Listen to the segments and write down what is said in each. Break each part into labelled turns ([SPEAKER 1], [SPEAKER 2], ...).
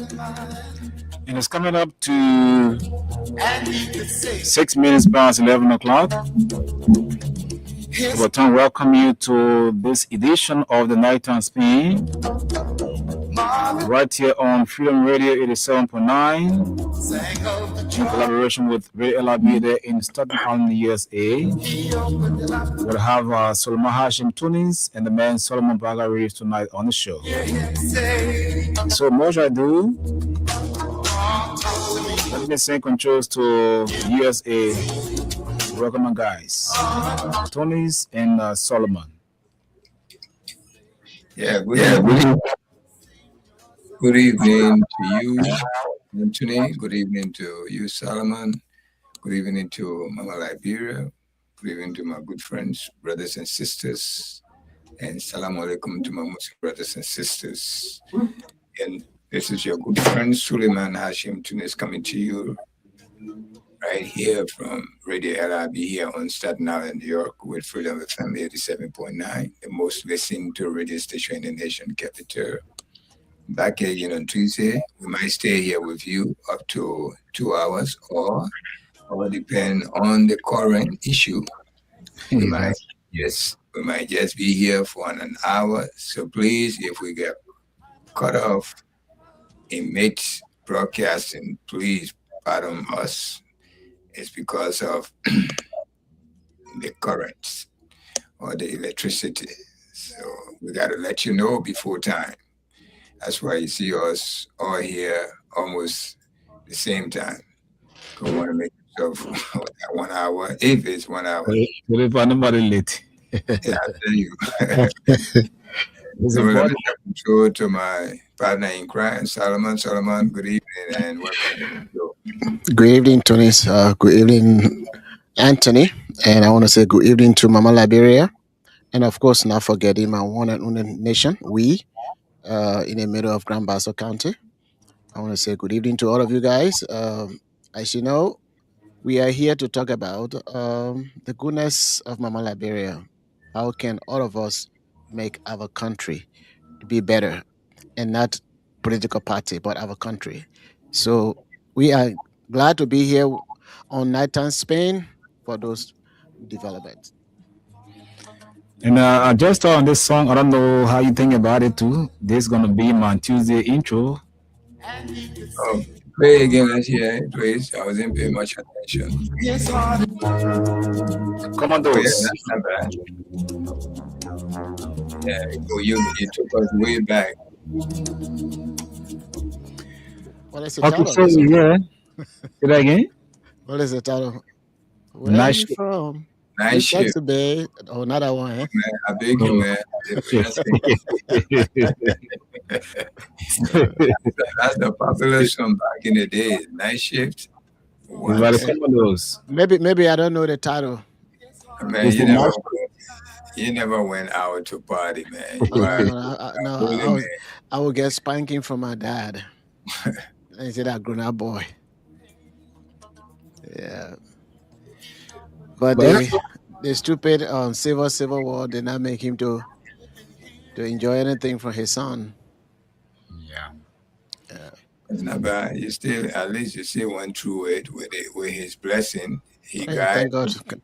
[SPEAKER 1] And it's coming up to 6 minutes past 11 o'clock. But I welcome you to this edition of the Nighttime Spin right here on Freedom Radio 87.9 in collaboration with Ray LRB there in Staten Island, USA. We'll have Solomon Hashim Tunis and the man Solomon Baga Reeves tonight on the show. So much I do. Let me send controls to USA. Welcome on, guys. Tony's and Solomon.
[SPEAKER 2] Good evening to you, Anthony. Good evening to you, Solomon. Good evening to Mama Liberia. Good evening to my good friends, brothers and sisters. And salam alaikum to my Muslim brothers and sisters. And this is your good friend, Suleiman Hashim Tunis, coming to you right here from Radio LRB here on Staten Island, New York, with Freedom FM 87.9, the most listened to radio station in the nation capital. Back again on Tuesday. We might stay here with you up to 2 hours or depend on the current issue. We might just be here for an hour. So please, if we get cut off in mid-broadcasting, please pardon us. It's because of the currents or the electricity. So we got to let you know before time. That's why you see us all here almost the same time. We want to make yourself 1 hour, if it's 1 hour.
[SPEAKER 1] Nobody late.
[SPEAKER 2] Yeah, I tell you. So let me go to my partner in crime, Solomon. Solomon, good evening and welcome to the show.
[SPEAKER 3] Good evening, Tony. Good evening, Anthony. And I want to say good evening to Mama Liberia. And of course, not forgetting my one and only nation, we, in the middle of Grand Bassa County. I want to say good evening to all of you guys. As you know, we are here to talk about the goodness of Mama Liberia. How can all of us make our country be better, and not political party, but our country? So we are glad to be here on Nighttime Spain for those developments.
[SPEAKER 1] And I just on this song, I don't know how you think about it too. This is going to be my Tuesday intro.
[SPEAKER 2] Play again, let's hear it, please. I wasn't paying much attention.
[SPEAKER 1] Commandos.
[SPEAKER 2] Yeah, that's not bad. Yeah, you took us way back.
[SPEAKER 3] What is the
[SPEAKER 1] Okay,
[SPEAKER 3] title?
[SPEAKER 1] so yeah. Say that again?
[SPEAKER 3] What is the title? Where
[SPEAKER 1] Night
[SPEAKER 3] are you
[SPEAKER 1] shift.
[SPEAKER 3] from?
[SPEAKER 2] Nice shit.
[SPEAKER 3] Sexy babe. Oh, another one, eh?
[SPEAKER 2] Man, I beg you, man. That's the popular song back in the day. Night shift.
[SPEAKER 1] Everybody Commandos.
[SPEAKER 3] Maybe I don't know the title.
[SPEAKER 2] Man,
[SPEAKER 1] It's
[SPEAKER 2] you
[SPEAKER 1] the
[SPEAKER 2] never,
[SPEAKER 1] night
[SPEAKER 2] you never went out to party, man. You
[SPEAKER 3] No,
[SPEAKER 2] are
[SPEAKER 3] no,
[SPEAKER 2] holy,
[SPEAKER 3] I will get spanking from my dad. And say that grown up boy. Yeah. But the stupid civil war did not make him to enjoy anything from his son.
[SPEAKER 1] Yeah.
[SPEAKER 2] It's not bad. You still, at least you still went through it with his blessing. He
[SPEAKER 3] Hey,
[SPEAKER 2] got,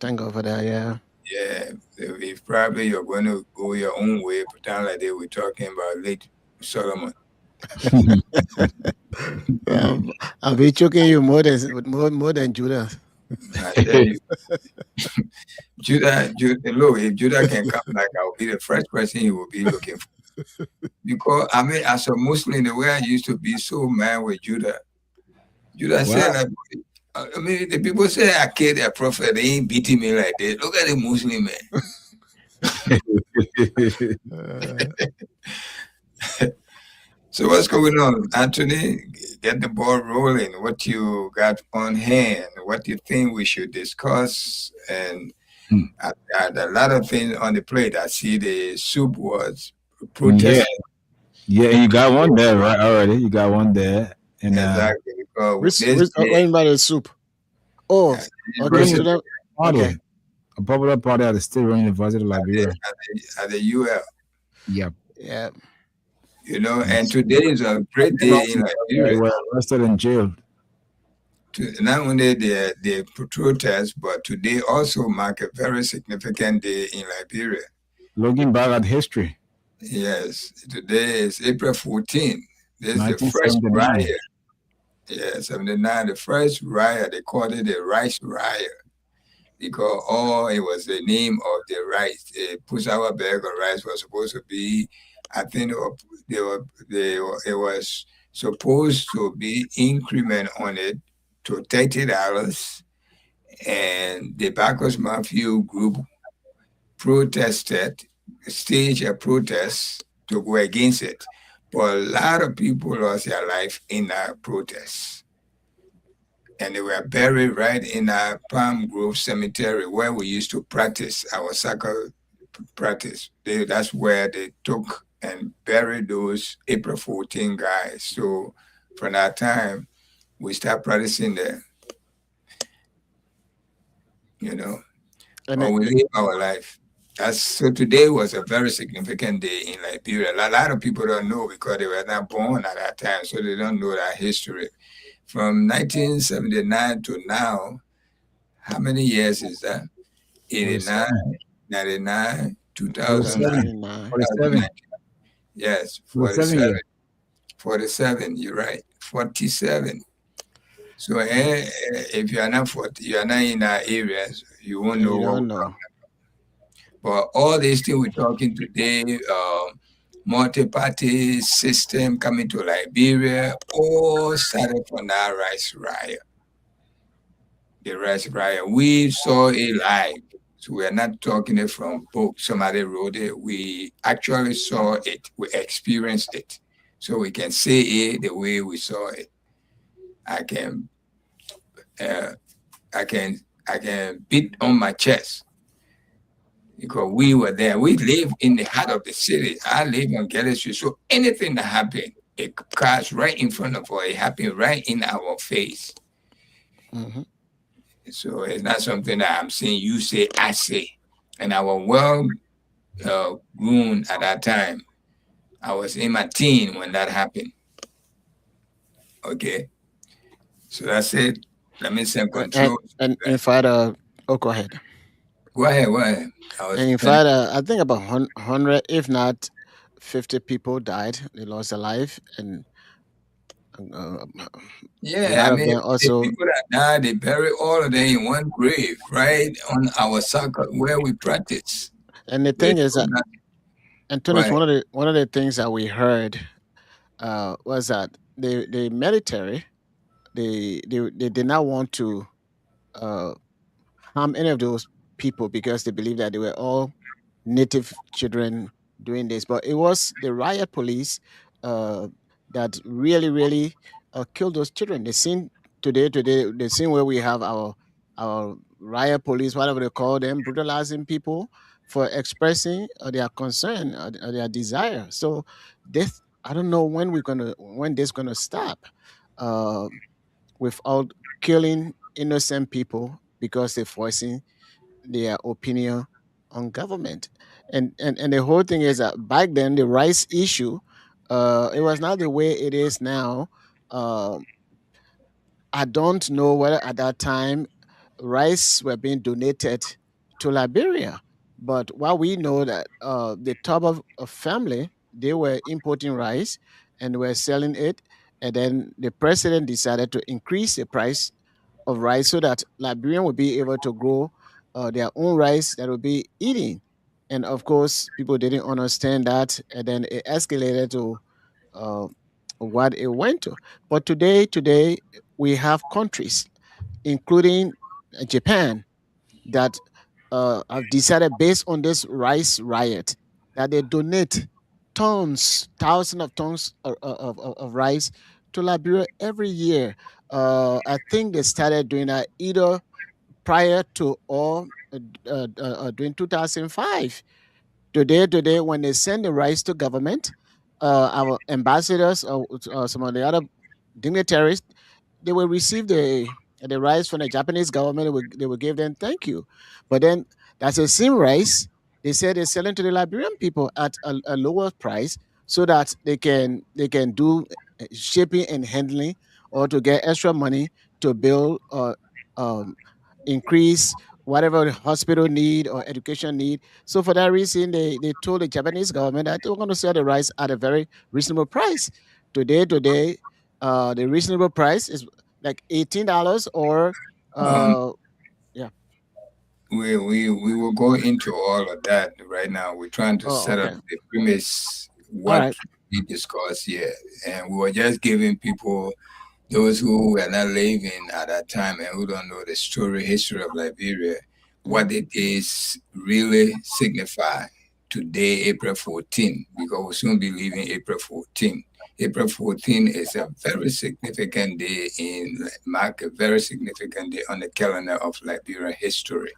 [SPEAKER 3] thank God for that. Yeah.
[SPEAKER 2] yeah. If probably you're going to go your own way, pretend like they were talking about late Solomon.
[SPEAKER 3] I'll be choking you more than Judah.
[SPEAKER 2] I tell you, Judah, look, if Judah can come back, I'll be the first person he will be looking for. Because I mean, as a Muslim, the way I used to be so mad with Judah said, like, I mean, the people say I killed a prophet, they ain't beating me like that. Look at the Muslim man. So what's going on, Anthony? Get the ball rolling. What you got on hand? What do you think we should discuss? And I had a lot of things on the plate. I see the soup was protest.
[SPEAKER 1] Yeah, you got one there, right? Already, you got one there. And
[SPEAKER 2] Exactly. Because
[SPEAKER 3] Which
[SPEAKER 2] this day,
[SPEAKER 3] when about the soup? Oh, okay.
[SPEAKER 2] versus
[SPEAKER 3] So
[SPEAKER 1] party,
[SPEAKER 3] okay.
[SPEAKER 1] a popular party at the State University of Liberia.
[SPEAKER 2] at the UL.
[SPEAKER 1] Yep.
[SPEAKER 3] Yeah.
[SPEAKER 2] And today is a great day in
[SPEAKER 1] They
[SPEAKER 2] Liberia.
[SPEAKER 1] were arrested and jailed.
[SPEAKER 2] Not only the protest, but today also mark a very significant day in Liberia.
[SPEAKER 1] Looking back at history,
[SPEAKER 2] Yes, today is April 14th. This is the first
[SPEAKER 1] 1979.
[SPEAKER 2] riot. Yeah, 79, the first riot. They called it the Rice Riot because it was the name of the rice. The Pusawa bag of rice was supposed to be, I think it was supposed to be increment on it to $30, and the Bacchus Mafia group staged a protest to go against it. But a lot of people lost their life in that protest. And they were buried right in our Palm Grove Cemetery where we used to practice our soccer practice. That's where they took and buried those April 14 guys. So from that time, we start practicing there.
[SPEAKER 3] And
[SPEAKER 2] Or we live our life. So today was a very significant day in Liberia. A lot of people don't know because they were not born at that time, so they don't know that history. From 1979 to now, how many years is that? 89, 99, 2009,
[SPEAKER 1] 47.
[SPEAKER 2] Yes,
[SPEAKER 1] 47 years.
[SPEAKER 2] 47, you're right. 47. So if you are not in our areas, you won't know
[SPEAKER 3] you
[SPEAKER 2] what
[SPEAKER 3] don't
[SPEAKER 2] we're
[SPEAKER 3] know.
[SPEAKER 2] talking about. But all these things we're talking today, multi-party system coming to Liberia, all started from that rice riot. The rice riot. We saw it live. So we're not talking it from book. Somebody wrote it. We actually saw it. We experienced it. So we can say it the way we saw it. I can beat on my chest because we were there. We live in the heart of the city. I live on Galley Street. So anything that happened, it comes right in front of us. It happened right in our face.
[SPEAKER 3] Mm-hmm.
[SPEAKER 2] So it's not something that I'm saying you say, I say. And I was well grown at that time. I was in my teen when that happened. Okay. So that's it. Let me send control.
[SPEAKER 3] And in fact, go ahead.
[SPEAKER 2] Go ahead.
[SPEAKER 3] And in fact, I think about 100, if not 50 people died. They lost their life. And a lot of them also.
[SPEAKER 2] the people that died, they bury all of them in one grave, right on our circle where we practice.
[SPEAKER 3] And the thing is that, and Tony,
[SPEAKER 2] Right.
[SPEAKER 3] one of the things that we heard was that the military they did not want to uh, harm any of those people because they believed that they were all native children doing this. But it was the riot police uh, that really killed those children. Today, the scene where we have our riot police, whatever they call them, brutalizing people for expressing their concern or their desire. So this, I don't know when this gonna stop. Uh, without killing innocent people because they're voicing their opinion on government. And the whole thing is that back then the rice issue, it was not the way it is now. Um, I don't know whether at that time rice were being donated to Liberia, but what we know that the top of a family they were importing rice and were selling it, and then the president decided to increase the price of rice so that Liberian will be able to grow their own rice that will be eating. And of course, people didn't understand that, and then it escalated to uh, what it went to. But today we have countries, including Japan, that have decided based on this rice riot that they donate thousands of tons of rice to Liberia every year. I think they started doing that either prior to or during 2005. Today, when they send the rice to government, our ambassadors or some of the other dignitaries, they will receive the rice from the Japanese government. They will give them thank you, but then that's the same rice they said they're selling to the Liberian people at a lower price so that they can do shipping and handling, or to get extra money to build or increase whatever the hospital need or education need. So for that reason, they told the Japanese government that they were going to sell the rice at a very reasonable price. Today, the reasonable price is like $18 or
[SPEAKER 2] Um,
[SPEAKER 3] yeah.
[SPEAKER 2] we will go into all of that right now. We're trying to
[SPEAKER 3] Oh,
[SPEAKER 2] set up
[SPEAKER 3] okay.
[SPEAKER 2] the premise
[SPEAKER 3] All
[SPEAKER 2] what
[SPEAKER 3] right.
[SPEAKER 2] we discussed here, and we were just giving people, those who were not living at that time and who don't know the history of Liberia, what it is really signify today, April 14, because we'll soon be leaving April 14. April 14 is a very significant day mark a very significant day on the calendar of Liberian history.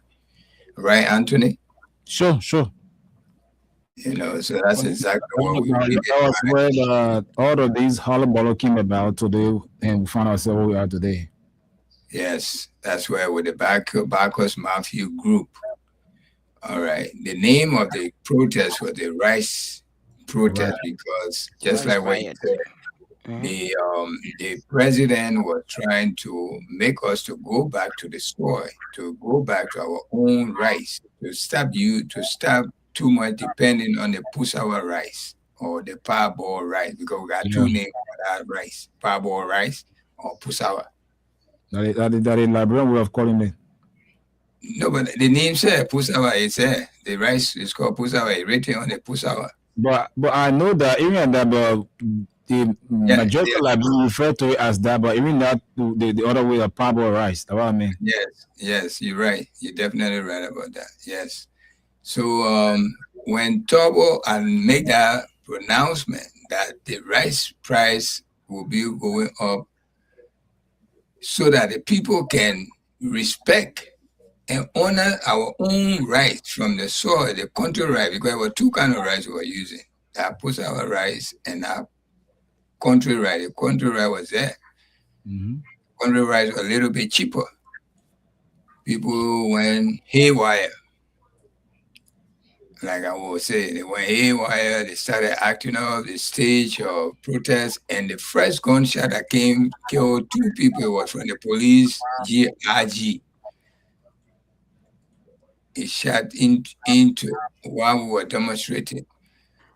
[SPEAKER 2] Right, Anthony?
[SPEAKER 1] Sure.
[SPEAKER 2] You know, so that's exactly what we did.
[SPEAKER 1] That was where all of these hullabaloo came about today, and we found ourselves where we are today.
[SPEAKER 2] Yes, that's where with the Bacchus Mafia group. All right. The name of the protest was the rice protest, because just
[SPEAKER 3] Rice
[SPEAKER 2] like what you
[SPEAKER 3] riot.
[SPEAKER 2] said, the president was trying to make us to go back to the soil, to go back to our own rice, to stop too much depending on the Pusawa rice or the parboiled rice, because we got two names for that rice: parboiled rice or Pusawa.
[SPEAKER 1] That is Liberian way of calling it.
[SPEAKER 2] No, but the name said Pusawa. It's there. The rice is called Pusawa. It's written on the Pusawa.
[SPEAKER 1] But I know that even that, but the majority of Liberians refer to it as that, but even that, the other way of parboiled rice. That's what I mean.
[SPEAKER 2] Yes, you're right. You're definitely right about that. Yes. So when Turbo and make that pronouncement that the rice price will be going up, so that the people can respect and honor our own rice from the soil, the country rice, because there were two kinds of rice we were using: that Pusawa rice and that country rice. The country rice was there. Country rice was a little bit cheaper. People went haywire. Like I will say, they went haywire. They started acting up the stage of protest, and the first gunshot that came killed two people was from the police GRG. It shot into while we were demonstrating.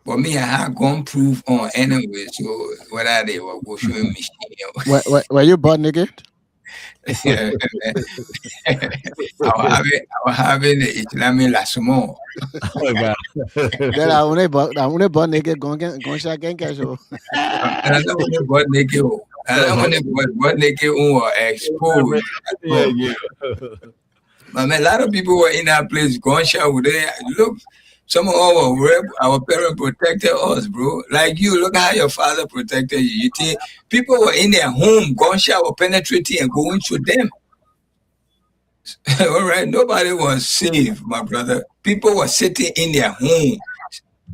[SPEAKER 2] But me, I had gun proof on anyway, so whether they were showing me.
[SPEAKER 3] Were you born naked?
[SPEAKER 2] I was having the Islamic Lasmo.
[SPEAKER 1] Oh God.
[SPEAKER 3] Then I only born naked. Gunshot can catch you.
[SPEAKER 2] I don't want to born naked. I don't want to born naked or exposed.
[SPEAKER 1] Yeah.
[SPEAKER 2] I mean, a lot of people were in that place. Gunshot with there. Look, some of our parents protected us, bro. Like you, look how your father protected you. You think people were in their home, gunshot were penetrating and going to them. All right, nobody was safe, my brother. People were sitting in their home,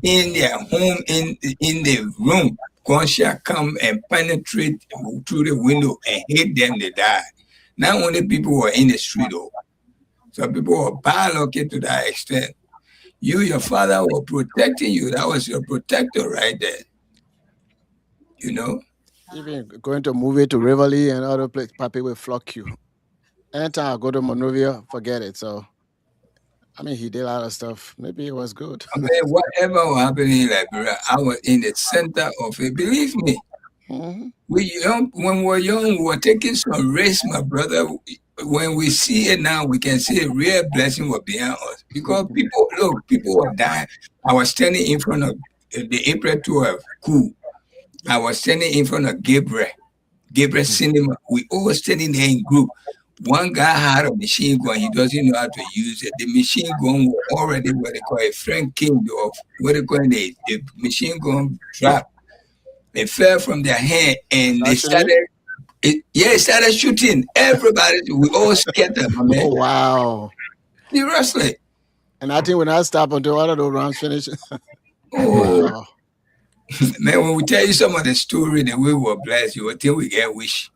[SPEAKER 2] in the room. Gunshot come and penetrate through the window and hit them, they died. Not only people were in the street, though. So people were bad lucky to that extent. You, your father were protecting you. That was your protector right there. You know?
[SPEAKER 3] Even going to movie to Rivoli and other places, Papi will flock you. Anytime I go to Monrovia, forget it. So, I mean, he did a lot of stuff. Maybe it was good.
[SPEAKER 2] I mean, whatever was happening in Liberia, I was in the center of it. Believe me. When we were young, we were taking some risks, my brother. When we see it now, we can see a real blessing was behind us. Because people were dying. I was standing in front of the April 12th coup. I was standing in front of Gabriel Cinema. We all standing there in group. One guy had a machine gun. He doesn't know how to use it. The machine gun was already what they call a Frank King of what they call the machine gun trap. It fell from their hand and they started. It started shooting. Everybody, we all scattered, man.
[SPEAKER 3] Oh, wow.
[SPEAKER 2] Seriously.
[SPEAKER 3] And I think when I stop until all of those rounds finish.
[SPEAKER 2] Wow. Man, when we tell you some of the story that we were blessed, you would think we get wish.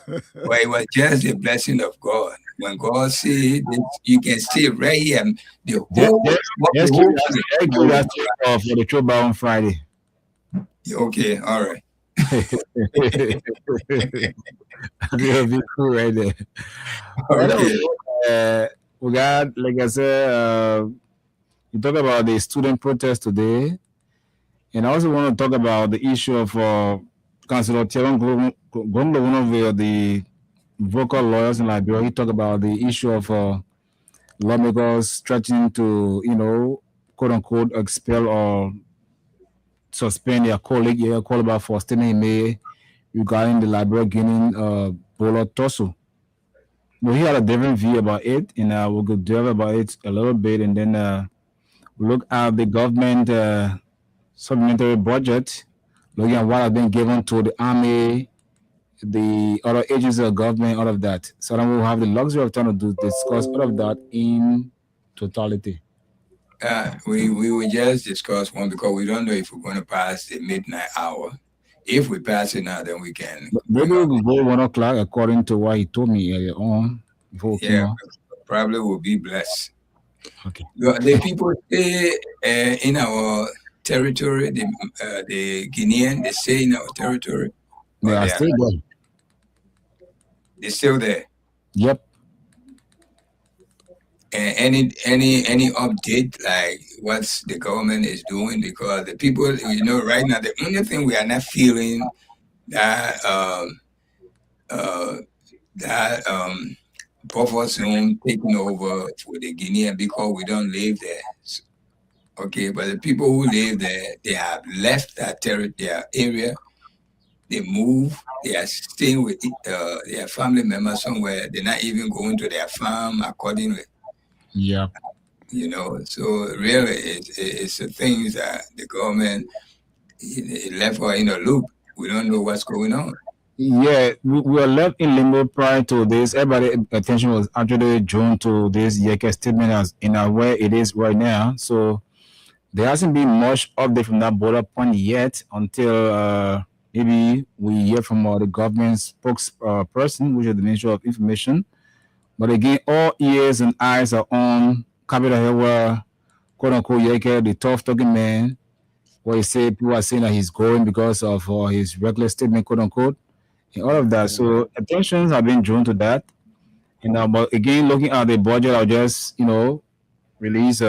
[SPEAKER 2] But it was just the blessing of God. When God said you can see right here, the whole
[SPEAKER 1] for the throwback on Friday.
[SPEAKER 2] Okay, all right.
[SPEAKER 1] That'll be cool right there.
[SPEAKER 2] Okay.
[SPEAKER 1] We got, like I said, you talk about the student protest today, and I also want to talk about the issue of Councilor Tieron Gomlo, one of the vocal lawyers in Liberia. He talked about the issue of lawmakers threatening to, quote unquote, expel or suspend their colleague, Kolaba, for statement he made regarding the Liberia Guinea Bola Tosu. Well, he had a different view about it, and we'll go delve about it a little bit, and then look at the government supplementary budget, looking at what has been given to the army, the other agencies of government, all of that. So then we'll have the luxury of time to discuss all of that in totality.
[SPEAKER 2] We will just discuss one because we don't know if we're going to pass the midnight hour. If we pass it now, then we can.
[SPEAKER 1] Maybe we'll go 1 o'clock according to what he told me earlier on.
[SPEAKER 2] Yeah, probably will be blessed.
[SPEAKER 1] Okay.
[SPEAKER 2] The people stay in our territory, the Guinean, they stay in our territory.
[SPEAKER 1] They are still there.
[SPEAKER 2] They're still there.
[SPEAKER 1] Yep.
[SPEAKER 2] And any update like what the government is doing, because the people, right now the only thing we are not feeling that buffer zone taking over for the Guinean because we don't live there. Okay, but the people who live there, they have left that their area. They move. They are staying with their family members somewhere. They're not even going to their farm accordingly.
[SPEAKER 1] Yeah.
[SPEAKER 2] So really, it's the things that the government left us in a loop. We don't know what's going on.
[SPEAKER 1] Yeah, we were left in limbo prior to this. Everybody's attention was actually drawn to this Yeke statement as in where it is right now. So there hasn't been much update from that border point yet until maybe we hear from the government spokesperson, which is the Ministry of Information. But again, all ears and eyes are on Capitol Hill, where, quote unquote, Yeke, the tough talking man, where he said people are saying that he's going because of his reckless statement, quote unquote, and all of that. So attentions have been drawn to that. And but again, looking at the budget, I'll just release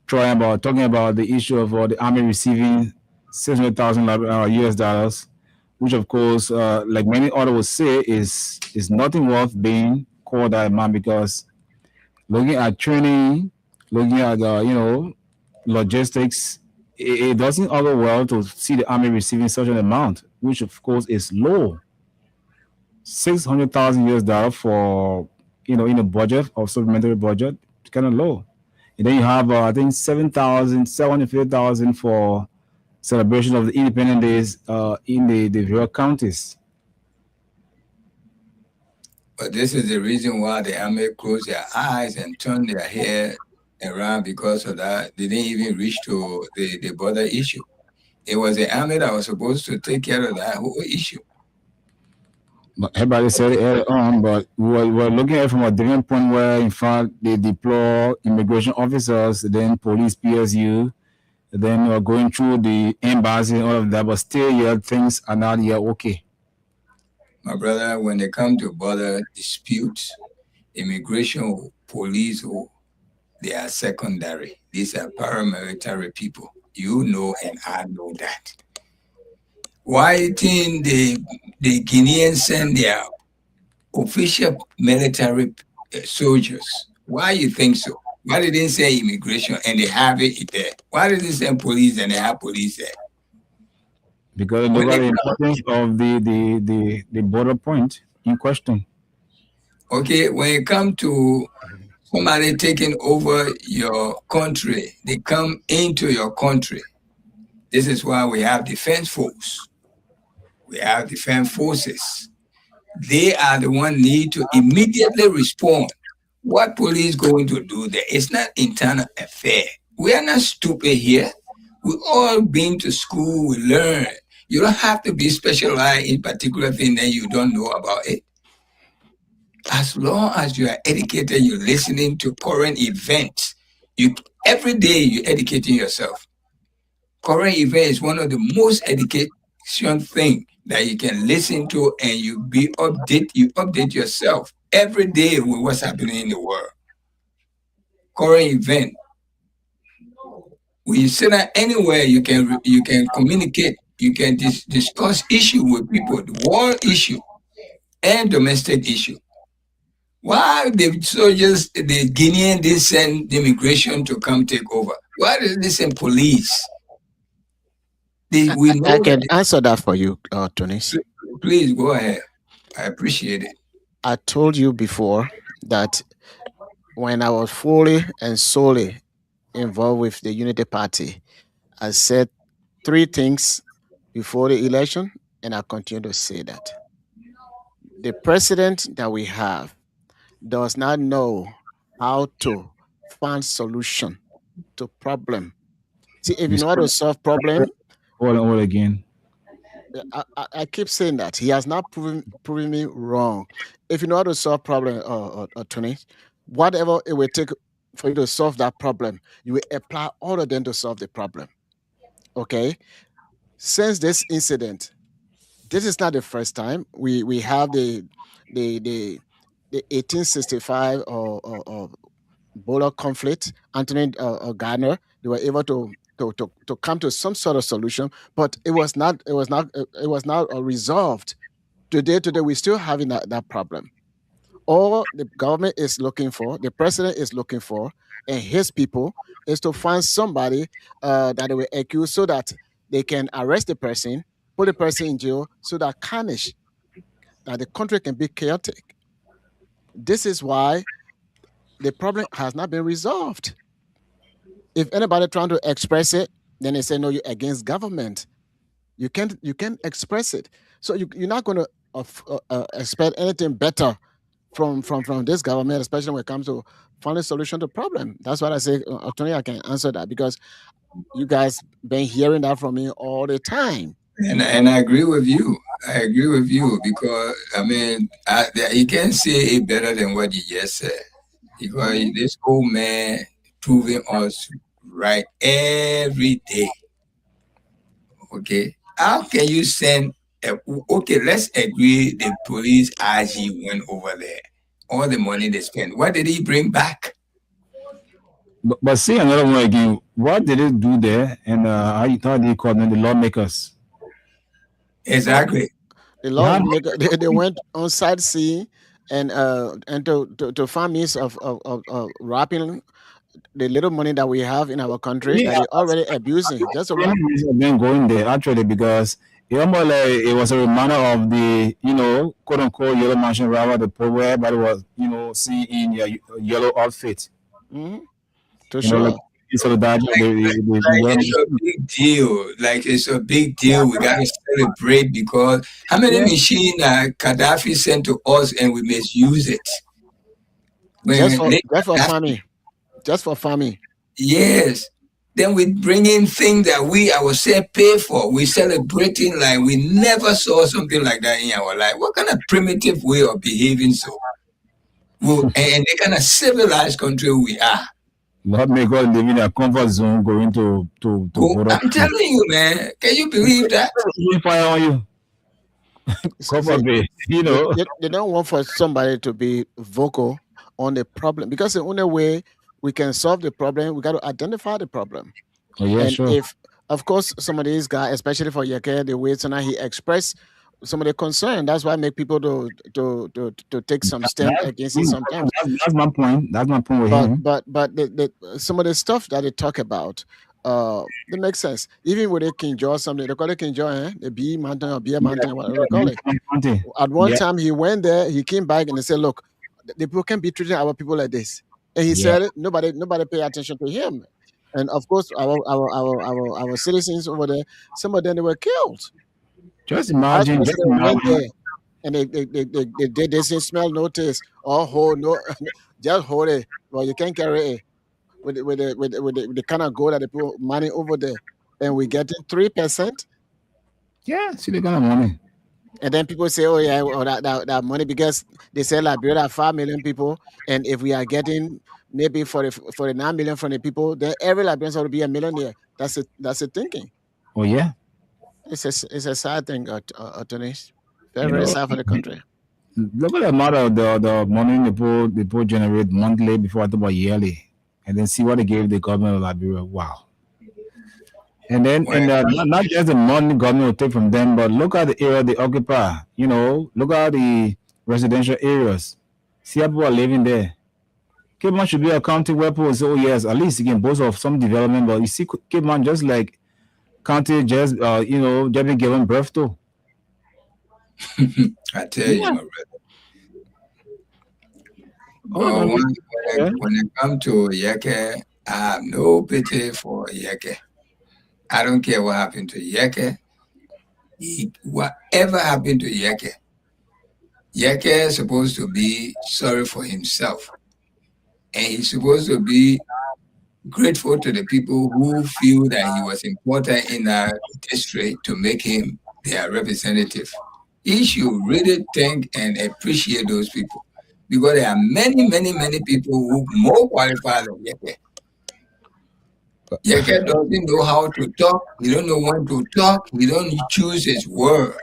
[SPEAKER 1] talking about the issue of the army receiving $600,000 US dollars, which of course, like many others would say, is nothing worth being called that amount, because looking at training, looking at logistics, it doesn't augur well to see the army receiving such an amount, which of course is low. $600,000 US dollars for in a budget of supplementary budget, it's kind of low. And then you have I think 750,000 for celebration of the Independence Days in the various counties.
[SPEAKER 2] But this is the reason why the army closed their eyes and turned their head around. Because of that, they didn't even reach to the border issue. It was the army that was supposed to take care of that whole issue.
[SPEAKER 1] But everybody said it earlier on, but we're looking at it from a different point where, in fact, they deploy immigration officers, then police, PSU, then we're going through the embassy and all of that, but still, things are not yet okay.
[SPEAKER 2] My brother, when they come to border disputes, immigration, police, they are secondary. These are paramilitary people. You know, and I know that. Why think the Guineans send their official military soldiers? Why you think so? Why did they say immigration and they have it there? Why did they send police and they have police there?
[SPEAKER 1] Because look at the importance of the border point in question.
[SPEAKER 2] Okay, when it comes to somebody taking over your country, they come into your country. This is why we have defense force. We have defense forces. They are the one need to immediately respond. What police going to do there? It's not internal affair. We are not stupid here. We all been to school. We learn. You don't have to be specialized in particular thing that you don't know about it. As long as you are educated, you're listening to current events. Every day you're educating yourself. Current event is one of the most education thing that you can listen to, and you update yourself every day with what's happening in the world. Current event. When you sit down anywhere, you can communicate, you can discuss issue with people, the world issue and domestic issue. Why the soldiers, the Guinean, didn't send the immigration to come take over? Why did they send police? We know
[SPEAKER 3] I can
[SPEAKER 2] that.
[SPEAKER 3] answer that for you, Tunis.
[SPEAKER 2] Please go ahead. I appreciate it.
[SPEAKER 3] I told you before that when I was fully and solely involved with the Unity Party, I said three things before the election, and I continue to say that. The president that we have does not know how to find solution to problem. See, if you know how to solve problem,
[SPEAKER 1] All again.
[SPEAKER 3] I keep saying that he has not proven me wrong. If you know how to solve problem, Tony, whatever it will take for you to solve that problem, you will apply all of them to solve the problem. Okay. Since this incident, this is not the first time we have the 1865 or Bola conflict. Anthony Gardner, they were able to come to some sort of solution, but it was not resolved. Today we're still having that problem. All the government is looking for, the president is looking for, and his people is to find somebody that they will accuse so that they can arrest the person, put the person in jail, so that carnage, that the country can be chaotic. This is why the problem has not been resolved. If anybody trying to express it, then they say no, you're against government. You can't express it. So you're not going to expect anything better from this government, especially when it comes to finding a solution to problem. That's what I say, Tony. I can answer that because you guys been hearing that from me all the time.
[SPEAKER 2] And I agree with you. I agree with you because you can't say it better than what you just said. Because this old man proving us right every day. Okay, how can you send? Okay, let's agree the police IG went over there. All the money they spent, what did he bring back?
[SPEAKER 1] But see another one again. What did it do there? And how you thought they called them the lawmakers?
[SPEAKER 2] Exactly.
[SPEAKER 3] The lawmaker they went on sightseeing and to find means of wrapping the little money that we have in our country that they're already abusing. Just a
[SPEAKER 1] been going there actually because it almost like it was a reminder of the quote unquote yellow mansion rival, the poor where everybody was seen in your yellow outfit.
[SPEAKER 3] Mm-hmm. To sure.
[SPEAKER 2] It's a big deal. Like it's a big deal. We gotta celebrate because how many machines Gaddafi sent to us and we misuse it?
[SPEAKER 3] Just for farming. Just for farming.
[SPEAKER 2] Yes. Then we bring in things that we ourselves pay for. We celebrating like we never saw something like that in our life. What kind of primitive way of behaving so? And the kind of civilized country we are.
[SPEAKER 1] What make us live in a comfort zone going to
[SPEAKER 2] I'm telling you, man. Can you believe that?
[SPEAKER 1] Fire on you.
[SPEAKER 3] They don't want for somebody to be vocal on the problem because the only way we can solve the problem, we got to identify the problem.
[SPEAKER 1] Oh, yeah,
[SPEAKER 3] and
[SPEAKER 1] sure.
[SPEAKER 3] If, of course, some of these guys, especially for Yeke, the way tonight he expressed some of the concern, that's why make people to take some step against it sometimes.
[SPEAKER 1] That's my point. That's my point with him.
[SPEAKER 3] But some of the stuff that they talk about, it makes sense. Even with the King George, something they call it King George, the B Mountain or Beer Mountain, whatever they call it. At one time he went there, he came back and they said, look, the people can't be treating our people like this. And he said nobody pay attention to him. And of course our citizens over there, some of them they were killed.
[SPEAKER 1] Just imagine.
[SPEAKER 3] And they did this and smell no taste. Oh, hold no, just hold it. Well, you can't carry it with the kind of gold that they put money over there, and we getting 3%.
[SPEAKER 1] Yeah, see the kind of money.
[SPEAKER 3] And then people say, oh yeah, well, that money because they say Liberia have 5 million people, and if we are getting maybe 49 million from the people, then every Liberian will be a millionaire. That's the thinking.
[SPEAKER 1] Oh yeah,
[SPEAKER 3] It's a sad thing, Attorney. Very
[SPEAKER 1] you
[SPEAKER 3] very
[SPEAKER 1] know,
[SPEAKER 3] sad for the country.
[SPEAKER 1] look at the amount of the money they generate monthly before I talk about yearly, and then see what they gave the government of Liberia. Wow. And then,
[SPEAKER 2] When
[SPEAKER 1] and
[SPEAKER 2] it comes,
[SPEAKER 1] not just the money government will take from them, but look at the area they occupy. You know, look at the residential areas. See how people are living there. Cape Man should be a county where people say, oh yes, at least you can boast of some development. But you see, Cape Man just like county just just been given birth to.
[SPEAKER 2] I tell you,
[SPEAKER 1] Yeah.
[SPEAKER 2] my brother.
[SPEAKER 1] Oh,
[SPEAKER 2] But
[SPEAKER 1] no, yeah.
[SPEAKER 2] when it comes to Yeke, I have no pity for Yeke. I don't care what happened to Yeke. Whatever happened to Yeke, Yeke is supposed to be sorry for himself. And he's supposed to be grateful to the people who feel that he was important in our district to make him their representative. He should really thank and appreciate those people because there are many, many, many people who more qualified than Yeke. Yeke doesn't know how to talk. He don't know when to talk. He don't choose his word.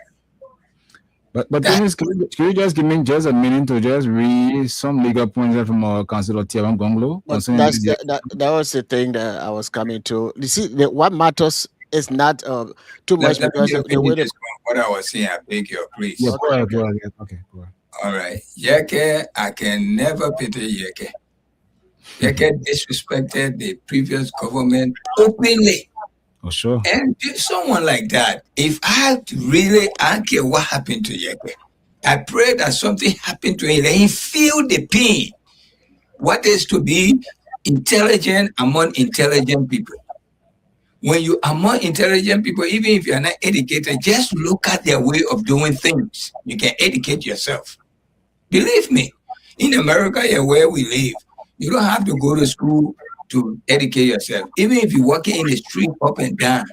[SPEAKER 1] But
[SPEAKER 2] That,
[SPEAKER 1] Dennis, can you just give me just a minute to just read some legal points there from our Councilor Tiawan Gonglo
[SPEAKER 3] But
[SPEAKER 1] concerning this?
[SPEAKER 3] that was the thing that I was coming to. You see, what matters is not too much
[SPEAKER 2] let me
[SPEAKER 3] because
[SPEAKER 2] just
[SPEAKER 3] the way
[SPEAKER 2] finish
[SPEAKER 3] the
[SPEAKER 2] this one. What I was saying, I beg your please.
[SPEAKER 1] Yeah, go ahead,
[SPEAKER 3] okay.
[SPEAKER 1] go ahead. Okay, go ahead.
[SPEAKER 2] All right. Yeke, I can never pity Yeke. Yeke disrespected the previous government openly.
[SPEAKER 1] Oh, sure.
[SPEAKER 2] And someone like that, if I don't care what happened to Yeke, I pray that something happened to him, that he feel the pain. What is to be intelligent among intelligent people? When you are among intelligent people, even if you are not educated, just look at their way of doing things. You can educate yourself. Believe me, in America, here where we live, you don't have to go to school to educate yourself. Even if you're walking in the street up and down,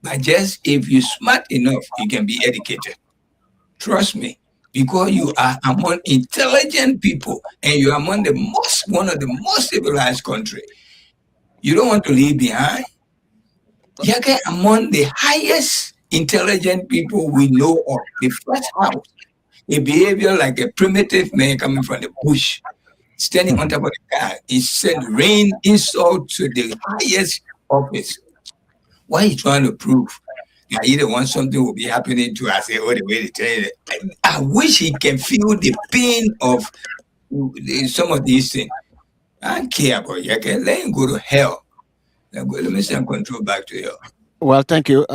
[SPEAKER 2] but just if you're smart enough, you can be educated. Trust me, because you are among intelligent people and you are among one of the most civilized country. You don't want to leave behind. You're among the highest intelligent people we know of. The first house, a behavior like a primitive man coming from the bush, standing on top of the car, he said rain insult to the highest office. What are you trying to prove? I either want something will be happening to us. Say, oh, the way they tell you. I wish he can feel the pain of some of these things. I don't care about you. Okay? Let him go to hell. Let me send control back to hell.
[SPEAKER 3] Well, thank you.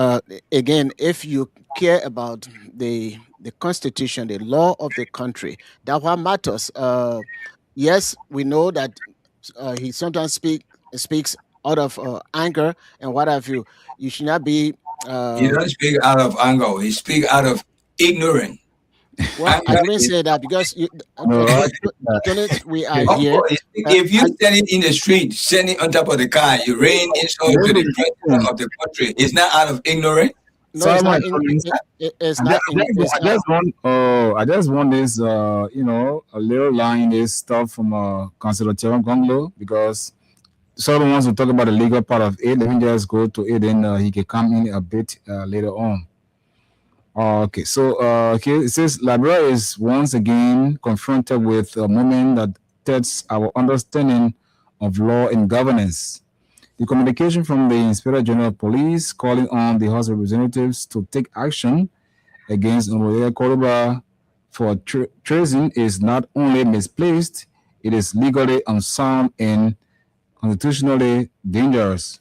[SPEAKER 3] Again, if you care about the constitution, the law of the country, that what matters. Yes, we know that he sometimes speaks out of anger and what have you. You should not be.
[SPEAKER 2] He don't speak out of anger. He speak out of ignorance.
[SPEAKER 3] Well, I
[SPEAKER 2] Anger
[SPEAKER 3] wouldn't
[SPEAKER 2] is,
[SPEAKER 3] say that because
[SPEAKER 1] No,
[SPEAKER 3] we are
[SPEAKER 2] of
[SPEAKER 3] here.
[SPEAKER 2] course, if you stand it in the street, standing on top of the car, you rain insult to the president of the country. It's not out of ignorance.
[SPEAKER 3] No, it's not.
[SPEAKER 1] Solomon,
[SPEAKER 3] It's not.
[SPEAKER 1] I just want this, a little line, this stuff from Councilor Tiawan Gonglo because Solomon wants to talk about the legal part of it. Let me just go to it, and he can come in a bit later on. Okay, so it says Liberia is once again confronted with a moment that tests our understanding of law and governance. The communication from the Inspector General of Police calling on the House of Representatives to take action against Honorable Koluba for treason is not only misplaced, it is legally unsound and constitutionally dangerous.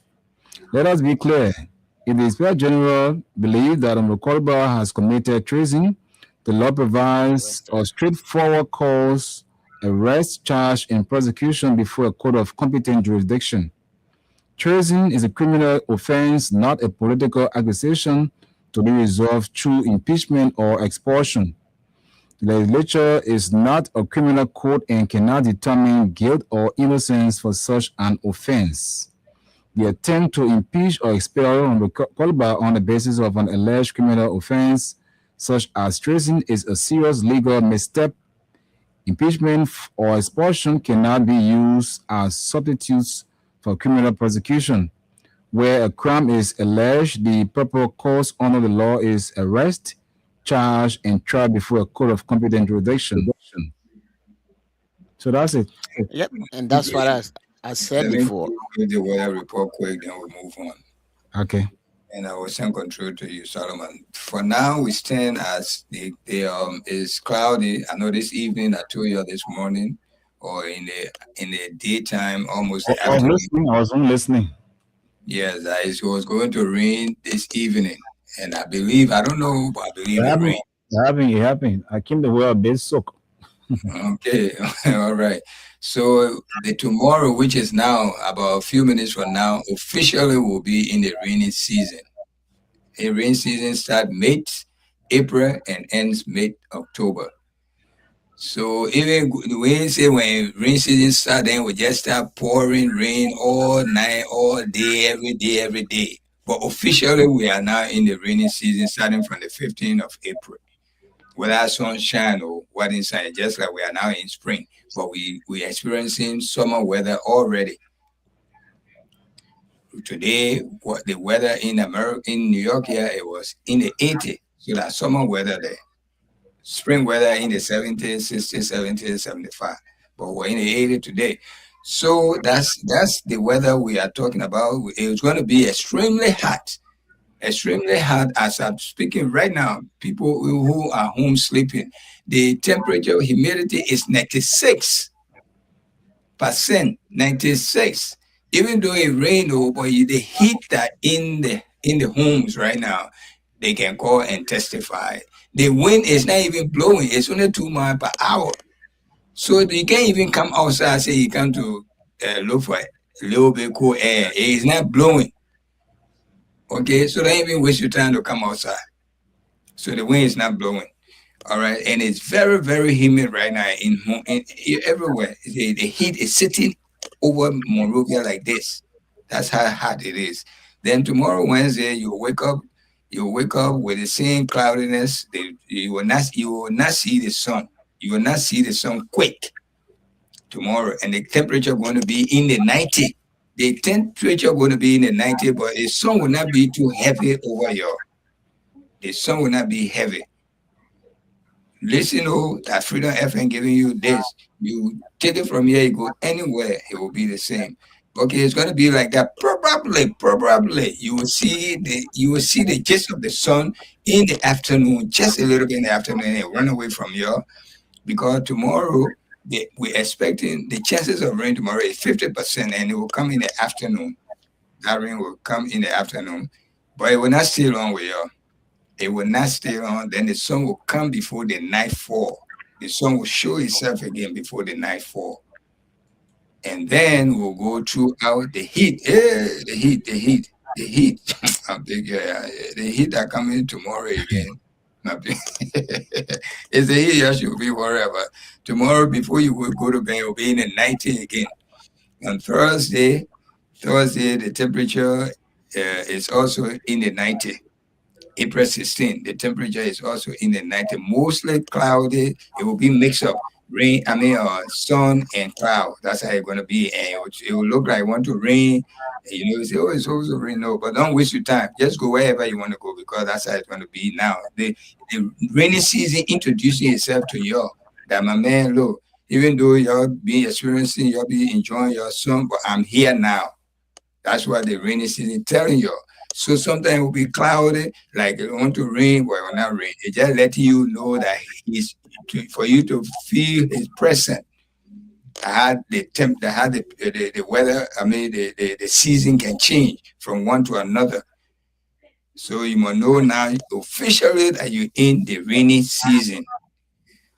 [SPEAKER 1] Let us be clear. If the Inspector General believes that Honorable Koluba has committed treason, the law provides a straightforward cause, arrest, charge, and prosecution before a court of competent jurisdiction. Treason is a criminal offense, not a political accusation to be resolved through impeachment or expulsion. The legislature is not a criminal court and cannot determine guilt or innocence for such an offense. The attempt to impeach or expel Koluba on the basis of an alleged criminal offense, such as treason, is a serious legal misstep. Impeachment or expulsion cannot be used as substitutes for criminal prosecution. Where a crime is alleged, the proper course under the law is arrest, charge, and trial before a court of competent jurisdiction. So that's it.
[SPEAKER 3] Yep, and that's what I said
[SPEAKER 2] Let me
[SPEAKER 3] before.
[SPEAKER 2] give the weather report quick, then we'll move on.
[SPEAKER 1] Okay.
[SPEAKER 2] And I will send control to you, Solomon. For now, we stand as the is cloudy. I know this evening I told you this morning, or in the daytime, almost the
[SPEAKER 1] I was
[SPEAKER 2] afternoon.
[SPEAKER 1] listening. I was only listening.
[SPEAKER 2] Yes, it was going to rain this evening, and I don't know, but I believe it rained.
[SPEAKER 1] It happened. I came to wear a big soak.
[SPEAKER 2] Okay, all right. So the tomorrow, which is now about a few minutes from now, officially will be in the rainy season. A rain season starts mid-April and ends mid-October. So even when say when rain season starts, then we just start pouring rain all night, all day, every day. But officially, we are now in the rainy season starting from the 15th of April. Whether sunshine or wedding sign, just like we are now in spring, but we experiencing summer weather already. Today, what the weather in America, in New York here, it was in the 80s. So that's summer weather there. Spring weather in the 70s, 60s, 70s, 75. But we're in the 80s today. So that's the weather we are talking about. It's going to be extremely hot. Extremely hot as I'm speaking right now. People who are home sleeping, the temperature, humidity is 96%. 96. Even though it rained, but the heat that in the homes right now, they can call and testify. The wind is not even blowing; it's only 2 miles per hour. So you can't even come outside and say you come to look for a little bit cool air. It's not blowing. Okay, so don't even waste your time to come outside. So the wind is not blowing. All right, and it's very, very humid right now in everywhere. The heat is sitting over Monrovia like this. That's how hot it is. Then tomorrow, Wednesday, you wake up with the same cloudiness. You will not see the sun. You will not see the sun quick tomorrow, and the temperature going to be in the 90. The temperature going to be in the 90, but the sun will not be too heavy over your. The sun will not be heavy. Listen, that Freedom FM giving you this. You take it from here, you go anywhere, it will be the same. Okay, it's going to be like that. Probably you will see the gist of the sun in the afternoon, just a little bit in the afternoon, and run away from here, because tomorrow we're expecting the chances of rain tomorrow is 50%, and it will come in the afternoon. That rain will come in the afternoon, but it will not stay long with you. It will not stay on. Then the sun will come before the nightfall. The sun will show itself again before the nightfall. And then we'll go throughout the heat. The heat. I'm thinking, the heat that coming tomorrow again. It's the heat you should be worried about. Tomorrow, before you will go to bed, it will be in the 90 again. On Thursday, the temperature is also in the 90. April 16, the temperature is also in the 90, mostly cloudy. It will be mix of sun and cloud. That's how it's going to be. And it will look like it want to rain. You say, it's also rain. No, but don't waste your time. Just go wherever you want to go, because that's how it's going to be now. The rainy season introducing itself to you. That my man, look, even though you'll be enjoying your sun, but I'm here now. That's what the rainy season telling you. So sometimes it will be cloudy, like it want to rain, but it will not rain. It just letting you know that for you to feel his presence. The weather, the season can change from one to another. So you must know now officially that you're in the rainy season.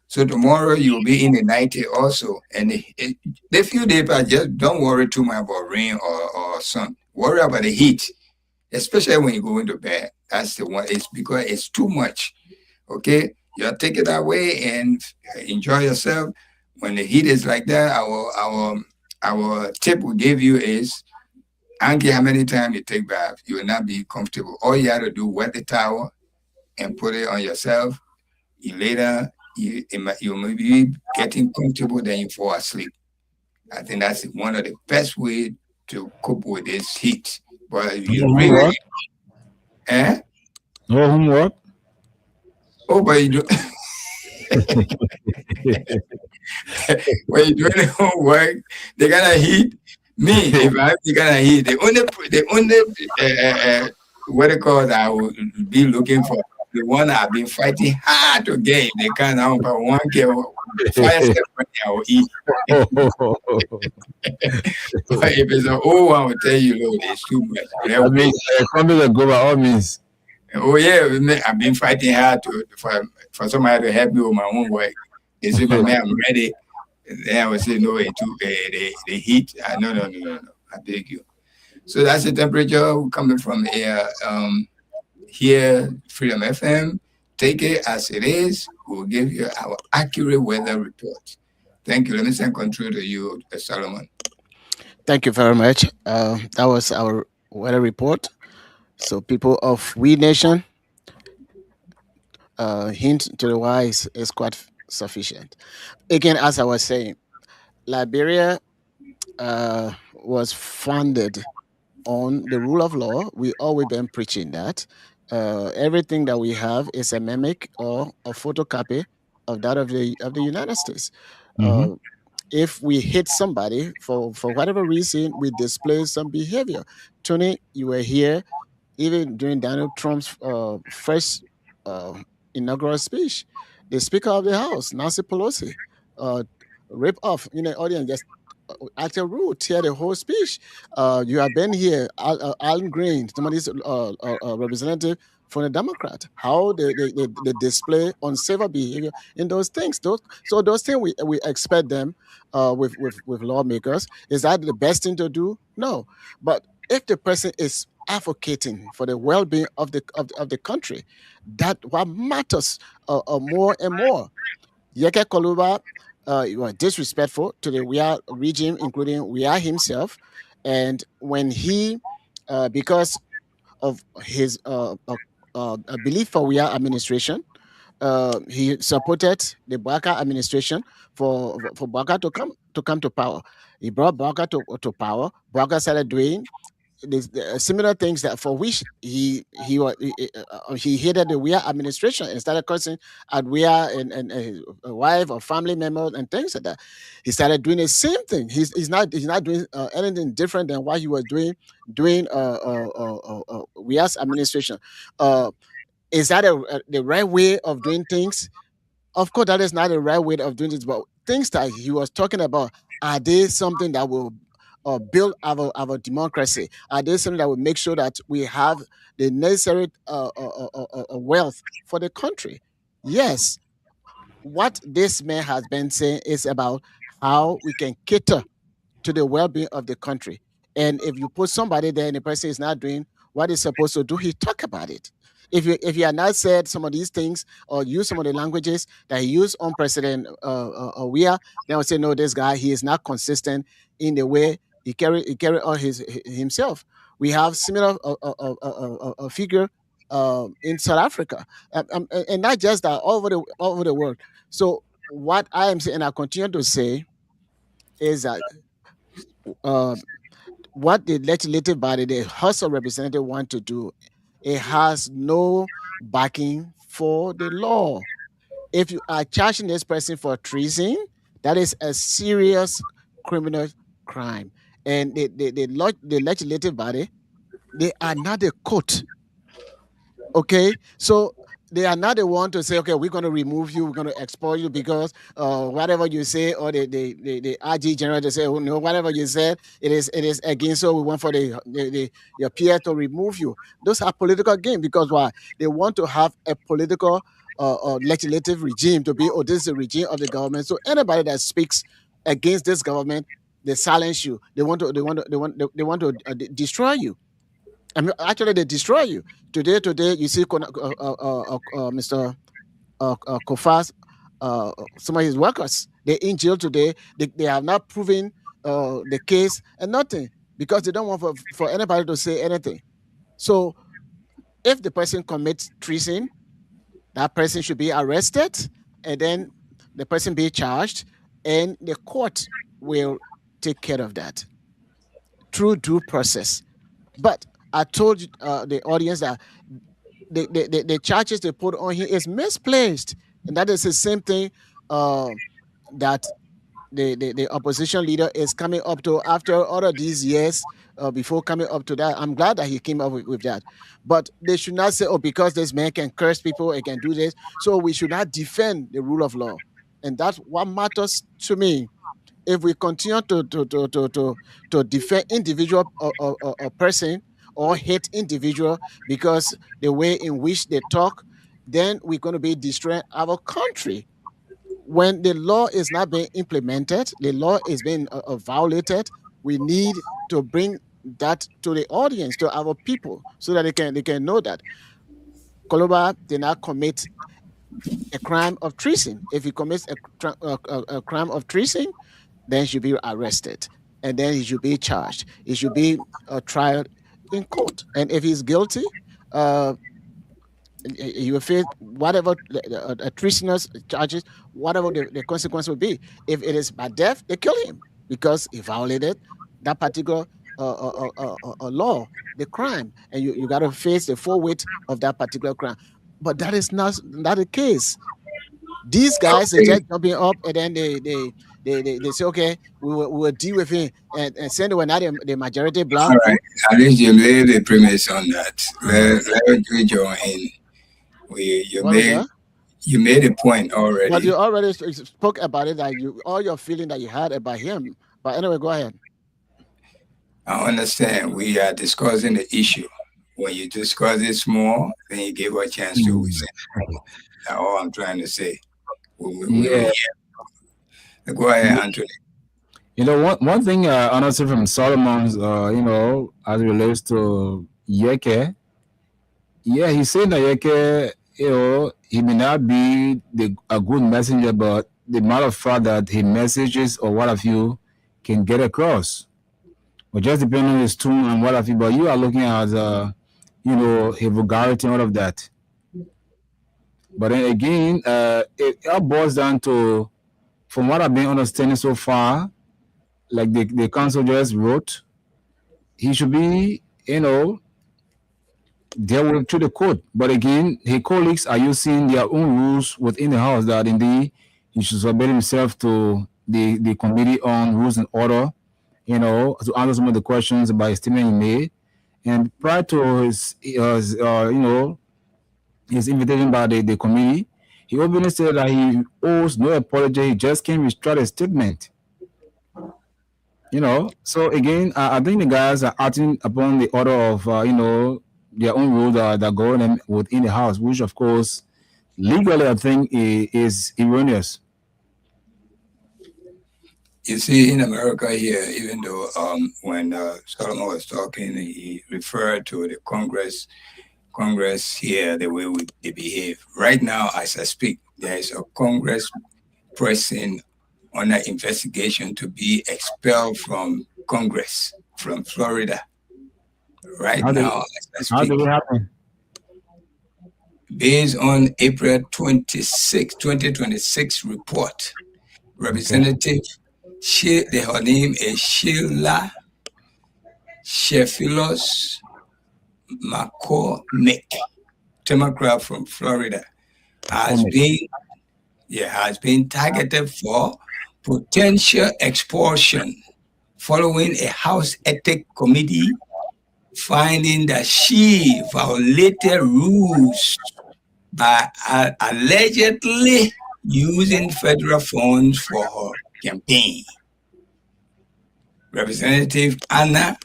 [SPEAKER 2] So tomorrow you'll be in the 90 also. And the few days, just don't worry too much about rain or sun. Worry about the heat. Especially when you go into bed. That's the one. It's because it's too much. Okay? You take it away and enjoy yourself. When the heat is like that, our tip we give you is, I don't care how many times you take bath, you will not be comfortable. All you have to do, wet the towel and put it on yourself. You later, you may be getting comfortable, then you fall asleep. I think that's one of the best way to cope with this heat. But
[SPEAKER 1] No
[SPEAKER 2] you really,
[SPEAKER 1] homework?
[SPEAKER 2] eh?
[SPEAKER 1] No homework?
[SPEAKER 2] Oh, but you do when you're doing homework, they're gonna hit me. If I they're gonna hit the only what they call that I will be looking for the one I've been fighting hard to get. They can't now, but one can fire step money I will eat. But if it's an old one, I will tell you, Lord, it's too much.
[SPEAKER 1] I mean, come to the go by all means.
[SPEAKER 2] Oh yeah, I've been fighting hard for somebody to help me with my own work. They say, "But man, I'm ready." Then I would say, "No, it took the heat." No. I beg you. So that's the temperature coming from here, Freedom FM. Take it as it is. We'll give you our accurate weather report. Thank you. Let me send control to you, Solomon.
[SPEAKER 3] Thank you very much. That was our weather report. So, people of We Nation, hint to the wise is quite sufficient. Again, as I was saying, Liberia was founded on the rule of law. We always been preaching that. Everything that we have is a mimic or a photocopy of that of the United States.
[SPEAKER 1] Mhm.
[SPEAKER 3] If we hit somebody for whatever reason, we display some behavior. Tony, you were here even during Donald Trump's first uh, inaugural speech. The Speaker of the House, Nancy Pelosi, uh, rip off in the audience, just act a rule, tear the whole speech. You have been here, Alan Green, somebody's representative for the Democrat. How they display unsavory behavior in those things. Those things we expect them with lawmakers. Is that the best thing to do? No, but if the person is advocating for the well-being of the country, that what matters more and more. Yeke Koluba was disrespectful to the Weah regime, including Weah himself, and when he, because of his belief for Weah administration, he supported the Baka administration for Baka to come to power. He brought Baka to power. Baka started doing similar things that for which he hated the Weah administration and started cursing at Weah and his wife or family members and things like that. He started doing the same thing. He's not doing anything different than what he was doing Weah's administration. Is that the right way of doing things? Of course, that is not the right way of doing it. But things that he was talking about, are they something that will build our democracy? Are they something that will make sure that we have the necessary wealth for the country? Yes. What this man has been saying is about how we can cater to the well-being of the country. And if you put somebody there and the person is not doing what he's supposed to do, he talk about it. If you are not said some of these things or use some of the languages that he used on President Weah, then I would say no, this guy he is not consistent in the way he carry on himself. We have similar figure in South Africa, and not just that, all over the world. So what I am saying, and I continue to say, is that uh, what the legislative body, the House of Representatives, want to do, it has no backing for the law. If you are charging this person for treason, that is a serious criminal crime. And the legislative body, they are not the court. Okay, so they are not the one to say, okay, we're going to remove you, we're going to expel you because whatever you say, or the RG general to say, oh, no, whatever you said, it is against. So we want for your peer to remove you. Those are political games because why? They want to have a political legislative regime to be, oh, this is the regime of the government. So anybody that speaks against this government, they silence you. They want to destroy you. I mean, actually, they destroy you. Today, you see Mr. Kofas, some of his workers, they're in jail today. They have not proven the case and nothing because they don't want for anybody to say anything. So, if the person commits treason, that person should be arrested and then the person be charged, and the court will take care of that through due process. But I told you, the audience that the charges they put on him is misplaced, and that is the same thing that the opposition leader is coming up to after all of these years. Before coming up to that, I'm glad that he came up with that. But they should not say, "Oh, because this man can curse people, he can do this," so we should not defend the rule of law, and that's what matters to me. If we continue to defend individual or person, or hate individual because the way in which they talk, then we're going to be destroying our country. When the law is not being implemented, the law is being violated, we need to bring that to the audience, to our people, so that they can know that Koloba did not commit a crime of treason. If he commits a crime of treason, then he should be arrested, and then he should be charged. He should be tried in court, and if he's guilty, uh, he will face whatever treasonous charges, whatever the consequence will be. If it is by death, they kill him because he violated that particular law, the crime, and you got to face the full weight of that particular crime. But that is not the case. These guys are
[SPEAKER 2] Okay.
[SPEAKER 3] just jumping up, and then they say, okay, we will deal with him, and saying they were not the majority black.
[SPEAKER 2] All right. At least you laid the premise on that. Let join in. You made a point
[SPEAKER 3] But
[SPEAKER 2] already.
[SPEAKER 3] you already spoke about it, that all your feeling that you had about him. But anyway, go ahead.
[SPEAKER 2] I understand. We are discussing the issue. When you discuss it small, then you give a chance to say. That's all I'm trying to say.
[SPEAKER 1] Yeah.
[SPEAKER 2] Go ahead, Anthony.
[SPEAKER 1] You know, one thing honestly from Solomon's, as it relates to Yeke, yeah, he's saying that Yeke, he may not be a good messenger, but the matter of fact that his messages or what have you can get across. But just depending on his tone and what have you, but you are looking at, his vulgarity and all of that. But then again, it all boils down to, from what I've been understanding so far, like the council just wrote, he should be, dealt with through the court. But again, his colleagues are using their own rules within the house that indeed he should submit himself to the committee on rules and order, to answer some of the questions about his statement he made. And prior to his invitation by the committee, he openly said that he owes no apology. He just can't retract a statement. So again, I think the guys are acting upon the order of, their own rules that govern them within the house, which of course, legally, I think is erroneous.
[SPEAKER 2] You see, in America here, even though when Solomon was talking, he referred to the Congress here, the way they behave. Right now, as I speak, there is a Congress person under investigation to be expelled from Congress, from Florida. Right now, as I
[SPEAKER 1] How
[SPEAKER 2] speak,
[SPEAKER 1] did it happen?
[SPEAKER 2] based on April 26, 2026 report, Representative, her name is Sheila Shephilos McCormick, Democrat from Florida, has been targeted for potential expulsion following a House Ethics Committee finding that she violated rules by allegedly using federal funds for her campaign. Representative Anna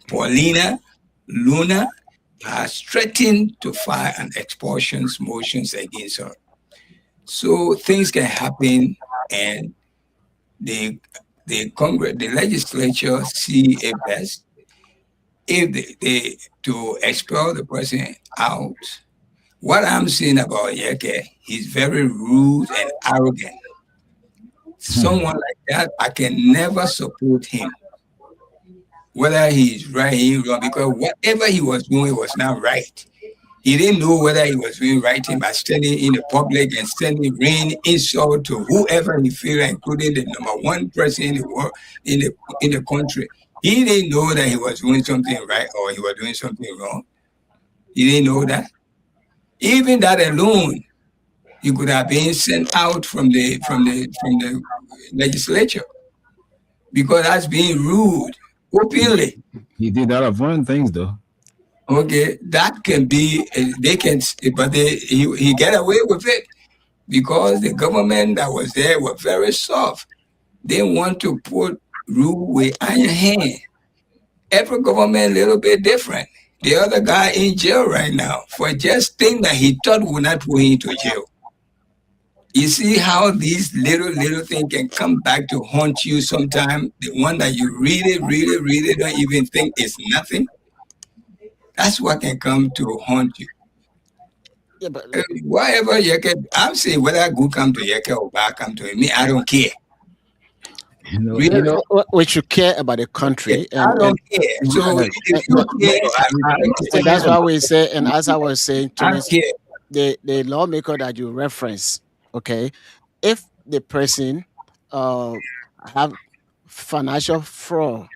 [SPEAKER 2] Paulina Luna has threatened to file an expulsion motions against her. So things can happen, and the Congress, the legislature see it best if they to expel the president out. What I'm saying about Yeke, he's very rude and arrogant. Someone like that, I can never support him. Whether he's right or wrong, because whatever he was doing was not right. He didn't know whether he was doing right by standing in the public and sending rain insult to whoever he feels, including the number one person in the world, in the country. He didn't know that he was doing something right or he was doing something wrong. He didn't know that. Even that alone, he could have been sent out from the legislature because that's being rude openly.
[SPEAKER 1] He did that of one things though.
[SPEAKER 2] Okay, that can be they can, but he get away with it because the government that was there were very soft. They want to put rule with iron hand. Every government a little bit different. The other guy in jail right now for just thing that he thought would not put him into jail. You see how these little things can come back to haunt you sometime. The one that you really don't even think is nothing. That's what can come to haunt you.
[SPEAKER 3] Yeah, but
[SPEAKER 2] Whatever you can, I'm saying whether good come to Yeke or bad come to me, I don't care. Really,
[SPEAKER 3] we should care about the country,
[SPEAKER 2] I don't care. So if you care,
[SPEAKER 3] and that's why we say. And as I was saying,
[SPEAKER 2] I don't care.
[SPEAKER 3] the lawmaker that you reference, okay, if the person have financial fraud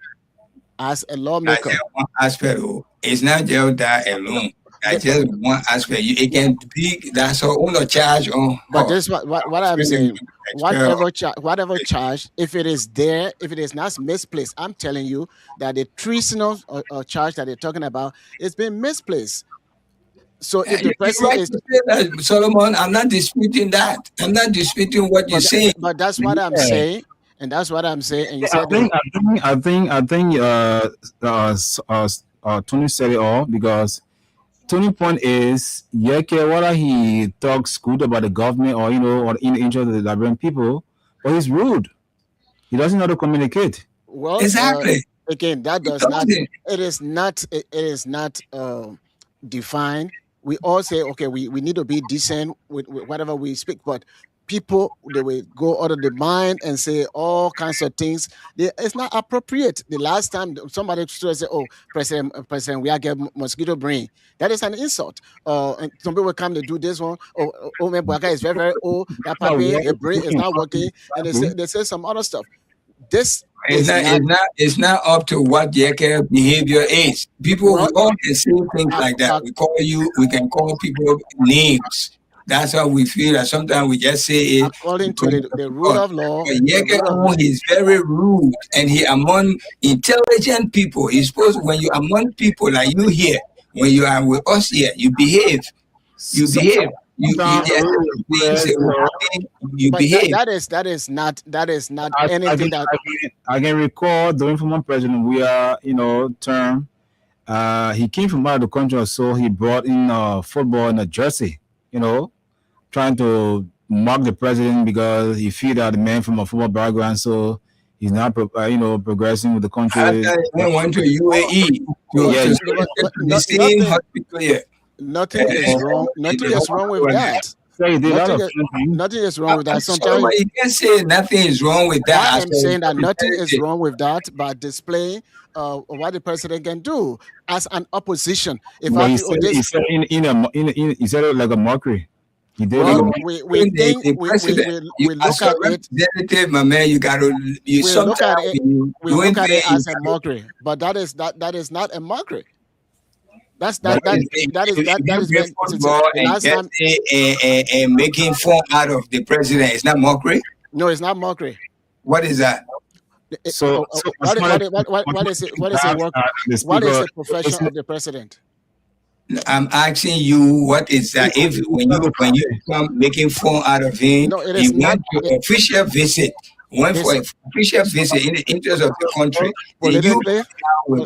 [SPEAKER 3] as a
[SPEAKER 2] That's
[SPEAKER 3] lawmaker,
[SPEAKER 2] just one aspect. It's not just that alone. That's just one aspect. It can be that's her own charge on
[SPEAKER 3] but
[SPEAKER 2] her.
[SPEAKER 3] this what I'm saying. Whatever charge, if it is there, if it is not misplaced, I'm telling you that the treasonous charge that they're talking about is being misplaced. So if the
[SPEAKER 2] You're
[SPEAKER 3] person
[SPEAKER 2] right
[SPEAKER 3] is,
[SPEAKER 2] to say that, Solomon. I'm not disputing that. I'm not disputing what you're saying.
[SPEAKER 3] but that's what I'm
[SPEAKER 1] Yeah.
[SPEAKER 3] saying, and that's what I'm saying. And you
[SPEAKER 1] I
[SPEAKER 3] said
[SPEAKER 1] think Tony said it all because Tony point is Yeke, whether he talks good about the government or or in the interest of the Liberian people, but he's rude. He doesn't know how to communicate.
[SPEAKER 3] well,
[SPEAKER 2] Exactly.
[SPEAKER 3] again, that
[SPEAKER 2] He
[SPEAKER 3] does not.
[SPEAKER 2] doesn't.
[SPEAKER 3] It is not. It is not defined. We all say, okay, we need to be decent with whatever we speak, but people they will go out of the mind and say all kinds of things. It's not appropriate. The last time somebody stood and said, "Oh, President, we are getting mosquito brain," that is an insult. And some people come to do this one. Oh, my Bwaka is very old. That puppy, the brain is not working, and they say some other stuff. This
[SPEAKER 2] It's
[SPEAKER 3] is
[SPEAKER 2] not,
[SPEAKER 3] not.
[SPEAKER 2] it's not, it's not up to what Yeke behavior is. People, we all can say things like that. We can call people names. That's how we feel. And sometimes we just say it.
[SPEAKER 3] According to the rule of law,
[SPEAKER 2] But Yeke is very rude, and he among intelligent people. He's supposed when you among people like you here, when you are with us here, you behave. You behave. You
[SPEAKER 3] but
[SPEAKER 2] behave.
[SPEAKER 3] that is not anything that
[SPEAKER 1] I can recall during former president, we are term. He came from out of the country, so he brought in football in a jersey. Trying to mock the president because he feel that the man from a football background, so he's not progressing with the country.
[SPEAKER 2] After he went to UAE to see hospital here.
[SPEAKER 3] Nothing is wrong. Nothing is wrong with that.
[SPEAKER 1] So he did
[SPEAKER 3] Nothing is wrong with that. Sometimes
[SPEAKER 2] you can say nothing is wrong with that.
[SPEAKER 3] I am saying that nothing is wrong with that, but displaying what the president can do as an opposition. If
[SPEAKER 1] he said it like a mockery. He did.
[SPEAKER 3] Well, we look at it.
[SPEAKER 2] Representative, my man, you got to.
[SPEAKER 3] We look at it as a mockery, but that is not a mockery. That is
[SPEAKER 2] football and making fun out of the president. It's not mockery.
[SPEAKER 3] No, it's not mockery.
[SPEAKER 2] What is that?
[SPEAKER 3] What is it? What is the profession of the president?
[SPEAKER 2] I'm asking you, what is that? If when you come making fun out of him, he went to official visit. Went for an official visit in the interest of the country. With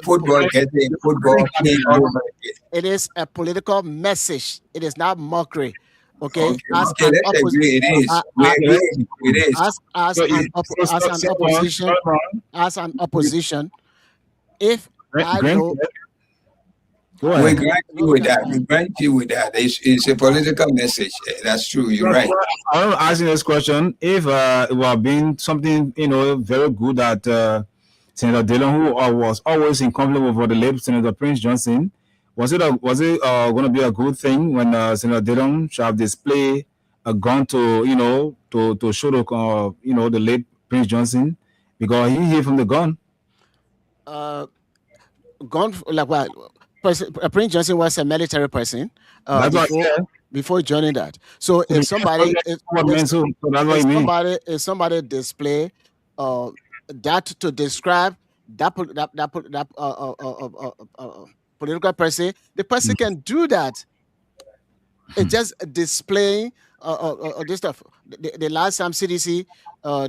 [SPEAKER 2] football, getting football.
[SPEAKER 3] It is a political message. It is not mockery. Okay. As an opposition, if I know.
[SPEAKER 2] We grant you with that. It's a political message. That's true. You're right.
[SPEAKER 1] I'm asking this question: if it would have been something very good that Senator Dillon, who was always in conflict with the late Senator Prince Johnson, was it going to be a good thing when Senator Dillon should have displayed a gun to show the late Prince Johnson because he hid from the gun?
[SPEAKER 3] gone like what? Prince Johnson was a military person
[SPEAKER 1] That's what I said.
[SPEAKER 3] before joining that. So
[SPEAKER 1] To
[SPEAKER 3] if
[SPEAKER 1] be
[SPEAKER 3] somebody
[SPEAKER 1] what meant, so that's what you mean.
[SPEAKER 3] if somebody display that to describe that political person, the person can do that. It's just displaying this stuff. The last time CDC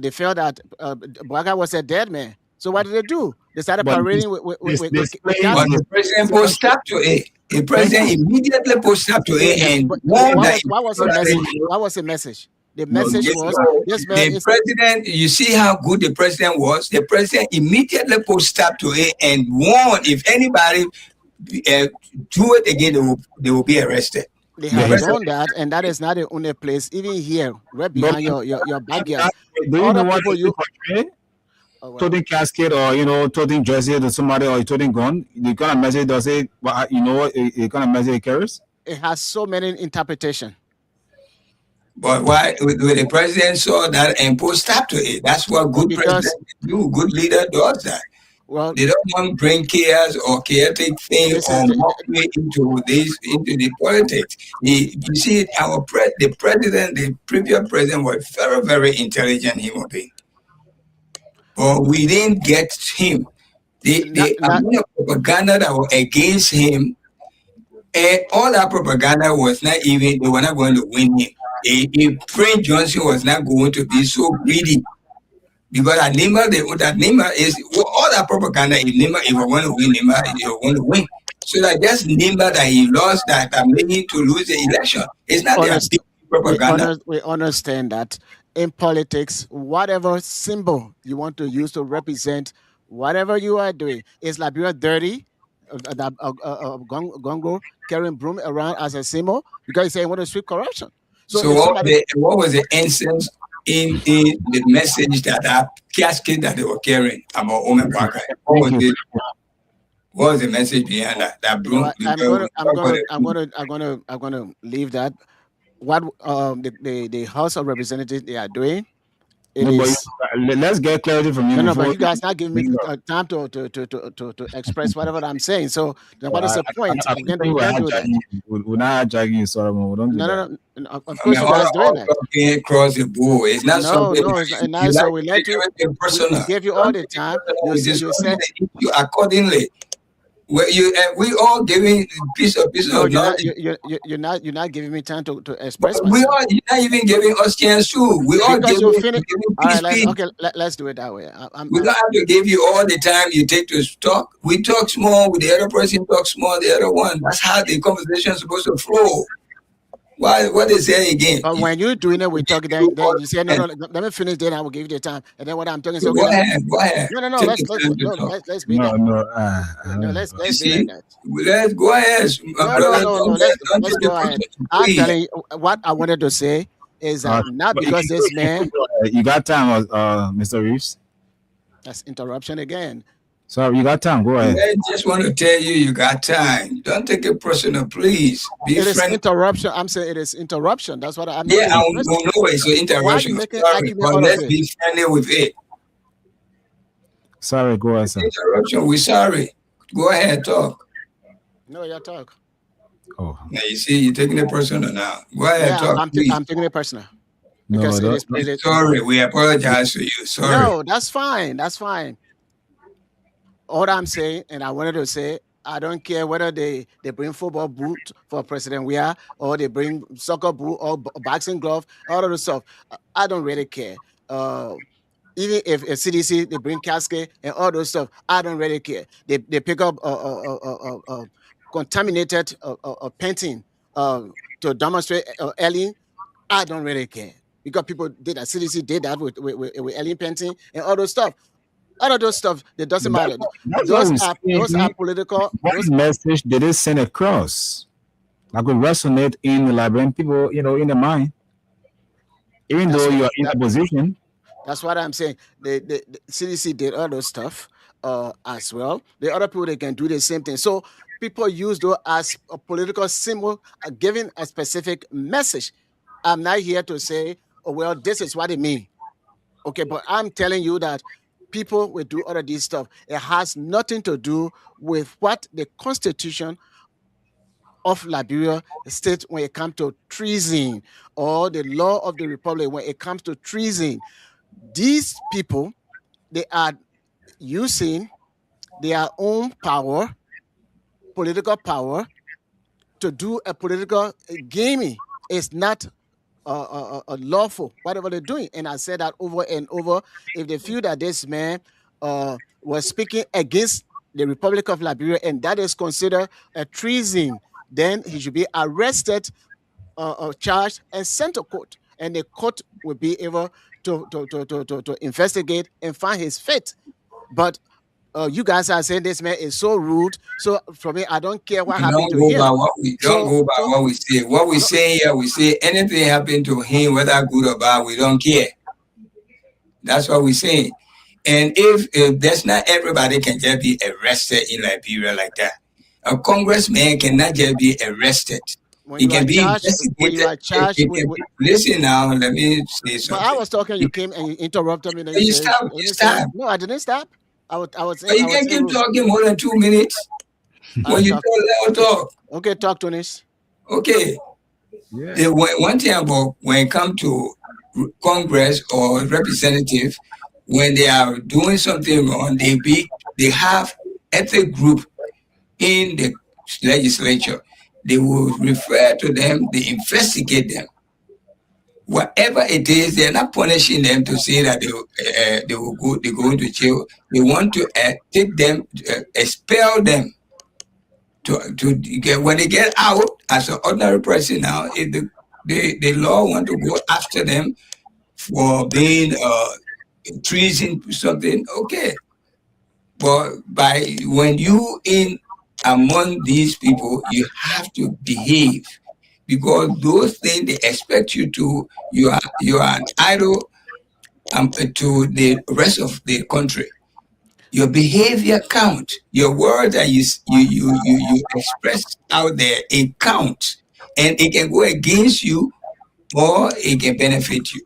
[SPEAKER 3] they felt that Bouaga was a dead man. So what did they do? They started
[SPEAKER 1] But
[SPEAKER 3] parading
[SPEAKER 1] displaying
[SPEAKER 2] But
[SPEAKER 3] casket.
[SPEAKER 2] the president post up to it. The president immediately post up to it and
[SPEAKER 3] But
[SPEAKER 2] warned that
[SPEAKER 3] what was the message? What was the message? The message
[SPEAKER 2] Yes,
[SPEAKER 3] was
[SPEAKER 2] so
[SPEAKER 3] this man
[SPEAKER 2] the
[SPEAKER 3] is
[SPEAKER 2] president, you see how good the president was? The president immediately post up to it and warned if anybody do it again, they will be arrested.
[SPEAKER 3] they
[SPEAKER 1] Yeah,
[SPEAKER 3] have
[SPEAKER 1] he
[SPEAKER 3] done that, and that is not the only place. Even here, right
[SPEAKER 1] But
[SPEAKER 3] behind your backyard,
[SPEAKER 1] do you
[SPEAKER 3] other
[SPEAKER 1] know what
[SPEAKER 3] people
[SPEAKER 1] they
[SPEAKER 3] you
[SPEAKER 1] portray?
[SPEAKER 3] well,
[SPEAKER 1] Toting casket or toting jersey to somebody or toting gun. The kind of message does it. But you know what? The kind of message it carries.
[SPEAKER 3] it has so many interpretation.
[SPEAKER 2] But why when the president saw that and post up to it? That's what good
[SPEAKER 3] Because
[SPEAKER 2] president do. Good leader does that.
[SPEAKER 3] well,
[SPEAKER 2] They don't want to bring chaos or chaotic thing
[SPEAKER 3] this
[SPEAKER 2] or
[SPEAKER 3] is
[SPEAKER 2] mockery into the politics. You see, the president, the previous president was very, very intelligent human being. But we didn't get him. The amount of propaganda that was against him, and all that propaganda was not even, they were not going to win him. If Prince Johnson was not going to be so greedy, because that Nima is all that propaganda. If we're going to win Nima, you're going to win. So that just Nima that he lost, that made him to lose the election. It's not their big propaganda.
[SPEAKER 3] we understand that in politics, whatever symbol you want to use to represent whatever you are doing, is Liberia dirty? Gongo carrying broom around as a symbol because he said he want to sweep corruption. So
[SPEAKER 2] So
[SPEAKER 3] if somebody
[SPEAKER 2] what was the essence in the message that casket that they were carrying about Omen Parker? What was the message behind that? That broom.
[SPEAKER 3] I'm gonna leave that. What the House of Representatives they are doing. It
[SPEAKER 1] No, but
[SPEAKER 3] is
[SPEAKER 1] let's get clarity from you.
[SPEAKER 3] no,
[SPEAKER 1] before
[SPEAKER 3] but you guys not giving me
[SPEAKER 1] we go.
[SPEAKER 3] time to express whatever I'm saying. So then what is
[SPEAKER 1] I-
[SPEAKER 3] the point?
[SPEAKER 1] I
[SPEAKER 3] We can't
[SPEAKER 1] think
[SPEAKER 3] we can't do that.
[SPEAKER 1] we're not hijacking you, Solomon. We don't do
[SPEAKER 3] No,
[SPEAKER 1] that.
[SPEAKER 3] no. Of
[SPEAKER 2] I
[SPEAKER 3] course,
[SPEAKER 2] mean,
[SPEAKER 3] you guys doing that.
[SPEAKER 2] talking across the board. It's not
[SPEAKER 3] No,
[SPEAKER 2] something
[SPEAKER 3] no, it's not. And
[SPEAKER 2] you
[SPEAKER 3] now, so
[SPEAKER 2] like
[SPEAKER 3] we
[SPEAKER 2] to
[SPEAKER 3] let
[SPEAKER 2] take
[SPEAKER 3] you.
[SPEAKER 2] everything personal.
[SPEAKER 3] We gave you all the time. You
[SPEAKER 2] Discuss
[SPEAKER 3] said
[SPEAKER 2] the issue accordingly. Where we all giving piece of
[SPEAKER 3] no.
[SPEAKER 2] knowledge.
[SPEAKER 3] You're not giving me time to express
[SPEAKER 2] We
[SPEAKER 3] myself.
[SPEAKER 2] are you're not even giving us chance to. We all
[SPEAKER 3] Because
[SPEAKER 2] giving,
[SPEAKER 3] you finish.
[SPEAKER 2] giving
[SPEAKER 3] All
[SPEAKER 2] peace,
[SPEAKER 3] right,
[SPEAKER 2] peace.
[SPEAKER 3] let's do it that way.
[SPEAKER 2] We don't have to give you all the time you take to talk. We talk small, with the other person talk small, the other one. That's how the conversation is supposed to flow. Why? What they say again?
[SPEAKER 3] But when you're doing it, we talk. Then you say no. Let me finish. Then I will give you the time. And then what I'm talking. So
[SPEAKER 2] Go ahead. Go ahead.
[SPEAKER 3] no.
[SPEAKER 2] Take
[SPEAKER 3] Let's
[SPEAKER 2] the time to talk.
[SPEAKER 3] let's be
[SPEAKER 1] No,
[SPEAKER 3] that.
[SPEAKER 1] no.
[SPEAKER 3] No, let's
[SPEAKER 2] You
[SPEAKER 3] be
[SPEAKER 2] see,
[SPEAKER 3] like that.
[SPEAKER 2] let's go ahead, my brother.
[SPEAKER 3] No.
[SPEAKER 2] Don't
[SPEAKER 3] Let's
[SPEAKER 2] take the
[SPEAKER 3] go ahead.
[SPEAKER 2] person,
[SPEAKER 3] I'm
[SPEAKER 2] please.
[SPEAKER 3] telling you what I wanted to say is that not
[SPEAKER 1] But
[SPEAKER 3] because this man.
[SPEAKER 1] you got time, Mr. Reeves.
[SPEAKER 3] That's interruption again.
[SPEAKER 1] So you got time. Go ahead.
[SPEAKER 2] I just want to tell you got time. Don't take it personal, please. Be
[SPEAKER 3] It is
[SPEAKER 2] friendly.
[SPEAKER 3] interruption. I'm saying it is interruption. That's what I'm.
[SPEAKER 2] Yeah,
[SPEAKER 3] not
[SPEAKER 2] I
[SPEAKER 3] being personal.
[SPEAKER 2] know it's an
[SPEAKER 3] Why you
[SPEAKER 2] interruption.
[SPEAKER 3] making
[SPEAKER 2] Sorry,
[SPEAKER 3] argument
[SPEAKER 2] but
[SPEAKER 3] out of
[SPEAKER 2] let's
[SPEAKER 3] it?
[SPEAKER 2] be friendly with it.
[SPEAKER 1] Sorry, go ahead, sir.
[SPEAKER 2] Interruption. We're sorry. Go ahead, talk.
[SPEAKER 3] No, your talk.
[SPEAKER 1] Oh,
[SPEAKER 2] Now you see, you're taking it personal now. Go ahead,
[SPEAKER 3] Yeah,
[SPEAKER 2] talk, please.
[SPEAKER 3] I'm taking it personal
[SPEAKER 1] no,
[SPEAKER 3] because
[SPEAKER 1] don't-
[SPEAKER 3] it is.
[SPEAKER 2] Sorry, we apologize to you. Sorry.
[SPEAKER 3] No, that's fine. That's fine. All I'm saying, and I wanted to say, I don't care whether they bring football boot for President Weah or they bring soccer boot or boxing glove, all of the stuff. I don't really care. Even if a CDC they bring casket and all those stuff, I don't really care. They pick up contaminated painting to demonstrate alien. I don't really care because people did that. CDC did that with alien painting and all those stuff. All of those stuff, it doesn't matter.
[SPEAKER 1] That's what
[SPEAKER 3] Those
[SPEAKER 1] I'm
[SPEAKER 3] are
[SPEAKER 1] saying.
[SPEAKER 3] political.
[SPEAKER 1] What message did they send across that could resonate in the Liberian people, in the mind? Even though you are in opposition.
[SPEAKER 3] That's what I'm saying. The CDC did all those stuff as well. The other people they can do the same thing. So people use those as a political symbol, giving a specific message. I'm not here to say, oh well, this is what it means. Okay, but I'm telling you that people will do all of this stuff. It has nothing to do with what the Constitution of Liberia states when it comes to treason, or the law of the Republic when it comes to treason. These people, they are using their own power, political power, to do a political gaming. It's not lawful, whatever they're doing. And I said that over and over. If they feel that this man was speaking against the Republic of Liberia and that is considered a treason, then he should be arrested, charged, and sent to court. And the court will be able to investigate and find his fate. But you guys are saying this man is so rude. So for me, I don't care what happened to him.
[SPEAKER 2] Don't go by what we say. What we say here, we say anything happened to him, whether good or bad, we don't care. That's what we say. And if that's not everybody can just be arrested in Liberia like that. A congressman cannot just be arrested.
[SPEAKER 3] When
[SPEAKER 2] He
[SPEAKER 3] you are
[SPEAKER 2] can be
[SPEAKER 3] charged, when you
[SPEAKER 2] investigated.
[SPEAKER 3] are charged
[SPEAKER 2] Listen now, let me say
[SPEAKER 3] but I
[SPEAKER 2] something.
[SPEAKER 3] was talking, you came and you interrupted me. Then
[SPEAKER 2] You
[SPEAKER 3] said-
[SPEAKER 2] stop,
[SPEAKER 3] and
[SPEAKER 2] you
[SPEAKER 3] you
[SPEAKER 2] stop.
[SPEAKER 3] said- No, I didn't stop. I was
[SPEAKER 2] But
[SPEAKER 3] saying.
[SPEAKER 2] you
[SPEAKER 3] I was
[SPEAKER 2] can't
[SPEAKER 3] saying
[SPEAKER 2] keep talking more than 2 minutes.
[SPEAKER 3] I'll
[SPEAKER 2] When you
[SPEAKER 3] talk.
[SPEAKER 2] talk, let us talk.
[SPEAKER 3] Okay, talk, Tunis.
[SPEAKER 2] Okay.
[SPEAKER 1] Yeah.
[SPEAKER 2] One thing about when it comes to Congress or representative, when they are doing something wrong, they have ethnic group in the legislature. They will refer to them, they investigate them. Whatever it is, they're not punishing them to say that they go into jail. They want to take them, expel them. To get, when they get out as an ordinary person now, if the law want to go after them for being treason something, okay. But when you in among these people, you have to behave, because those things they expect you to. You are an idol to the rest of the country. Your behavior count. Your word that you express out there, it counts, and it can go against you or it can benefit you.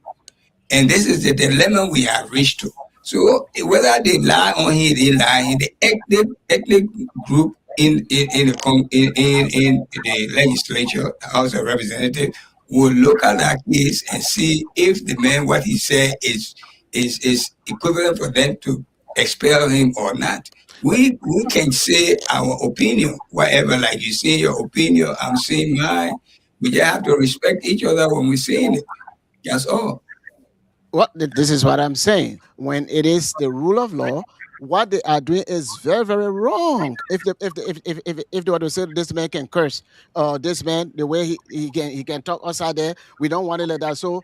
[SPEAKER 2] And this is the dilemma we have reached to. So whether they lie on here, they lie in the ethnic group in the legislature, House of Representatives, will look at that case and see if the man what he said is equivalent for them to expel him or not. We can say our opinion, whatever, like you say your opinion, I'm saying mine. We just have to respect each other when we're saying it. That's all.
[SPEAKER 3] This is what I'm saying. When it is the rule of law, what they are doing is very, very wrong. If they were to say this man can curse, this man the way he can talk outside there, we don't want to let that. So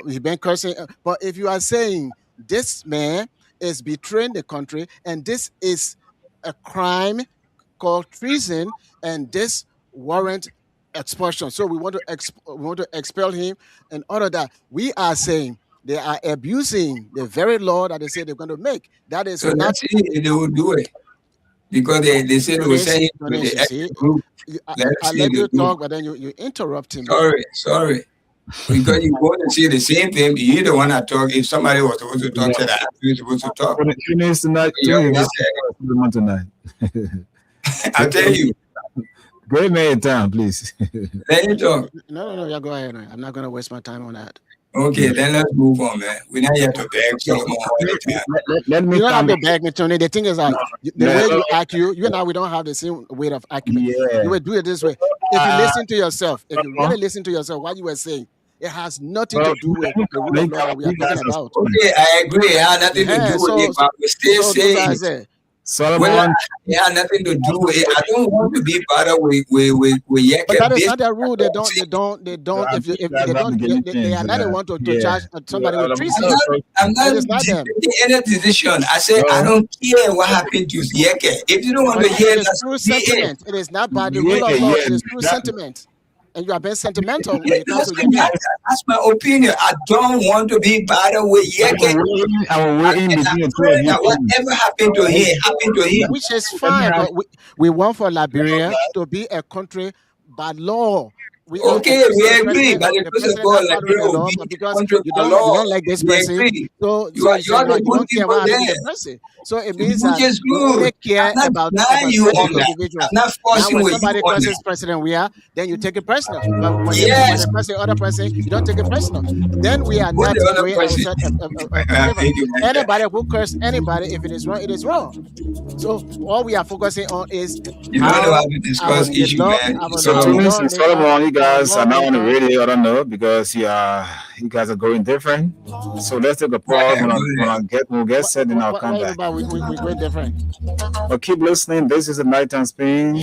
[SPEAKER 3] he been cursing. But if you are saying this man is betraying the country and this is a crime called treason and this warrant expulsion, so we want to expel him and all of that, we are saying they are abusing the very law that they say they're going to make. That is
[SPEAKER 2] So
[SPEAKER 3] not.
[SPEAKER 2] let's see if they will do it, because they said they will send it to
[SPEAKER 3] Tunis,
[SPEAKER 2] the
[SPEAKER 3] you see,
[SPEAKER 2] ethnic group.
[SPEAKER 3] I
[SPEAKER 2] Let's see
[SPEAKER 3] let
[SPEAKER 2] if they
[SPEAKER 3] you
[SPEAKER 2] do
[SPEAKER 3] talk,
[SPEAKER 2] it.
[SPEAKER 3] but then you interrupt him.
[SPEAKER 2] Sorry. Because you want to see the same thing. You're the one that talk. If somebody was supposed to talk, say that you're supposed to talk.
[SPEAKER 1] Tunis tonight.
[SPEAKER 2] You
[SPEAKER 1] Tunis,
[SPEAKER 2] always
[SPEAKER 1] tonight.
[SPEAKER 2] I'll tell you.
[SPEAKER 1] Great man your time, please.
[SPEAKER 2] Let you talk.
[SPEAKER 3] No, yeah, go ahead. I'm not going to waste my time on that.
[SPEAKER 2] Okay, then let's move on, man. We're not here to beg Solomon all the time.
[SPEAKER 1] Let me
[SPEAKER 3] You don't have
[SPEAKER 1] come.
[SPEAKER 3] to beg me, Tony. The thing is that the way you argue, you and I, we don't have the same way of argument.
[SPEAKER 1] Yeah.
[SPEAKER 3] You will do it this way. If you listen to yourself, if you really listen to yourself, what you were saying, it has nothing to do with the rule of law that we are talking about.
[SPEAKER 2] Okay, I agree. It had nothing to do with it, but we still
[SPEAKER 3] So
[SPEAKER 2] say
[SPEAKER 3] those are
[SPEAKER 2] it.
[SPEAKER 3] say,
[SPEAKER 1] Solomon,
[SPEAKER 2] It had nothing to do with it. I don't want to be bothered with Yeke.
[SPEAKER 3] but that is
[SPEAKER 2] This-
[SPEAKER 3] not their rule. They don't. If they don't, they are not the one to charge somebody with treason.
[SPEAKER 2] I'm not
[SPEAKER 3] It is not them.
[SPEAKER 2] taking any decision. I say I don't care what happened to Yeke. If you don't want
[SPEAKER 3] But
[SPEAKER 2] to hear
[SPEAKER 3] it is
[SPEAKER 2] that,
[SPEAKER 3] true
[SPEAKER 2] be it.
[SPEAKER 3] sentiment. It is not by the rule of law. It is true sentiment. And you are being sentimental when it comes to your name.
[SPEAKER 2] That's my opinion. I don't want to be bothered with Yeke.
[SPEAKER 1] I'm waiting between the two
[SPEAKER 2] Pray
[SPEAKER 1] of
[SPEAKER 2] that
[SPEAKER 1] you.
[SPEAKER 2] whatever happened to him, happened to him.
[SPEAKER 3] Which is fine, but we want for Liberia to be a country by law.
[SPEAKER 2] Okay, we agree, but the
[SPEAKER 3] the
[SPEAKER 2] person
[SPEAKER 3] president
[SPEAKER 2] called
[SPEAKER 3] not
[SPEAKER 2] like
[SPEAKER 3] following
[SPEAKER 2] very
[SPEAKER 3] the law, but
[SPEAKER 2] obedient
[SPEAKER 3] because
[SPEAKER 2] country
[SPEAKER 3] you
[SPEAKER 2] by
[SPEAKER 3] don't
[SPEAKER 2] law.
[SPEAKER 3] like this
[SPEAKER 2] We
[SPEAKER 3] person,
[SPEAKER 2] agree.
[SPEAKER 3] so
[SPEAKER 2] You are
[SPEAKER 3] say no,
[SPEAKER 2] the
[SPEAKER 3] you
[SPEAKER 2] good
[SPEAKER 3] don't care
[SPEAKER 2] people
[SPEAKER 3] what happened to
[SPEAKER 2] there,
[SPEAKER 3] the person. So it means that
[SPEAKER 2] which is
[SPEAKER 3] you only
[SPEAKER 2] good.
[SPEAKER 3] care
[SPEAKER 2] I'm not
[SPEAKER 3] about
[SPEAKER 2] denying you
[SPEAKER 3] certain
[SPEAKER 2] on that.
[SPEAKER 3] individuals.
[SPEAKER 2] I'm not
[SPEAKER 3] Now,
[SPEAKER 2] forcing
[SPEAKER 3] when
[SPEAKER 2] with you
[SPEAKER 3] somebody
[SPEAKER 2] on
[SPEAKER 3] crosses
[SPEAKER 2] that.
[SPEAKER 3] president, then you take it personal. But when
[SPEAKER 2] Yes,
[SPEAKER 3] they cross the other person, you don't take it personal. Then we are
[SPEAKER 2] put
[SPEAKER 3] not
[SPEAKER 2] the other
[SPEAKER 3] doing
[SPEAKER 2] person.
[SPEAKER 3] ourselves a favor.
[SPEAKER 2] Thank you, my friend.
[SPEAKER 3] Anybody who curse anybody, if it is wrong, it is wrong. So all we are focusing on is
[SPEAKER 2] You don't know
[SPEAKER 3] how
[SPEAKER 2] how to discuss
[SPEAKER 3] the
[SPEAKER 2] issue,
[SPEAKER 3] law,
[SPEAKER 2] man.
[SPEAKER 1] So
[SPEAKER 3] our
[SPEAKER 1] Tunis and
[SPEAKER 3] lawmaker,
[SPEAKER 1] Solomon, you
[SPEAKER 3] our
[SPEAKER 1] guys are now on the
[SPEAKER 3] lawmaker.
[SPEAKER 1] radio. I don't know because you guys are going different. So let's take a pause.
[SPEAKER 2] Go
[SPEAKER 1] We'll get set, and I'll
[SPEAKER 3] What
[SPEAKER 1] come
[SPEAKER 3] you mean
[SPEAKER 1] back.
[SPEAKER 3] by we going different?
[SPEAKER 1] But keep listening. This is the Nighttime Spin,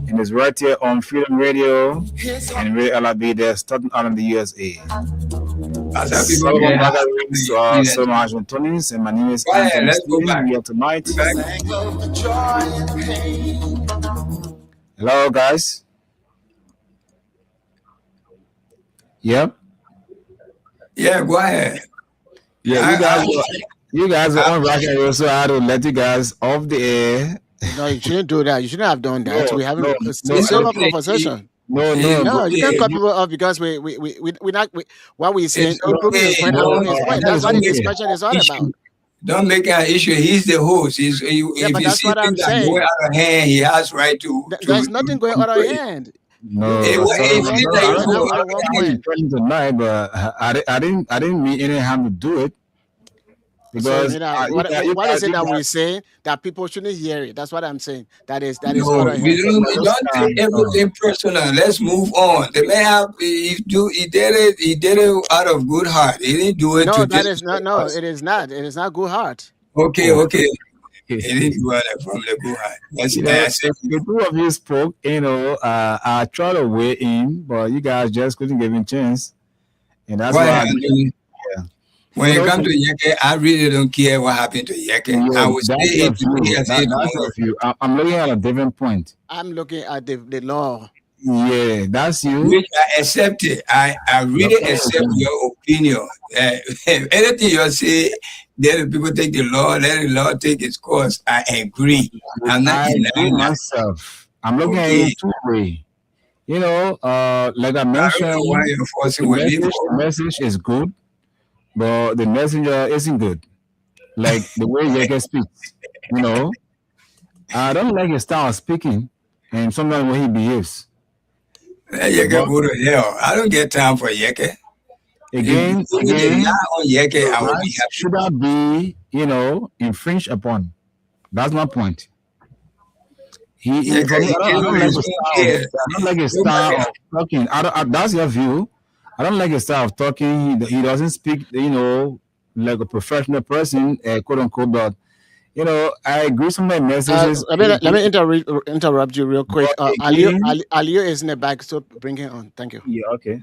[SPEAKER 1] and it's right here on Freedom Radio and Ray there, Staten Island, the USA.
[SPEAKER 2] As some people
[SPEAKER 1] Solomon
[SPEAKER 2] get
[SPEAKER 1] Bagari, Solomon Hashim Tunis, and my name is
[SPEAKER 2] Go ahead,
[SPEAKER 1] Anthony
[SPEAKER 2] let's go
[SPEAKER 1] Stevens.
[SPEAKER 2] back.
[SPEAKER 1] We are tonight.
[SPEAKER 2] Back.
[SPEAKER 1] Hello, guys. Yep.
[SPEAKER 2] Yeah, go ahead.
[SPEAKER 1] Yeah, you guys were on Rock and Roll, so I had to let you guys off the air.
[SPEAKER 3] No, you shouldn't do that. You shouldn't have done that. We haven't civil conversation.
[SPEAKER 1] No,
[SPEAKER 3] You can't cut people off because we not what we saying. Improving his point, improving his point. That's what the discussion is all about.
[SPEAKER 2] Don't make an issue. He's the host. If
[SPEAKER 3] but
[SPEAKER 2] you
[SPEAKER 3] that's
[SPEAKER 2] see
[SPEAKER 3] what I'm
[SPEAKER 2] things that
[SPEAKER 3] saying.
[SPEAKER 2] go out of hand, he has right to.
[SPEAKER 3] There's nothing going out of hand.
[SPEAKER 1] No,
[SPEAKER 3] Point.
[SPEAKER 1] tonight, but I didn't mean any harm to do it. Because
[SPEAKER 3] so, what is it that we're saying that people shouldn't hear it? That's what I'm saying. That is
[SPEAKER 2] no, don't take everything personal. Let's move on. The man have he did it out of good heart. He didn't do it.
[SPEAKER 3] No, that is not. No, it is not. It is not good heart.
[SPEAKER 2] Okay. He didn't do it from the good heart.
[SPEAKER 1] The two of you spoke. I tried to weigh in, but you guys just couldn't give me a chance, and that's why.
[SPEAKER 2] When it comes to Yeke, I really don't care what happened to Yeke.
[SPEAKER 1] Yeah,
[SPEAKER 2] I was
[SPEAKER 1] I'm looking at a different point.
[SPEAKER 3] I'm looking at the law.
[SPEAKER 1] Yeah, that's you.
[SPEAKER 2] Which I accept it. I really accept your opinion. Anything you say, let the people take the law, let the law take its course. I agree. I'm not denying
[SPEAKER 1] myself. I'm looking at it two ways. Like I mentioned, the message is good. But the messenger isn't good. Like the way Yeke speaks, I don't like his style of speaking and sometimes the way he behaves.
[SPEAKER 2] Yeke go to hell. I don't get time for Yeke.
[SPEAKER 1] Again,
[SPEAKER 2] on Yeke, I will be happy.
[SPEAKER 1] Should that be, infringed upon? That's my point. I don't like his style of talking. That's your view. I don't like his style of talking. He doesn't speak, like a professional person, quote unquote. But I agree. Some of my messages.
[SPEAKER 3] Let me interrupt you real quick. Aliyu is in the back, so bring him on. Thank you.
[SPEAKER 1] Yeah. Okay.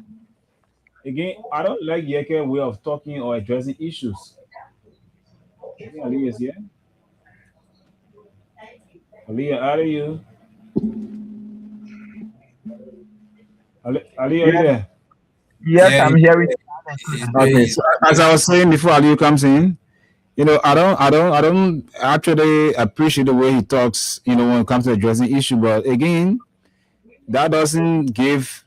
[SPEAKER 1] Again, I don't like Yeke's way of talking or addressing issues. Aliyu is here. Aliyu, are you? Aliyu, are you there?
[SPEAKER 4] Yes, I'm hearing.
[SPEAKER 1] Okay, so as I was saying before Aliyu comes in, I don't actually appreciate the way he talks, when it comes to addressing issue. But again, that doesn't give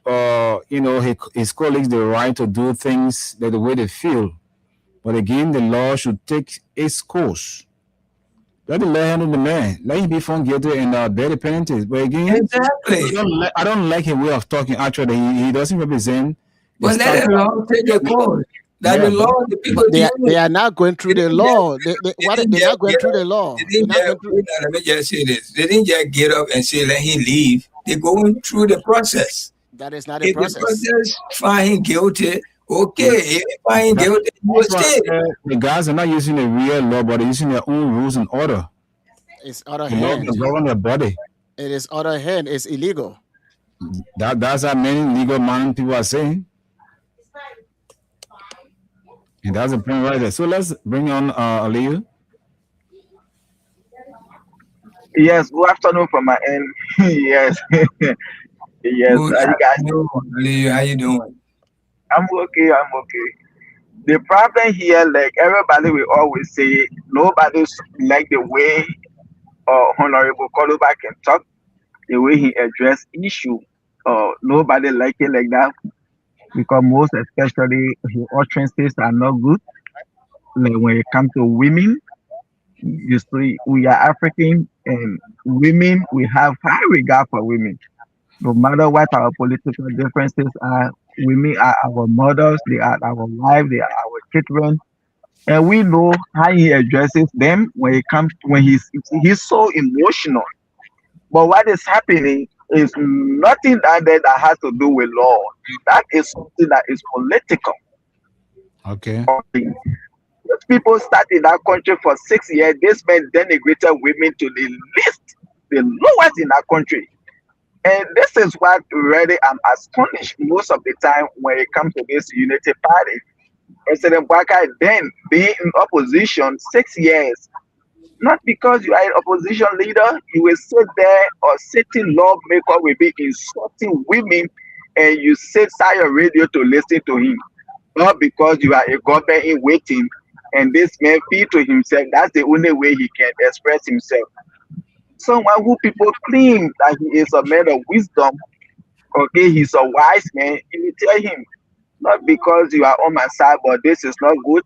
[SPEAKER 1] his colleagues the right to do things the way they feel. But again, the law should take its course. Let the law handle the man. Let him be found guilty and bear the penalties. But again,
[SPEAKER 2] exactly.
[SPEAKER 1] I don't like his way of talking. Actually, he doesn't represent.
[SPEAKER 2] But let the law take the course. That the law, the people
[SPEAKER 3] they are not going through the law. They're not going through the law.
[SPEAKER 2] Let me just say this. They didn't just get up and say, let him leave. They're going through the process.
[SPEAKER 3] That is not a process.
[SPEAKER 2] The process find him guilty. Okay, if they find him guilty, he will stay.
[SPEAKER 1] The guys are not using the real law, but they're using their own rules and order.
[SPEAKER 3] It's out of hand.
[SPEAKER 1] Govern their body.
[SPEAKER 3] It is out of hand. It's illegal.
[SPEAKER 1] That's how many legal minded people are saying. And that's the point right there. So let's bring on Aliyu.
[SPEAKER 4] Yes, good afternoon from my end. Yes. Yes. How you guys doing?
[SPEAKER 2] Aliyu, how you doing?
[SPEAKER 4] I'm okay. The problem here, like everybody will always say, nobody's like the way Honorable Koloba can talk, the way he address issue. nobody like it like that because most especially his utterances are not good. Like when it comes to women, you see, we are African and women, we have high regard for women. No matter what our political differences are, women are our mothers, they are our wives, they are our children, and we know how he addresses them when it comes when he's so emotional. But what is happening is nothing that has to do with law. That is something that is political.
[SPEAKER 1] Okay.
[SPEAKER 4] Okay. Those people start in that country for 6 years. This man denigrated women to the least, the lowest in that country. And this is what really I'm astonished most of the time when it comes to this unity party. President Baka then being in opposition 6 years, not because you are an opposition leader, you will sit there or sitting lawmaker will be insulting women and you sit side your radio to listen to him. Not because you are a government in waiting and this man feel to himself that's the only way he can express himself. Someone who people claim that he is a man of wisdom, okay, he's a wise man, you will tell him, not because you are on my side, but this is not good.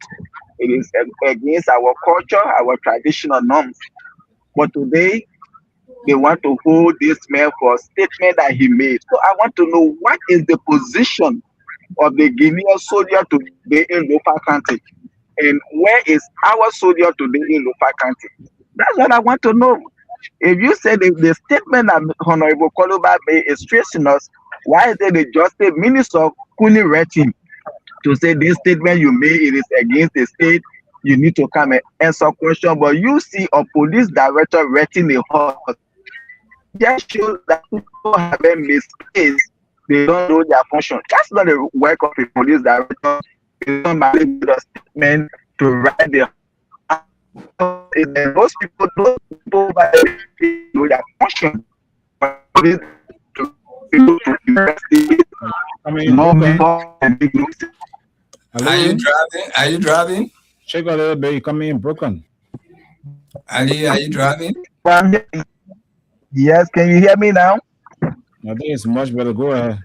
[SPEAKER 4] It is against our culture, our traditional norms. But today, they want to hold this man for a statement that he made. So I want to know what is the position of the Guinean soldier today in Lofa County? And where is our soldier today in Lofa County? That's what I want to know. If you say the statement that Honorable Koluba made is treasonous, why is it the Justice Minister couldn't write him to say this statement you made it is against the state? You need to come and answer question. But you see a police director writing a horse. Just shows that people have been misplaced. They don't know their function. That's not the work of a police director. It's not my statement to write the those people know their function. To investigate.
[SPEAKER 1] I mean,
[SPEAKER 4] No
[SPEAKER 1] okay.
[SPEAKER 4] more and big groups.
[SPEAKER 2] Are you driving? Are you driving?
[SPEAKER 1] Check a little bit. You coming in broken.
[SPEAKER 2] Ali, are you driving?
[SPEAKER 4] Yes, can you hear me now?
[SPEAKER 1] I think it's much better. Go ahead.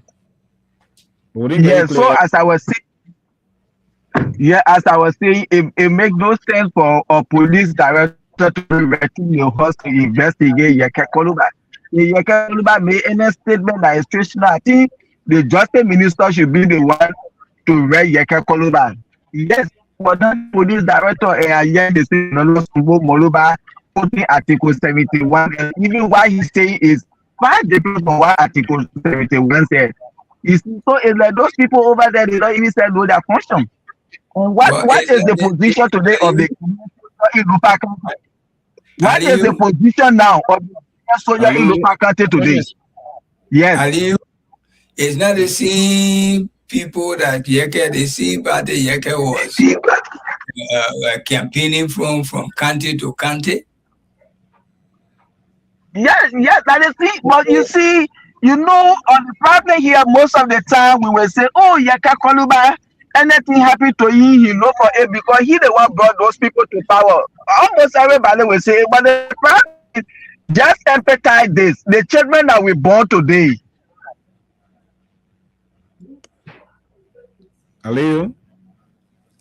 [SPEAKER 1] We didn't get
[SPEAKER 4] Yes,
[SPEAKER 1] it
[SPEAKER 4] so
[SPEAKER 1] clear.
[SPEAKER 4] as I was saying, it makes no sense for a police director to be writing your horse to investigate Yeke Koluba. If Yeke Koluba made any statement that is treasonous, I think the justice minister should be the one to write Yeke Koluba. Yes, but that police director and yet they say no Sumbo Moluba putting Article 71. And even what he saying is far different from what Article 71 said. So it's like those people over there, they don't even say know their function. And what is the position today of the in Lupa County? What is the position now of the soldier in Lupa County today? Yes.
[SPEAKER 2] Ali, it's not the same people that Yeke, the same party Yeke was campaigning from county to county.
[SPEAKER 4] Yes, that is it. But you see, on the problem here, most of the time we will say, oh, Yeke Koluba, anything happen to him, he know for it because he the one brought those people to power. Almost everybody will say, but the problem is just empathize this. The children that we born today.
[SPEAKER 1] Aliyu?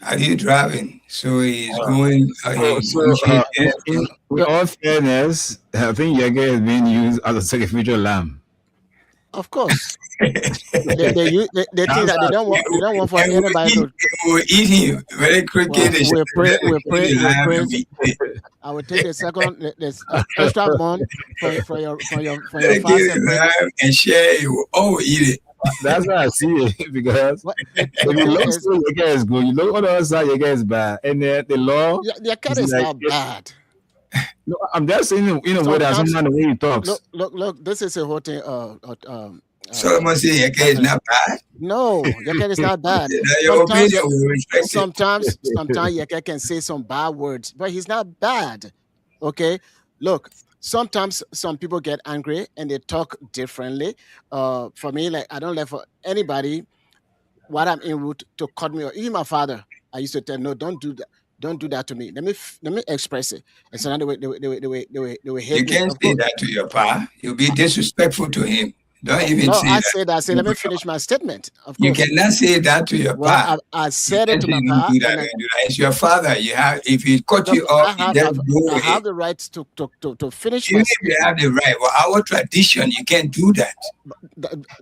[SPEAKER 2] Are you driving? So he's going.
[SPEAKER 1] In all fairness, I think Yeke is being used as a sacrificial lamb.
[SPEAKER 3] Of course. they think that they don't want for anybody to
[SPEAKER 2] eat him very quickly.
[SPEAKER 3] We pray. I will take the extra month for your fast
[SPEAKER 2] and share you. Oh, eat it.
[SPEAKER 1] That's why I see it because if you look so Yeke is good, you look on the other side, Yeke is bad, and the law.
[SPEAKER 3] The cat is not bad.
[SPEAKER 1] No, I'm just saying in a way that sometimes the way he talks.
[SPEAKER 3] Look. This is a whole thing.
[SPEAKER 2] Solomon say Yeke is not bad.
[SPEAKER 3] No, Yeke is not bad. Sometimes Yeke can say some bad words, but he's not bad. Okay, look. Sometimes some people get angry and they talk differently. For me, like I don't let for anybody what I'm in route to cut me. Or even my father, I used to tell, no, don't do that. Don't do that to me. Let me express it. And so now they will hate me.
[SPEAKER 2] You can't say that to your pa. You'll be disrespectful to him. Don't even
[SPEAKER 3] No,
[SPEAKER 2] say
[SPEAKER 3] I
[SPEAKER 2] that.
[SPEAKER 3] said, let me finish my statement. Of
[SPEAKER 2] You
[SPEAKER 3] course.
[SPEAKER 2] cannot say that to your
[SPEAKER 3] Well,
[SPEAKER 2] pa.
[SPEAKER 3] I
[SPEAKER 2] You
[SPEAKER 3] said it
[SPEAKER 2] can't
[SPEAKER 3] to
[SPEAKER 2] say
[SPEAKER 3] my
[SPEAKER 2] don't
[SPEAKER 3] pa,
[SPEAKER 2] do that,
[SPEAKER 3] and
[SPEAKER 2] don't do that. It's your father. You have, if he cut you
[SPEAKER 3] I
[SPEAKER 2] off, you
[SPEAKER 3] have,
[SPEAKER 2] just go
[SPEAKER 3] I
[SPEAKER 2] with
[SPEAKER 3] have
[SPEAKER 2] it.
[SPEAKER 3] the right to finish
[SPEAKER 2] Even
[SPEAKER 3] my
[SPEAKER 2] if you
[SPEAKER 3] statement.
[SPEAKER 2] have the right, well, our tradition, you can't do that.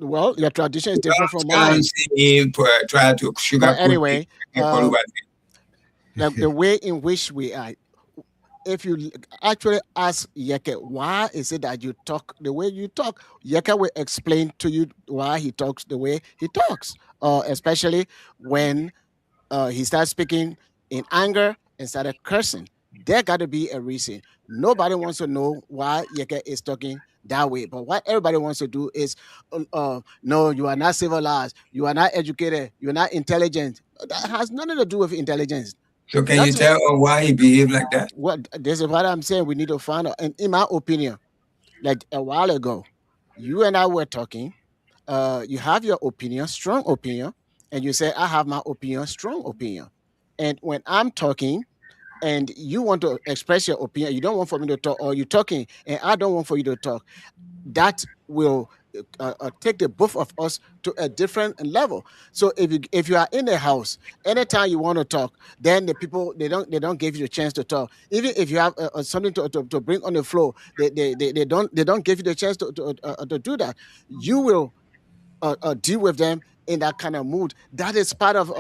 [SPEAKER 3] Well, your tradition is
[SPEAKER 2] You
[SPEAKER 3] different from
[SPEAKER 2] don't
[SPEAKER 3] mine.
[SPEAKER 2] come saying, try to
[SPEAKER 3] But
[SPEAKER 2] sugarcoat
[SPEAKER 3] anyway,
[SPEAKER 2] it.
[SPEAKER 3] the way in which we are, if you actually ask Yeke, why is it that you talk the way you talk, Yeke will explain to you why he talks the way he talks, especially when he starts speaking in anger and started cursing. There got to be a reason. Nobody wants to know why Yeke is talking that way. But what everybody wants to do is, no, you are not civilized. You are not educated. You are not intelligent. That has nothing to do with intelligence.
[SPEAKER 2] So can you
[SPEAKER 3] Nothing.
[SPEAKER 2] tell us why he behaved like that?
[SPEAKER 3] What this is what I'm saying. We need to find out. And in my opinion, like a while ago, you and I were talking. You have your opinion, strong opinion, and you say, I have my opinion, strong opinion. And when I'm talking and you want to express your opinion, you don't want for me to talk, or you're talking and I don't want for you to talk, that will take the both of us to a different level. So if you are in a house, anytime you want to talk, then the people they don't give you the chance to talk. Even if you have something to bring on the floor, they don't give you the chance to do that. You will deal with them in that kind of mood. That is part of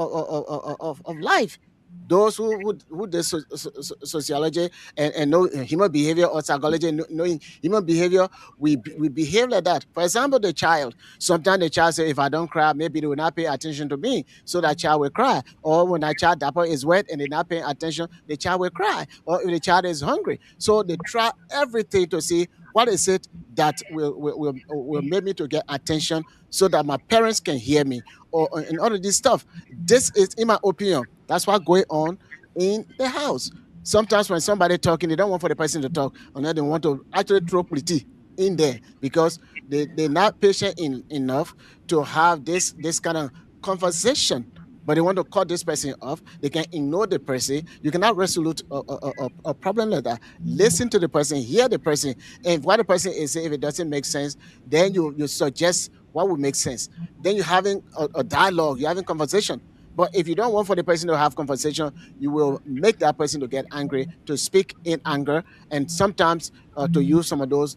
[SPEAKER 3] life. Those who do sociology and know human behavior or psychology, knowing human behavior, we behave like that. For example, the child. Sometimes the child say, if I don't cry, maybe they will not pay attention to me, so that child will cry. Or when that child diaper is wet and they're not paying attention, the child will cry. Or if the child is hungry, so they try everything to see what is it that will make me to get attention so that my parents can hear me, or and all of this stuff. This is, in my opinion, that's what's going on in the house. Sometimes when somebody talking, they don't want for the person to talk, and then they want to actually throw pretty in there because they're not patient enough to have this kind of conversation. But they want to cut this person off. They can ignore the person. You cannot resolve a problem like that. Listen to the person, hear the person, and what the person is saying, if it doesn't make sense, then you suggest what would make sense. Then you're having a dialogue, you're having conversation. But if you don't want for the person to have conversation, you will make that person to get angry, to speak in anger, and sometimes to use some of those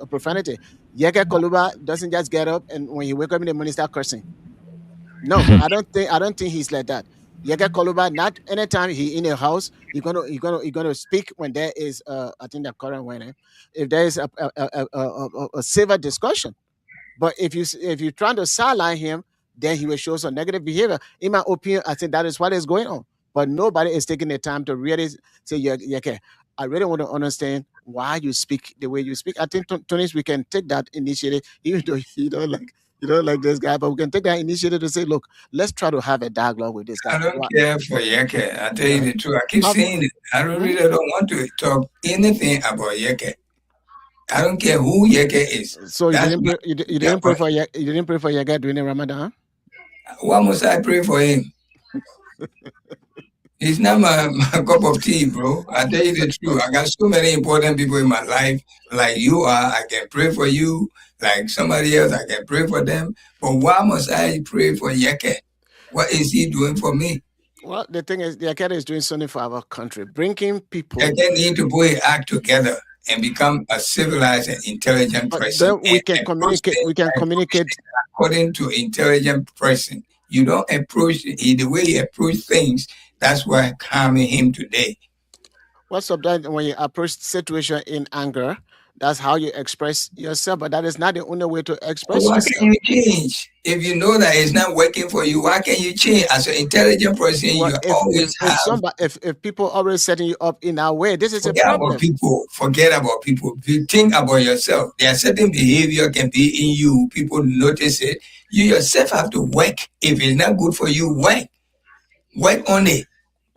[SPEAKER 3] profanity. Yeke Koluba doesn't just get up and when he wake up in the morning start cursing. No, I don't think he's like that. Yeke Koluba, not anytime he in a house, you're gonna speak when there is I think the current one. If there is a civil discussion, but if you're trying to sideline him, then he will show some negative behavior. In my opinion, I think that is what is going on. But nobody is taking the time to really say, yeah, yeah, okay, I really want to understand why you speak the way you speak. I think, Tony, we can take that initiative, even though you don't like this guy, but we can take that initiative to say, look, let's try to have a dialogue with this
[SPEAKER 2] I
[SPEAKER 3] guy.
[SPEAKER 2] don't care for Yeke. I tell you the truth. I keep
[SPEAKER 3] How-
[SPEAKER 2] saying it. I
[SPEAKER 3] Mhm.
[SPEAKER 2] really don't want to talk anything about Yeke. I don't care who Yeke is.
[SPEAKER 3] So you
[SPEAKER 2] That's
[SPEAKER 3] didn't
[SPEAKER 2] my
[SPEAKER 3] pray, you, di-
[SPEAKER 2] yeah,
[SPEAKER 3] you didn't pray for Yaga during the Ramadan?
[SPEAKER 2] why must I pray for him? He's not my cup of tea, bro. I tell you the truth. I got so many important people in my life, like you are. I can pray for you, like somebody else. I can pray for them. But why must I pray for Yeke? What is he doing for me?
[SPEAKER 3] Well, the thing is, the Akeda is doing something for our country, bringing people.
[SPEAKER 2] Yeke need to put his act together and become a civilized and intelligent
[SPEAKER 3] But
[SPEAKER 2] person
[SPEAKER 3] then we
[SPEAKER 2] and
[SPEAKER 3] can
[SPEAKER 2] approach
[SPEAKER 3] communicate.
[SPEAKER 2] things
[SPEAKER 3] We can
[SPEAKER 2] and approach
[SPEAKER 3] communicate.
[SPEAKER 2] things according to intelligent person. You don't approach the way he approach things. That's why harming him today.
[SPEAKER 3] Well, sometimes when you approach situation in anger, that's how you express yourself. But that is not the only way to
[SPEAKER 2] But
[SPEAKER 3] express
[SPEAKER 2] why
[SPEAKER 3] yourself.
[SPEAKER 2] can't you change? If you know that it's not working for you, why can't you change? As an intelligent person,
[SPEAKER 3] Well,
[SPEAKER 2] you
[SPEAKER 3] if
[SPEAKER 2] always
[SPEAKER 3] if if
[SPEAKER 2] have
[SPEAKER 3] somebody if people always setting you up in that way, this is a
[SPEAKER 2] forget about
[SPEAKER 3] problem.
[SPEAKER 2] people. Forget about people. You think about yourself. There are certain behavior can be in you. People notice it. You yourself have to work. If it's not good for you, work. Work on it.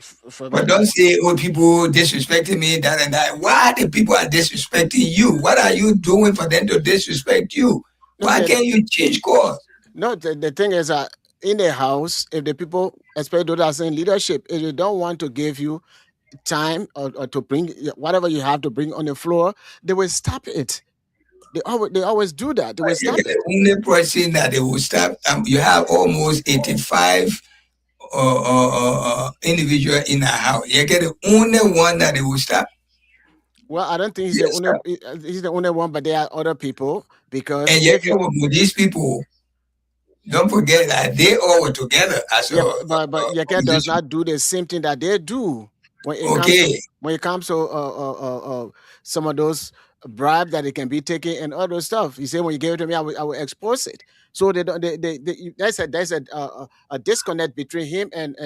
[SPEAKER 3] For me,
[SPEAKER 2] But don't say, oh, people disrespecting me, that and that. Why the people are disrespecting you? What are you doing for them to disrespect you? Why
[SPEAKER 3] okay.
[SPEAKER 2] can't you change course?
[SPEAKER 3] No, the thing is that in the house, if the people, especially those that are in leadership, if they don't want to give you time or to bring whatever you have to bring on the floor, they will stop it. They always do that. They will stop it.
[SPEAKER 2] The only person that they will stop, you have almost 85 individual in a house. You get the only one that they will stop.
[SPEAKER 3] Well, I don't think he's
[SPEAKER 2] Yes,
[SPEAKER 3] he's the only one, but there are other people because
[SPEAKER 2] and yet with these people, don't forget that they all were together as
[SPEAKER 3] but Yeke does not do the same thing that they do when it comes to some of those bribes that it can be taken and other stuff. He said, when you give it to me, I will expose it. So they don't. There's a disconnect between him and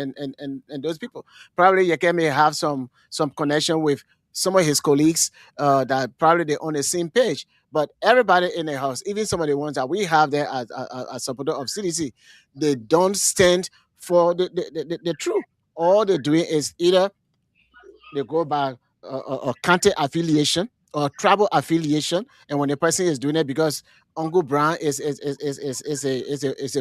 [SPEAKER 3] those people. Probably Yeke may have some connection with some of his colleagues that probably they're on the same page. But everybody in the house, even some of the ones that we have there as supporter of CDC, they don't stand for the truth. All they're doing is either they go by a county affiliation or tribal affiliation, and when the person is doing it because Uncle Brown is a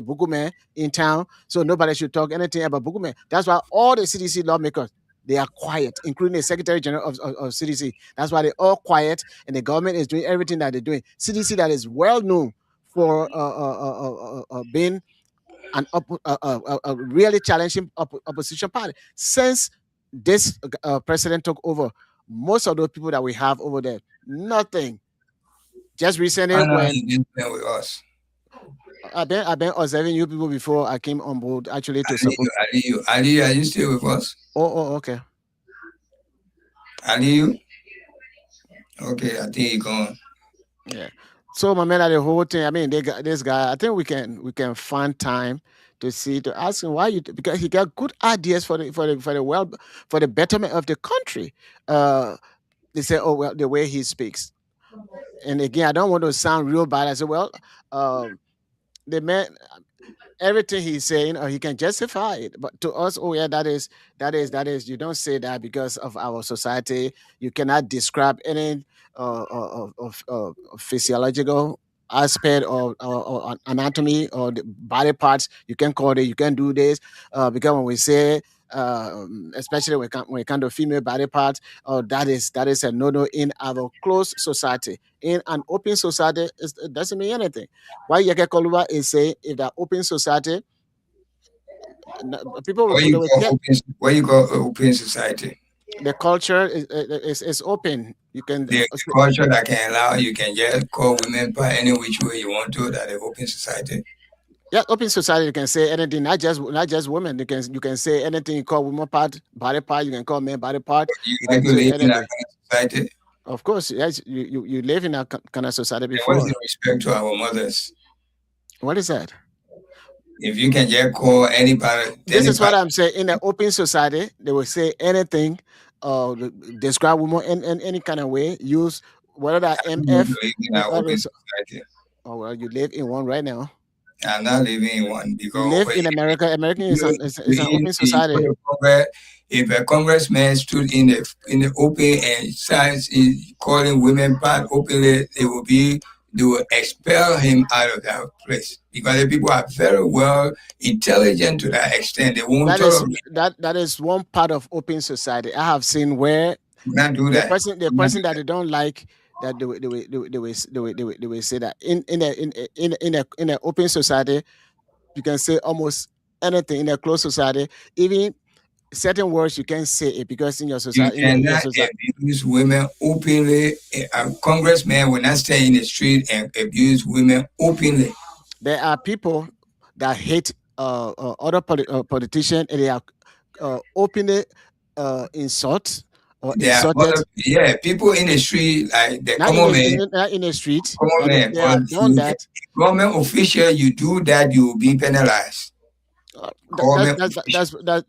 [SPEAKER 3] Bugu man in town, so nobody should talk anything about Bugu man. That's why all the CDC lawmakers, they are quiet, including the Secretary General of CDC. That's why they're all quiet, and the government is doing everything that they're doing. CDC that is well known for being a really challenging opposition party. Since this president took over, most of those people that we have over there, nothing. Just recently, when
[SPEAKER 2] with us.
[SPEAKER 3] I've been observing you people before I came on board actually to support.
[SPEAKER 2] Ali, are you still with us?
[SPEAKER 3] Oh, okay.
[SPEAKER 2] Ali, okay, I think he's gone.
[SPEAKER 3] Yeah. So my man, the whole thing. I mean, they got this guy. I think we can find time to ask him why because he got good ideas for the betterment of the country. They say, oh well, the way he speaks. And again, I don't want to sound real bad. I said, well, the man, everything he's saying, or he can justify it. But to us, oh yeah, that is. You don't say that because of our society. You cannot describe any physiological aspect or anatomy or the body parts. You can call it. You can do this because when we say. Especially when it comes to female body parts, that is a no in our closed society. In an open society, it doesn't mean anything. Why Yeke Koluwa is saying if that open society, people
[SPEAKER 2] what you call open society?
[SPEAKER 3] The culture is open. You can
[SPEAKER 2] the culture that can allow you can just call women by any which way you want to. That the open society.
[SPEAKER 3] Yeah, open society. You can say anything, not just women. You can say anything. You call woman part, body part. You can call men body part.
[SPEAKER 2] You like to live in that kind of society.
[SPEAKER 3] Of course, yes. You live in that kind of society before.
[SPEAKER 2] What's the respect to our mothers?
[SPEAKER 3] What is that?
[SPEAKER 2] If you can just call anybody.
[SPEAKER 3] This is what I'm saying. In an open society, they will say anything, describe women in any kind of way. Use whether that MF. Oh well, you live in one right now.
[SPEAKER 2] I'm not living in one because
[SPEAKER 3] you live in America. America is an open society.
[SPEAKER 2] If a congressman stood in the open and signs calling women part openly, they will expel him out of that place because the people are very well intelligent to that extent. They won't
[SPEAKER 3] that is one part of open society. I have seen where
[SPEAKER 2] the
[SPEAKER 3] person that they don't like. That they will say that in an open society, you can say almost anything. In a closed society, even certain words you can't say it because in your society,
[SPEAKER 2] you cannot abuse women openly. A congressman will not stay in the street and abuse women openly.
[SPEAKER 3] There are people that hate other politicians, and they are openly insult.
[SPEAKER 2] People in the street, like the common man.
[SPEAKER 3] Not in the street.
[SPEAKER 2] Common man.
[SPEAKER 3] That.
[SPEAKER 2] Government official, you do that, you will be penalized.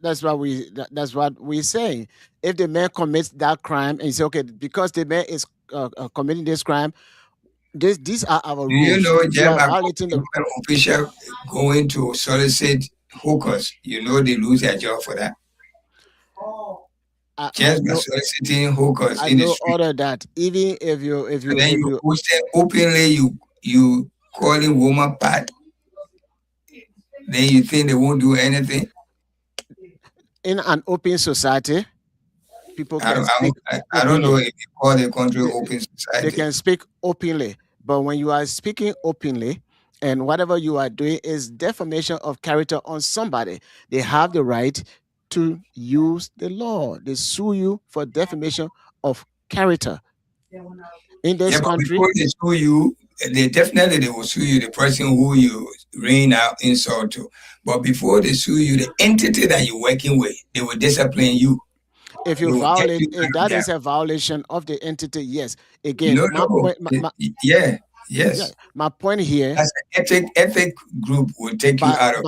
[SPEAKER 3] That's what we're saying. If the man commits that crime and you say, okay, because the man is committing this crime, these are our rules.
[SPEAKER 2] You know, the official going to solicit hookers, you know they lose their job for that. Just by soliciting hookers in the street.
[SPEAKER 3] Order that even if you
[SPEAKER 2] post them openly, you calling woman part. Then you think they won't do anything?
[SPEAKER 3] In an open society, people can speak.
[SPEAKER 2] I don't know if you call the country open society.
[SPEAKER 3] They can speak openly. But when you are speaking openly and whatever you are doing is defamation of character on somebody, they have the right to use the law. They sue you for defamation of character. In this
[SPEAKER 2] Yeah, but
[SPEAKER 3] country,
[SPEAKER 2] before they sue you, they will sue you, the person who you rain out insult to. But before they sue you, the entity that you're working with, they will discipline you.
[SPEAKER 3] if
[SPEAKER 2] They
[SPEAKER 3] you
[SPEAKER 2] will get
[SPEAKER 3] violate,
[SPEAKER 2] you
[SPEAKER 3] if
[SPEAKER 2] out of
[SPEAKER 3] that
[SPEAKER 2] there.
[SPEAKER 3] is a violation of the entity, yes. Again,
[SPEAKER 2] No,
[SPEAKER 3] my
[SPEAKER 2] no.
[SPEAKER 3] point,
[SPEAKER 2] Yeah,
[SPEAKER 3] yeah,
[SPEAKER 2] yes.
[SPEAKER 3] my point here,
[SPEAKER 2] That's an ethic group will take you out of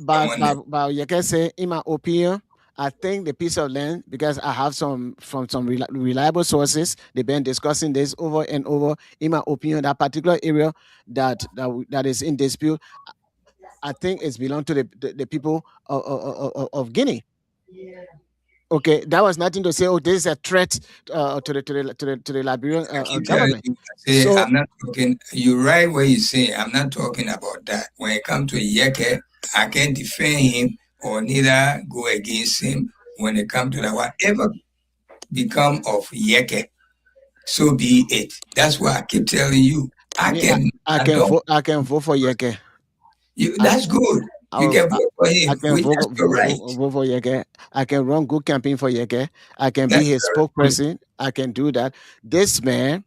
[SPEAKER 3] but you can say, in my opinion, I think the piece of land, because I have some from some reliable sources, they've been discussing this over and over. In my opinion, that particular area that is in dispute, I think it's belong to the people of Guinea. Okay, that was nothing to say. Oh, this is a threat to the Liberian
[SPEAKER 2] I keep telling
[SPEAKER 3] government.
[SPEAKER 2] you, I say,
[SPEAKER 3] So
[SPEAKER 2] I'm not talking, you're right where you say, I'm not talking about that. When it comes to Yeke, I can't defend him or neither go against him. When it comes to that, whatever become of Yeke, so be it. That's why I keep telling you. I can
[SPEAKER 3] vote for Yeke.
[SPEAKER 2] that's good. You can vote for
[SPEAKER 3] I
[SPEAKER 2] him.
[SPEAKER 3] can
[SPEAKER 2] That's your right.
[SPEAKER 3] vote for Yeke. I can run good campaign for Yeke. I can be
[SPEAKER 2] That's
[SPEAKER 3] his
[SPEAKER 2] very good.
[SPEAKER 3] spokesperson. I can do that. This man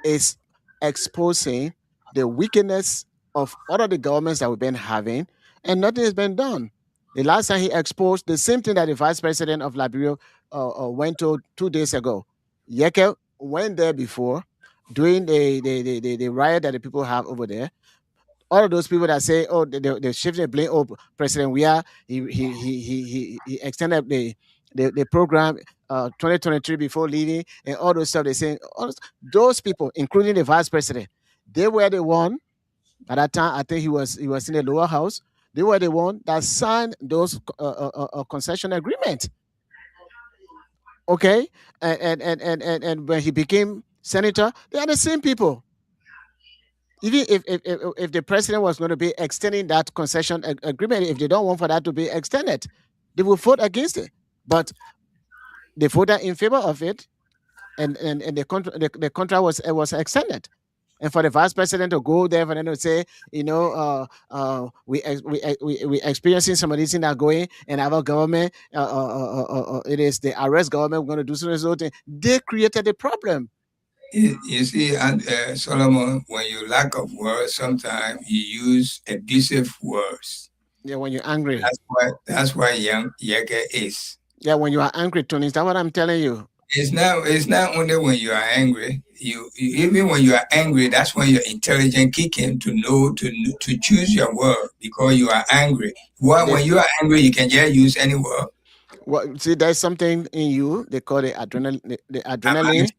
[SPEAKER 3] is exposing the weakness of all of the governments that we've been having, and nothing has been done. The last time he exposed the same thing that the vice president of Liberia went to 2 days ago. Yeke went there before during the riot that the people have over there. All of those people that say, oh, they shift the blame. Oh, President Weah, he extended the program 2023 before leaving, and all those stuff. They say those people, including the vice president, they were the one. At that time, I think he was in the lower house. They were the one that signed those concession agreement. Okay, and when he became senator, they are the same people. Even if the president was going to be extending that concession agreement, if they don't want for that to be extended, they will vote against it. But they voted in favor of it, and the contract was extended. And for the vice president to go there and then to say, we experiencing some of these things that are going, and our government, it is the arrest government, we're going to do something. They created the problem.
[SPEAKER 2] You see, Solomon, when you lack of words, sometimes you use abusive words.
[SPEAKER 3] Yeah, when you're angry.
[SPEAKER 2] That's why young Yeke is.
[SPEAKER 3] Yeah, when you are angry, Tony, is that what I'm telling you?
[SPEAKER 2] It's not only when you are angry. You even when you are angry, that's when your intelligence kick in to know to choose your word because you are angry. When you are angry, you can just use any word.
[SPEAKER 3] Well, see, there's something in you. They call it adrenaline. The adrenaline.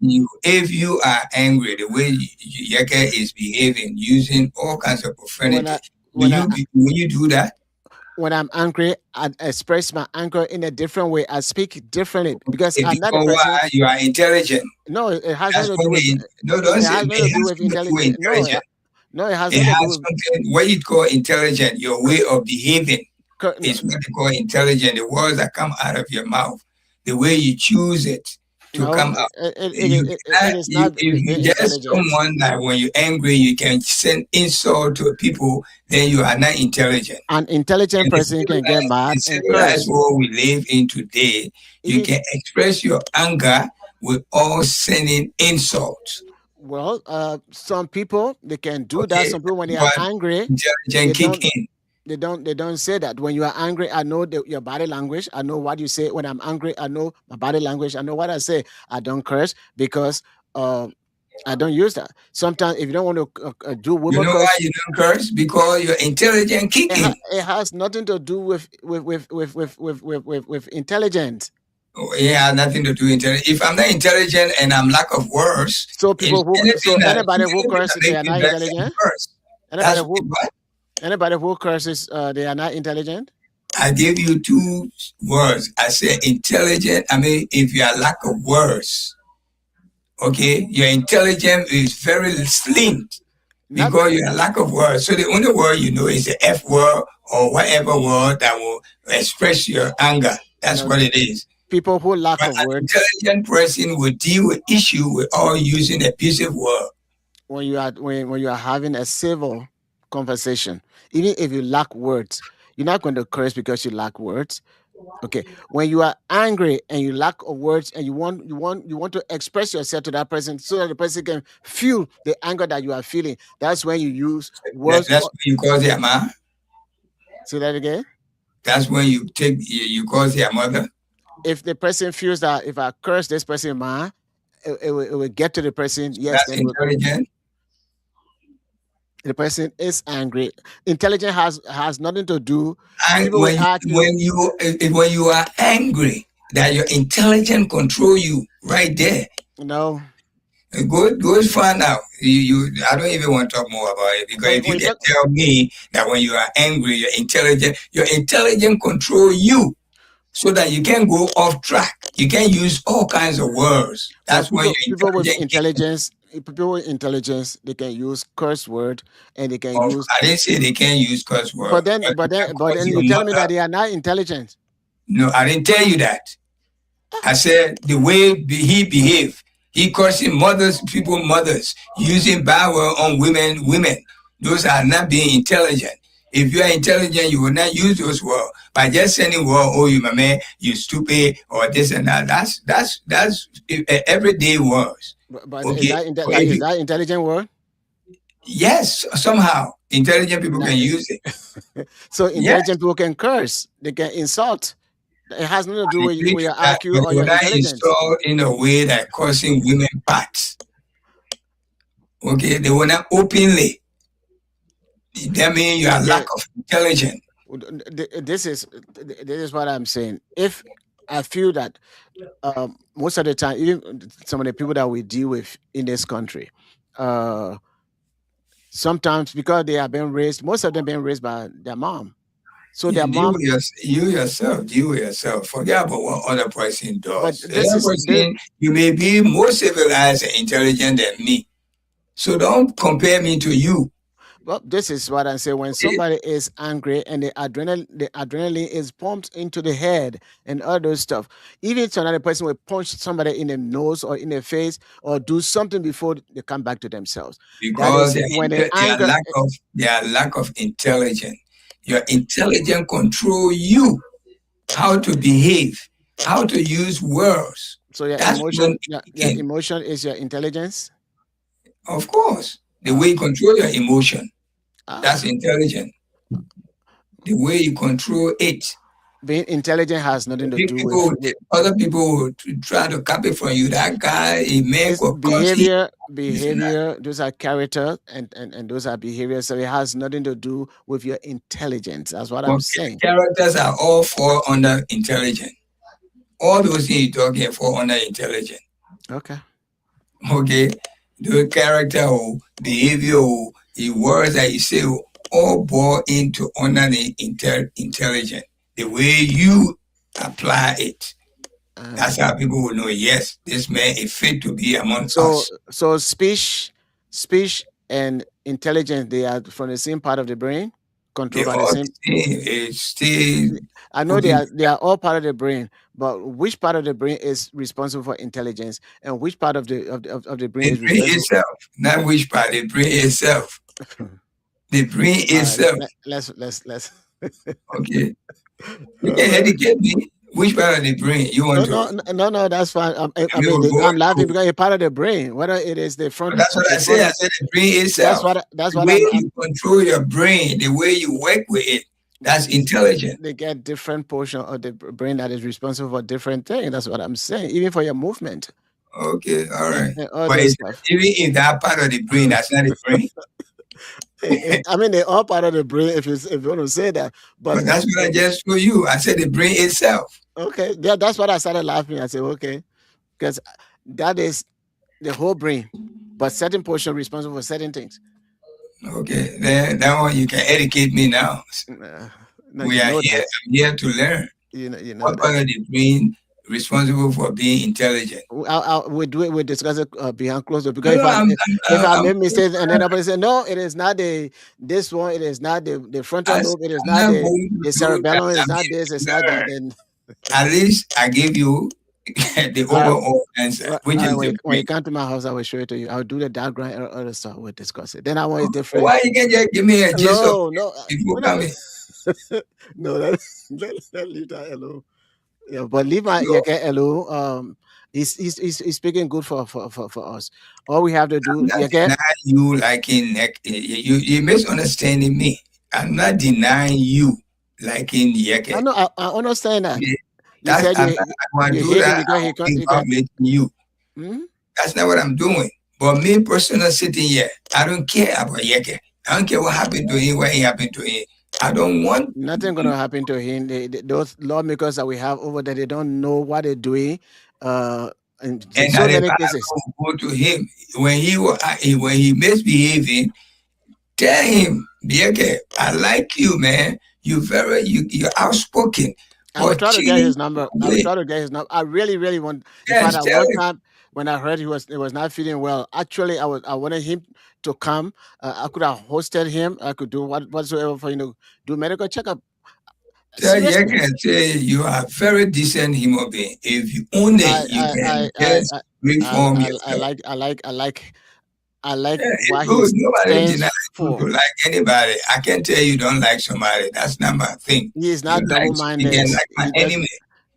[SPEAKER 2] If you are angry, the way Yeke is behaving, using all kinds of profanity, will you do that?
[SPEAKER 3] When I'm angry, I express my anger in a different way. I speak differently because I'm not a person.
[SPEAKER 2] Why you are intelligent.
[SPEAKER 3] No, it has nothing to do with.
[SPEAKER 2] Don't say it has
[SPEAKER 3] with intelligence. No, it has nothing to do with
[SPEAKER 2] something. What you call intelligent, your way of behaving. It's what they call intelligent. The words that come out of your mouth, the way you choose it to come out.
[SPEAKER 3] It is not.
[SPEAKER 2] If you just someone that when you're angry, you can send insult to people, then you are not intelligent.
[SPEAKER 3] An intelligent person can get mad and curse.
[SPEAKER 2] That's what we live in today. You can express your anger with all sending insults.
[SPEAKER 3] Well, some people they can do that. Some people when they are angry, they don't say that. When you are angry, I know your body language. I know what you say. When I'm angry, I know my body language. I know what I say. I don't curse because I don't use that. Sometimes if you don't want to do women,
[SPEAKER 2] you know why you don't curse? Because you're intelligent kicking.
[SPEAKER 3] It has nothing to do with intelligence.
[SPEAKER 2] It has nothing to do with intelligence. If I'm not intelligent and I'm lack of words,
[SPEAKER 3] so anybody who curses, they are not intelligent. Anybody who curses, they are not intelligent.
[SPEAKER 2] I gave you two words. I said intelligent. I mean, if you are lack of words, okay, your intelligence is very slim because you are lack of words. So the only word you know is the F word or whatever word that will express your anger. That's what it is.
[SPEAKER 3] People who lack of words.
[SPEAKER 2] An intelligent person will deal with issue with all using abusive word.
[SPEAKER 3] when you are having a civil conversation, even if you lack words, you're not going to curse because you lack words. Okay, when you are angry and you lack of words and you want to express yourself to that person so that the person can feel the anger that you are feeling, that's when you use words.
[SPEAKER 2] That's when you call their ma.
[SPEAKER 3] Say that again.
[SPEAKER 2] That's when you call their mother.
[SPEAKER 3] If the person feels that if I curse this person, man, it will get to the person. Yes,
[SPEAKER 2] That's
[SPEAKER 3] then
[SPEAKER 2] intelligent.
[SPEAKER 3] the person is angry. Intelligence has nothing to do.
[SPEAKER 2] And
[SPEAKER 3] People will ask you,
[SPEAKER 2] when you are angry, that your intelligence control you right there.
[SPEAKER 3] no.
[SPEAKER 2] Go find out. I don't even want to talk more about it because if you can tell me that when you are angry, your intelligence control you, so that you can go off track. You can use all kinds of words. That's when
[SPEAKER 3] people with intelligence. People with intelligence, they can use curse word and they can use.
[SPEAKER 2] I didn't say they can't use curse word.
[SPEAKER 3] But then you tell me that they are not intelligent.
[SPEAKER 2] No, I didn't tell you that. I said the way he behaved. He cursing mothers, using bad word on women. Those are not being intelligent. If you are intelligent, you will not use those words. By just sending word, oh, you my man, you stupid, or this and that. That's everyday words.
[SPEAKER 3] But okay? is that intelligent word?
[SPEAKER 2] Yes, somehow intelligent people can use it.
[SPEAKER 3] So intelligent people can curse. They can insult. It has nothing to do with your IQ or your intelligence.
[SPEAKER 2] Insult in a way that causing women parts. Okay, they will not openly. That means you are lack of intelligence.
[SPEAKER 3] This is what I'm saying. If I feel that most of the time, even some of the people that we deal with in this country, sometimes because they have been raised, most of them been raised by their mom. So their mom,
[SPEAKER 2] you yourself, forget about what other person does. But you may be more civilized and intelligent than me. So don't compare me to you.
[SPEAKER 3] Well, this is what I say. When somebody is angry and the adrenaline is pumped into the head and all those stuff, even if another person will punch somebody in the nose or in the face or do something before they come back to themselves.
[SPEAKER 2] Because their lack of intelligence. Your intelligence control you, how to behave, how to use words.
[SPEAKER 3] So your emotion is your intelligence?
[SPEAKER 2] Of course. The way you control your emotion, that's intelligent. The way you control it.
[SPEAKER 3] Being intelligent has nothing to do with
[SPEAKER 2] other people who try to copy from you. That guy, he makes
[SPEAKER 3] behavior. Those are character, and those are behaviors. So it has nothing to do with your intelligence. That's what I'm saying.
[SPEAKER 2] Characters are all fall under intelligence. All those things you're talking fall under intelligence.
[SPEAKER 3] Okay.
[SPEAKER 2] Okay. The character or behavior or the words that you say all boil into under the intelligence. The way you apply it. That's how people will know, yes, this man is fit to be among us.
[SPEAKER 3] So speech and intelligence, they are from the same part of the brain? Controlled by the same? I know they are all part of the brain, but which part of the brain is responsible for intelligence and which part of the brain is responsible?
[SPEAKER 2] Itself, not which part, the brain itself. The brain itself.
[SPEAKER 3] Let's
[SPEAKER 2] okay. You can educate me. Which part of the brain you want
[SPEAKER 3] to? No, that's fine. I'm laughing because it's part of the brain. Whether it is the front.
[SPEAKER 2] That's what I said. I said the brain itself.
[SPEAKER 3] That's
[SPEAKER 2] what. The way you control your brain, the way you work with it, that's intelligent.
[SPEAKER 3] They get different portion of the brain that is responsible for different things. That's what I'm saying. Even for your movement.
[SPEAKER 2] Okay, all right. But even in that part of the brain, that's not the brain.
[SPEAKER 3] I mean, they're all part of the brain if you want to say that. But
[SPEAKER 2] that's what I just told you. I said the brain itself.
[SPEAKER 3] Okay. Yeah, that's what I started laughing. I said, okay. Because that is the whole brain. But certain portion responsible for certain things.
[SPEAKER 2] Okay. Then that one you can educate me now. We are here. I'm here to learn.
[SPEAKER 3] You know
[SPEAKER 2] what part of the brain responsible for being intelligent?
[SPEAKER 3] We'll discuss it behind closed door because if I make mistakes and then somebody say no, it is not this one, it is not the frontal lobe, it is not the cerebellum, it's not this, it's not that. Then
[SPEAKER 2] at least I gave you the overall answer, which is
[SPEAKER 3] when
[SPEAKER 2] the
[SPEAKER 3] you come to my house, I will show it to you. I'll do the diagram and other stuff. We'll discuss it. Then I want it different.
[SPEAKER 2] Why you can't just give me a gist of
[SPEAKER 3] No,
[SPEAKER 2] people coming?
[SPEAKER 3] no, let leave that alone. Yeah, but leave my Yeke alone. He's speaking good for us. All we have to do,
[SPEAKER 2] I'm not denying you liking you misunderstanding me. I'm not denying you liking Yeke.
[SPEAKER 3] I know. I understand that.
[SPEAKER 2] That's
[SPEAKER 3] You said
[SPEAKER 2] you do that. You. That's not what I'm doing. But me personally sitting here, I don't care about Yeke. I don't care what happened to him, what happened to him. I don't want
[SPEAKER 3] nothing gonna happen to him. Those lawmakers that we have over there, they don't know what they're doing. And so many cases.
[SPEAKER 2] Go to him when he misbehaving. Tell him, Yeke, I like you, man. You're outspoken.
[SPEAKER 3] I will try to get his number. I really want.
[SPEAKER 2] Yes,
[SPEAKER 3] in fact, one time when I heard he was not feeling well, actually, I wanted him to come. I could have hosted him. I could do whatsoever for do medical checkup.
[SPEAKER 2] Tell Yeke and say you are a very decent human being. If you only reform yourself.
[SPEAKER 3] I like why
[SPEAKER 2] he's nobody denies to like anybody. I can tell you don't like somebody. That's not my thing.
[SPEAKER 3] He is not double-minded.
[SPEAKER 2] He like my enemy.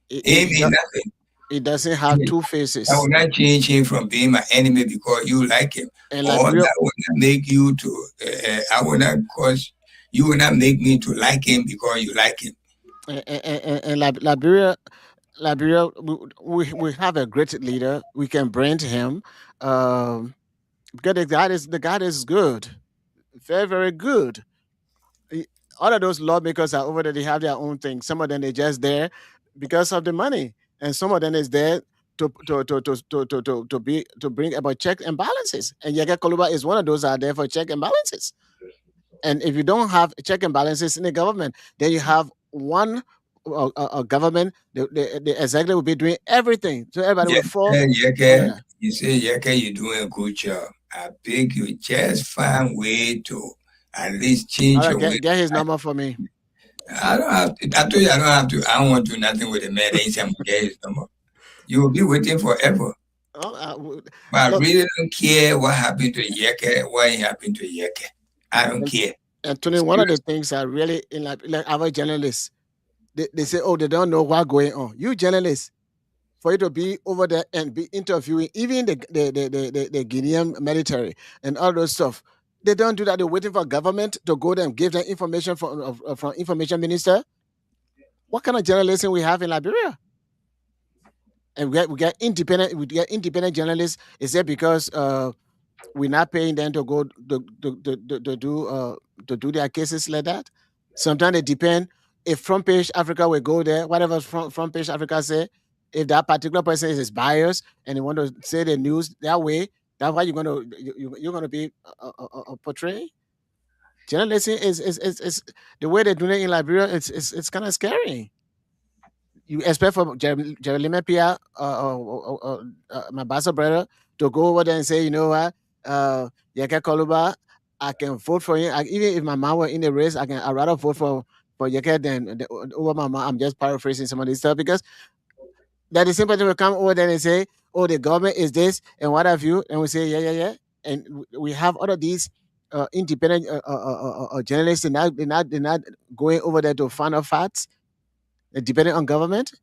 [SPEAKER 2] Nothing.
[SPEAKER 3] He doesn't have two faces.
[SPEAKER 2] I will not change him from being my enemy because you like him.
[SPEAKER 3] And
[SPEAKER 2] that will not make you to. I will not cause you will not make me to like him because you like him.
[SPEAKER 3] And Liberia, we have a great leader. We can brand him. Because the guy is good, very, very good. All of those lawmakers are over there. They have their own thing. Some of them they're just there because of the money, and some of them is there to bring about checks and balances. And Yeke Koluba is one of those out there for check and balances. And if you don't have check and balances in the government, then you have one government. The executive will be doing everything, so everybody will fall.
[SPEAKER 2] Yeke, you say Yeke, you're doing a good job. I beg you, just find way to at least change your way.
[SPEAKER 3] Get his number for me.
[SPEAKER 2] I don't have to. I told you I don't have to. I don't want to do nothing with the man. They say I'm get his number. You will be waiting forever. But I really don't care what happened to Yeke, what happened to Yeke. I don't care.
[SPEAKER 3] And Tony, one of the things I really like our journalists, they say, oh, they don't know what's going on. You journalists, for you to be over there and be interviewing even the Guinean military and all those stuff, they don't do that. They're waiting for government to go there and give them information from information minister. What kind of journalism we have in Liberia? And we get independent journalists. Is it because we're not paying them to go to do their cases like that? Sometimes it depends. If Front Page Africa will go there, whatever Front Page Africa say, if that particular person is biased and they want to say the news that way, that's why you're gonna be portrayed. Journalism is the way they're doing it in Liberia. It's kind of scary. You expect from Jeremy Pia, my Bassa brother, to go over there and say, you know what, Yeke Koluba, I can vote for him. Even if my mom were in the race, I'd rather vote for Yeke than over my mom. I'm just paraphrasing some of this stuff because that the same person will come over there and say, oh, the government is this and what have you, and we say, yeah. And we have all of these independent journalists. They're not going over there to find out facts. Depending on government.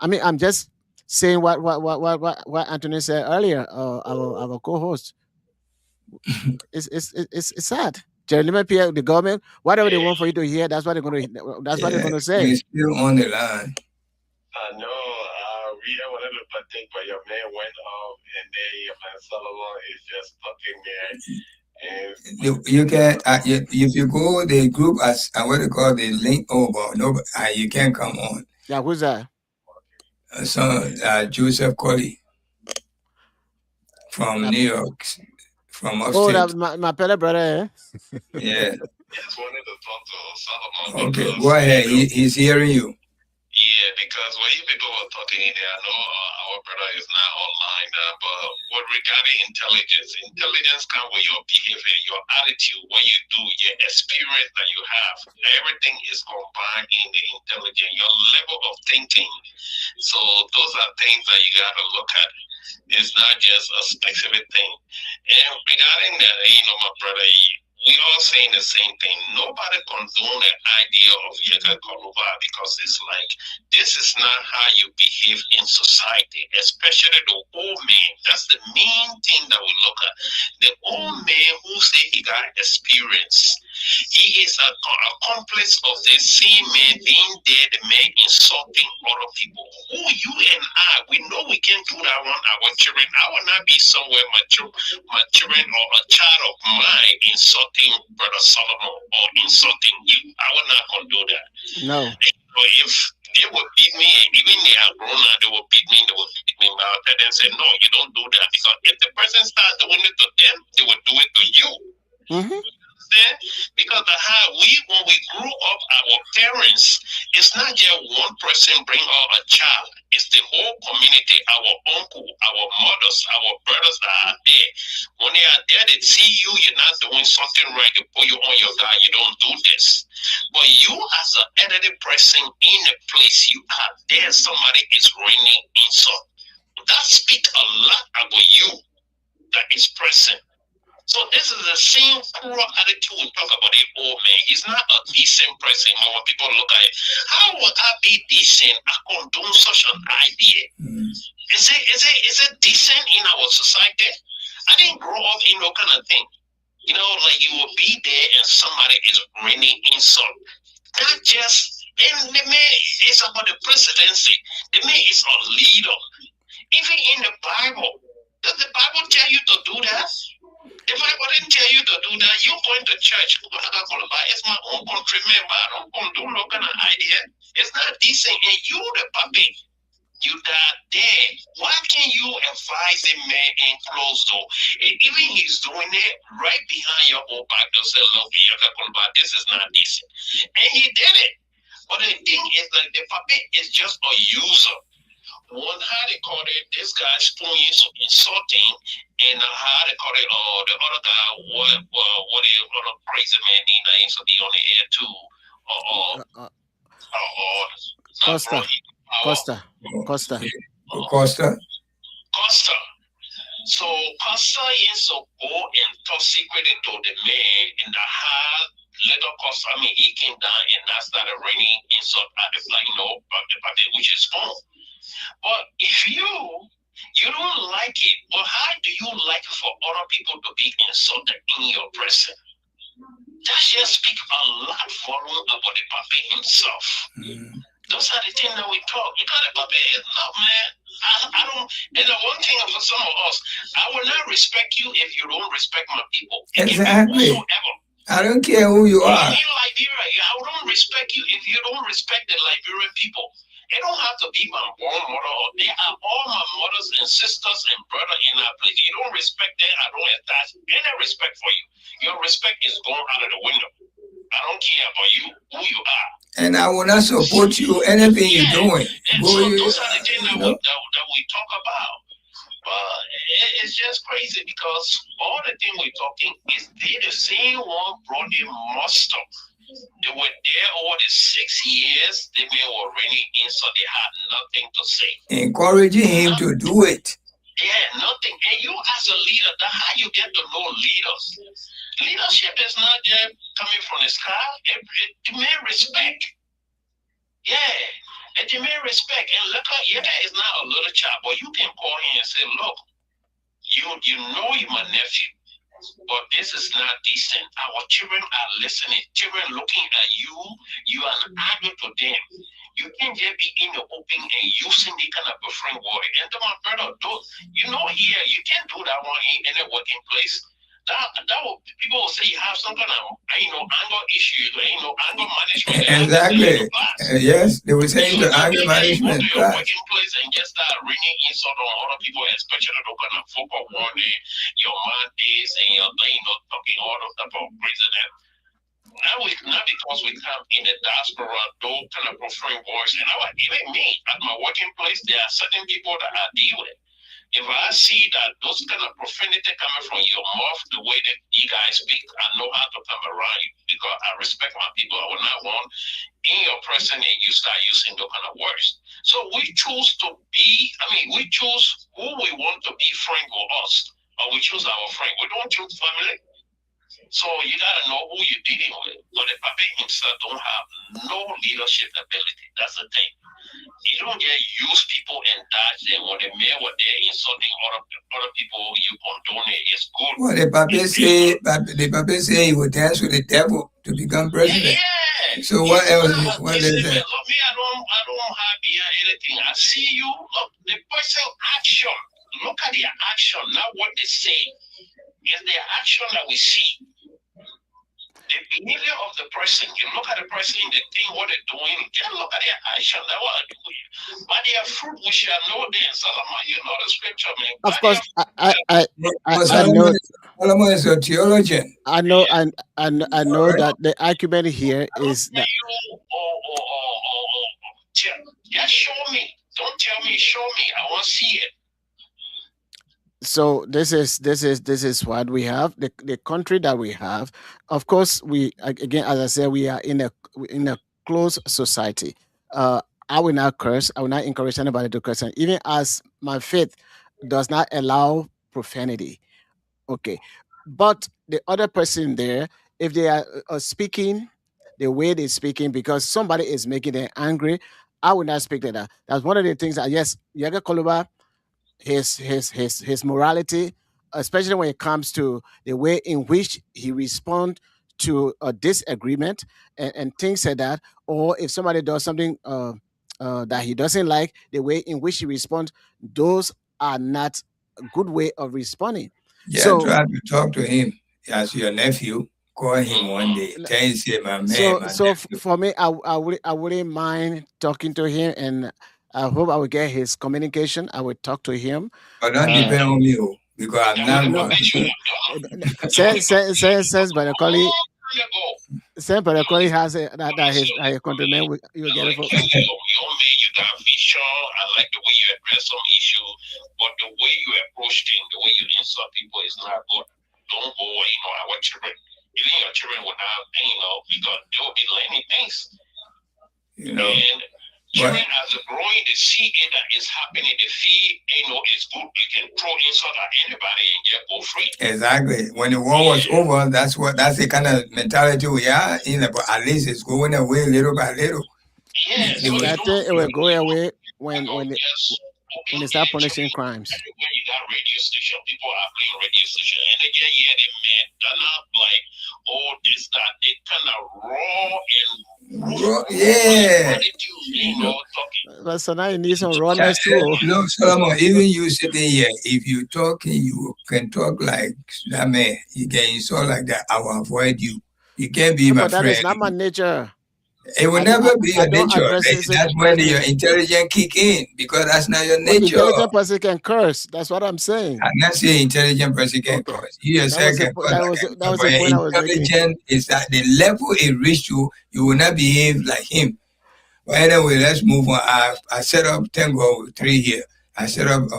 [SPEAKER 3] I mean, I'm just saying what Anthony said earlier. Our co-host. It's sad. Jeremy Pierre, the government, whatever they want for you to hear, that's what they're going to. That's what they're going to say.
[SPEAKER 2] You're still on the line.
[SPEAKER 5] No, we are wanted to partake, but your man went off, and then your man Solomon is just talking there.
[SPEAKER 2] You can if you go the group as what they call the link over. No, you can't come on.
[SPEAKER 3] Yeah, who's that?
[SPEAKER 2] Joseph Colley from New York, from upstate.
[SPEAKER 3] Oh, that my fellow brother.
[SPEAKER 2] Yeah.
[SPEAKER 5] Just wanted to talk to Solomon.
[SPEAKER 2] Okay, go ahead. He's hearing you.
[SPEAKER 5] Yeah, because when you people were talking in there, I know our brother is not online, but what regarding intelligence comes with your behavior, your attitude, what you do, your experience that you have. Everything is combined in the intelligence, your level of thinking. So those are things that you got to look at. It's not just a specific thing. And regarding that, my brother, we all saying the same thing. Nobody condone the idea of Yeka Koluba because it's like, this is not how you behave in society, especially the old man. That's the main thing that we look at. The old man who say he got experience, he is a accomplice of the same man being there, the man insulting other people. Who you and I, we know we can do that around our children. I will not be somewhere my children or a child of mine insulting Brother Solomon or insulting you. I will not condone that.
[SPEAKER 3] No.
[SPEAKER 5] So if they will beat me, and even they are grown now, they will beat me, but I'll tell them, say, no, you don't do that. Because if the person starts doing it to them, they will do it to you.
[SPEAKER 3] Mm-hmm.
[SPEAKER 5] Because when we grew up, our parents, it's not just one person bring up a child. It's the whole community, our uncle, our mothers, our brothers that are there. When they are there, they see you, you're not doing something right, they put you on your guard, you don't do this. But you as an elderly person in a place, you are there, somebody is raining insult. That speaks a lot about you that is present. So this is the same cruel attitude we talk about the old man. He's not a decent person. When people look at it, how would I be decent? I condone such an idea. Is it decent in our society? I didn't grow up in no kind of thing. Like you will be there and somebody is raining insult. Not just, and the man is about the presidency. The man is a leader. Even in the Bible, does the Bible tell you to do that? The Bible didn't tell you to do that. You going to church. It's my own countryman, but I don't condone no kind of idea. It's not decent. And you, the puppy, you died there. Why can't you advise a man in closed door? And even he's doing it right behind your own back to say, look, this is not decent. And he did it. But the thing is that the puppy is just a user. One, how they call it, this guy spoon insulting, and how they call it, the other guy, what is other crazy man name to be on the air too,
[SPEAKER 3] Costa.
[SPEAKER 5] So Costa is so go and talk secretly to the man in the hard little Costa. I mean, he came down and that started raining insult at the flying which is fun. But if you don't like it, well, how do you like it for other people to be insulted in your presence? That just speaks a lot volume about the puppy himself. Those are the things that we talk. Because the puppy is not, man. I don't, and the one thing for some of us, I will not respect you if you don't respect my people.
[SPEAKER 2] Exactly. I don't care who you are.
[SPEAKER 5] In Liberia, I don't respect you if you don't respect the Liberian people. It don't have to be my born mother. They are all my mothers and sisters and brothers in that place. You don't respect them, I don't attach any respect for you. Your respect is gone out of the window. I don't care about you, who you are.
[SPEAKER 2] And I will not support you, anything you're doing.
[SPEAKER 5] And so those are the things that we talk about. But it's just crazy because all the things we're talking is they the same one brought in muster. They were there over the 6 years. They were really in, so they had nothing to say.
[SPEAKER 2] Encouraging him to do it.
[SPEAKER 5] Yeah, nothing. And you as a leader, that's how you get to know leaders. Leadership is not just coming from the sky. It demands respect. Yeah, it demands respect. And look, Yeka is not a little child, but you can call him and say, look, you know you're my nephew. But this is not decent. Our children are listening. Children looking at you. You are an adult to them. You can't just be in the open and using the kind of different word. And to my brother, here, you can't do that one in any working place. People will say you have some kind of, anger issues, anger management.
[SPEAKER 2] Exactly. Yes, they were saying the anger management.
[SPEAKER 5] Go to your working place and just start ringing insult on other people, especially the kind of football warning, your man is, and you're, talking all of that about craziness. Now because we come in the diaspora, those kind of preferring voice, and even me at my working place, there are certain people that I deal with. If I see that those kind of profanity coming from your mouth, the way that you guys speak, I know how to come around you because I respect my people. I will not want in your presence and you start using those kind of words. So we choose we choose who we want to be friend with us, or we choose our friend. We don't choose family. So you gotta know who you're dealing with. But the Papa himself don't have no leadership ability. That's the thing. You don't get use people and dodge them when the mayor were there insulting other people. You condone it. It's good.
[SPEAKER 2] Well, the Papa say he would dance with the devil to become president.
[SPEAKER 5] Yeah.
[SPEAKER 2] So what else? What is that?
[SPEAKER 5] Me, I don't have anything. I see you. Look, the person action. Look at their action, not what they say. It's their action that we see. The behavior of the person, you look at the person, the thing, what they're doing, just look at their action. That's what I do. By their fruit, we shall know them. Solomon, you know the scripture, man.
[SPEAKER 3] Of course, I know.
[SPEAKER 2] Solomon is a theologian.
[SPEAKER 3] I know that the argument here is that.
[SPEAKER 5] Just show me. Don't tell me. Show me. I want to see it.
[SPEAKER 3] So this is what we have, the country that we have. Of course, we, again, as I said, we are in a closed society. I will not curse. I will not encourage anybody to curse, and even as my faith does not allow profanity. Okay, but the other person there, if they are speaking the way they're speaking because somebody is making them angry, I will not speak like that. That's one of the things that, yes, Yaga Koluba, his morality, especially when it comes to the way in which he responds to a disagreement and things like that, or if somebody does something that he doesn't like, the way in which he responds, those are not a good way of responding.
[SPEAKER 2] Yeah,
[SPEAKER 3] So-
[SPEAKER 2] try to talk to him as your nephew. Call him one day. Tell him, my man.
[SPEAKER 3] So for me, I wouldn't mind talking to him, and I hope I will get his communication. I will talk to him.
[SPEAKER 2] But don't depend on me, because I'm not.
[SPEAKER 3] Says by the colleague. Sam Paracoli has his compliment. You will get it for.
[SPEAKER 5] You got vision. I like the way you address some issue, but the way you approach things, the way you insult people is not good. Don't go, our children. Even your children will not, because they will be learning things. And children, as they're growing, they see it that is happening. They see, it's good. You can throw insult at anybody and get go free.
[SPEAKER 2] Exactly. When the war was over, that's the kind of mentality we are in. But at least it's going away little by little.
[SPEAKER 5] Yes.
[SPEAKER 3] I think it will go away when they start punishing crimes.
[SPEAKER 5] Everywhere you got radio station, people are playing radio station, and they get here, they're not like, this, that. They kind of raw and
[SPEAKER 2] yeah.
[SPEAKER 5] Talking.
[SPEAKER 3] But so now you need some rawness too.
[SPEAKER 2] Solomon, even you sitting here, if you talking, you can talk like that man. You can insult like that. I will avoid you. You can't be my friend.
[SPEAKER 3] That is not my nature.
[SPEAKER 2] It will never be your nature. That's when your intelligence kick in, because that's not your nature.
[SPEAKER 3] Intelligent person can curse. That's what I'm saying.
[SPEAKER 2] I'm not saying intelligent person can curse. You yourself can curse. That was the point I was making. Intelligent is at the level it reached you will not behave like him. But anyway, let's move on. I set up Tango 3 here. I set up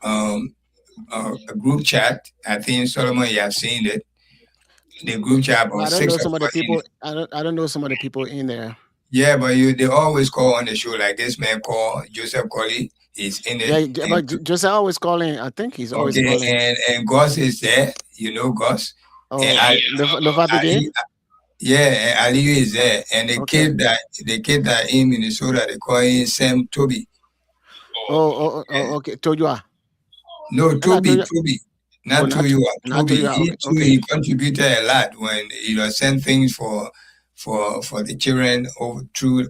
[SPEAKER 2] a group chat. I think Solomon, you have seen it. The group chat about
[SPEAKER 3] I don't know some of the people. I don't know some of the people in there.
[SPEAKER 2] Yeah, but they always call on the show, like this man called Joseph Colley. He's in it.
[SPEAKER 3] Yeah, but Joseph always calling. I think he's always calling.
[SPEAKER 2] And Gus is there. You know Gus.
[SPEAKER 3] Oh,
[SPEAKER 2] and yeah, and Ali is there. And the kid that in Minnesota, they call him Sam Toby.
[SPEAKER 3] Okay. Tojua.
[SPEAKER 2] No, Toby. Not to you. He contributed a lot when sent things for the children over through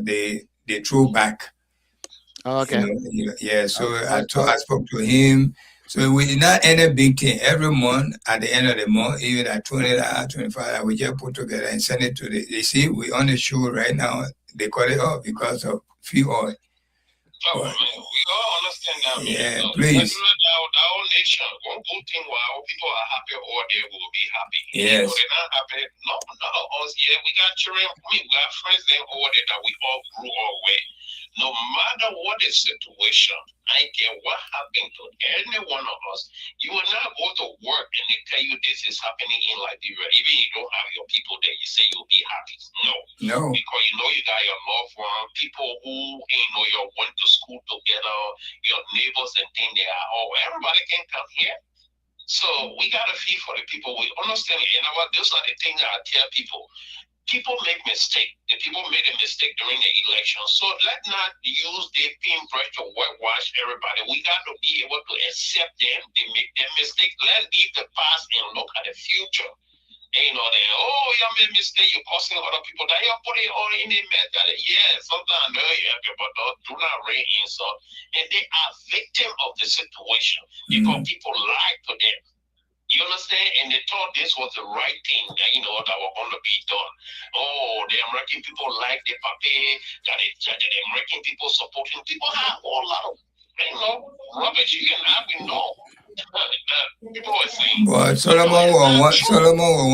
[SPEAKER 2] they throw back.
[SPEAKER 3] Oh, okay.
[SPEAKER 2] Yeah. So I spoke to him. So we did not any big thing. Every month at the end of the month, even at 20, 25, we just put together and send it to they see we on the show right now. They call it off because of few oil.
[SPEAKER 5] Oh, man, we all understand that.
[SPEAKER 2] Yeah,
[SPEAKER 5] man.
[SPEAKER 2] please.
[SPEAKER 5] Our nation. One good thing while our people are happy, all they will be happy.
[SPEAKER 2] Yes.
[SPEAKER 5] They're not happy. No, none of us here. We got children. We got friends there all day that we all grew our way. No matter what the situation, I care what happened to any one of us, you will not go to work and they tell you this is happening in Liberia. Even if you don't have your people there, you say you'll be happy. No. Because you know you got your loved one, people who you went to school together, your neighbors and things they are all everybody can come here. So we gotta feel for the people. We understand it. And those are the things that I tell people. People make mistakes. The people made a mistake during the election. So let's not use their paintbrush to whitewash everybody. We got to be able to accept them. They make their mistake. Let's leave the past and look at the future. They you made a mistake, you're causing other people that you put it all in the mess. Yeah, sometimes but do not rain insult. And they are victim of the situation because people lie to them. You understand? And they thought this was the right thing that that was going to be done. Oh, the American people like the papier, that the American people supporting people have a whole lot of rubbish. You can have people are saying.
[SPEAKER 2] But Solomon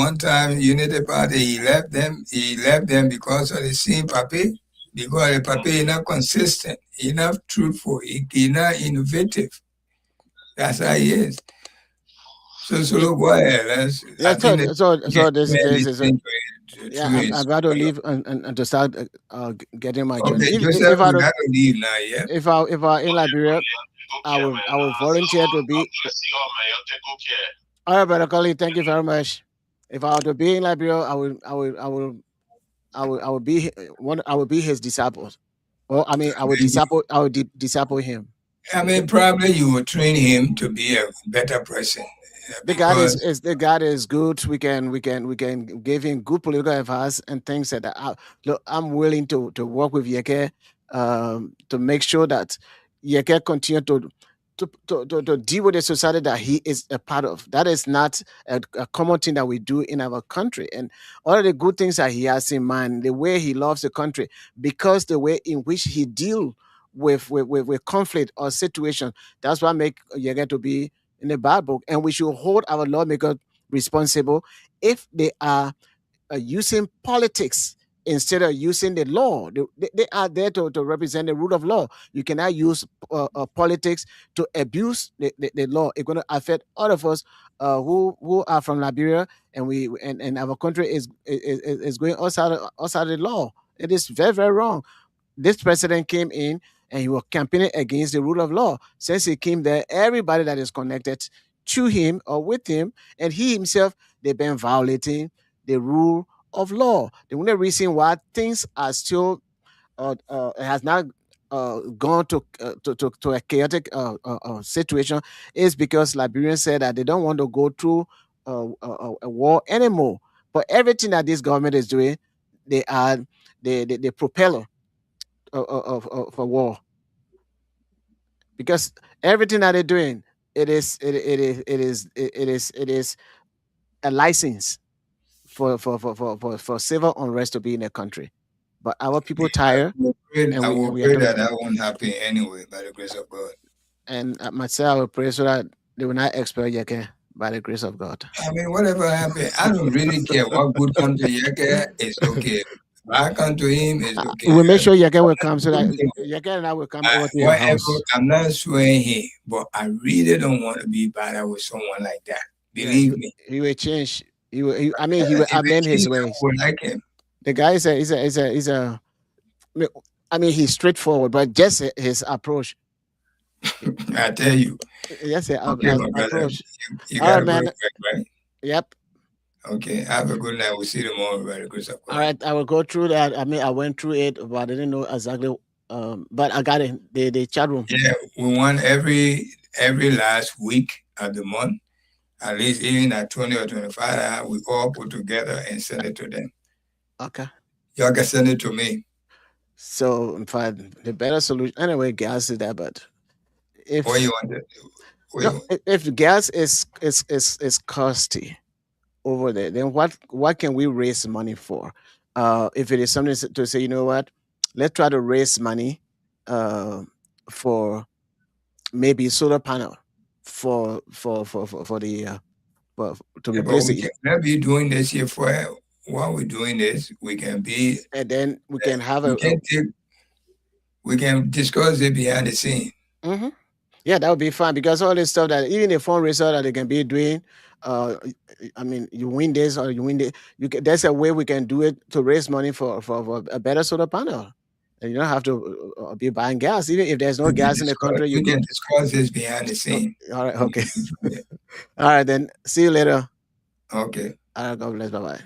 [SPEAKER 2] one time Unity Party he left them because of the same papier. Because the papier is not consistent, enough truthful, he's not innovative. That's how he is. So go ahead.
[SPEAKER 3] So this is I'm about to leave and to start getting my journey.
[SPEAKER 2] If I don't leave now, yeah.
[SPEAKER 3] If I in Liberia, I will volunteer to be. All right, brother Collie, thank you very much. If I were to be in Liberia, I will be his disciples. Well, I mean, I would disciple him.
[SPEAKER 2] I mean, probably you will train him to be a better person.
[SPEAKER 3] The God is good. We can give him good political advice and things like that. Look, I'm willing to work with Yeke to make sure that Yeke continue to deal with the society that he is a part of. That is not a common thing that we do in our country. And all of the good things that he has in mind, the way he loves the country, because the way in which he deals with conflict or situation, that's what make Yeke to be in the Bible. And we should hold our lawmakers responsible if they are using politics instead of using the law. They are there to represent the rule of law. You cannot use politics to abuse the law. It's going to affect all of us who are from Liberia, and our country is going outside the law. It is very, very wrong. This president came in and he was campaigning against the rule of law. Since he came there, everybody that is connected to him or with him, and he himself, they've been violating the rule of law. The only reason why things are still has not gone to a chaotic situation is because Liberians said that they don't want to go through a war anymore. But everything that this government is doing, they are the propeller of a war, because everything that they're doing, it is a license for civil unrest to be in a country. But our people tired.
[SPEAKER 2] I will pray that won't happen anyway by the grace of God.
[SPEAKER 3] And myself, I will pray so that they will not expel Yeke by the grace of God.
[SPEAKER 2] I mean, whatever happens, I don't really care what good comes to Yeke. It's okay. I come to him, it's okay.
[SPEAKER 3] We'll make sure Yeke will come so that Yeke and I will come over to your house.
[SPEAKER 2] I'm not swearing him, but I really don't want to be bothered with someone like that. Believe me.
[SPEAKER 3] He will change. He will amend his ways.
[SPEAKER 2] Like him.
[SPEAKER 3] The guy is I mean, he's straightforward, but just his approach.
[SPEAKER 2] I tell you.
[SPEAKER 3] Yes,
[SPEAKER 2] approach. You
[SPEAKER 3] all right, man.
[SPEAKER 2] Right?
[SPEAKER 3] Yep.
[SPEAKER 2] Okay, have a good night. We'll see you tomorrow by the grace of God.
[SPEAKER 3] All right, I will go through that. I mean, I went through it, but I didn't know exactly. But I got it. The chat room.
[SPEAKER 2] Yeah, we want every last week of the month, at least even at 20 or 25, we all put together and send it to them.
[SPEAKER 3] Okay.
[SPEAKER 2] Y'all can send it to me.
[SPEAKER 3] So, in fact, the better solution anyway, gas is that, but if
[SPEAKER 2] what you want to,
[SPEAKER 3] if gas is costly over there, then what can we raise money for? If it is something to say, you know what, let's try to raise money for maybe solar panel for the to
[SPEAKER 2] Yeah, but
[SPEAKER 3] replace
[SPEAKER 2] we
[SPEAKER 3] it,
[SPEAKER 2] can be doing this here for while we're doing this. We can be,
[SPEAKER 3] and then we can have
[SPEAKER 2] we can discuss it behind the scene.
[SPEAKER 3] Mm-hmm. Yeah, that would be fun, because all this stuff that even a fundraiser that they can be doing, I mean, you win this or you win this, there's a way we can do it to raise money for a better solar panel, and you don't have to be buying gas. Even if there's no gas in the country, you
[SPEAKER 2] we
[SPEAKER 3] go.
[SPEAKER 2] can discuss this behind the scene.
[SPEAKER 3] All right, okay. All right, then see you later.
[SPEAKER 2] Okay.
[SPEAKER 3] All right, God bless. Bye bye.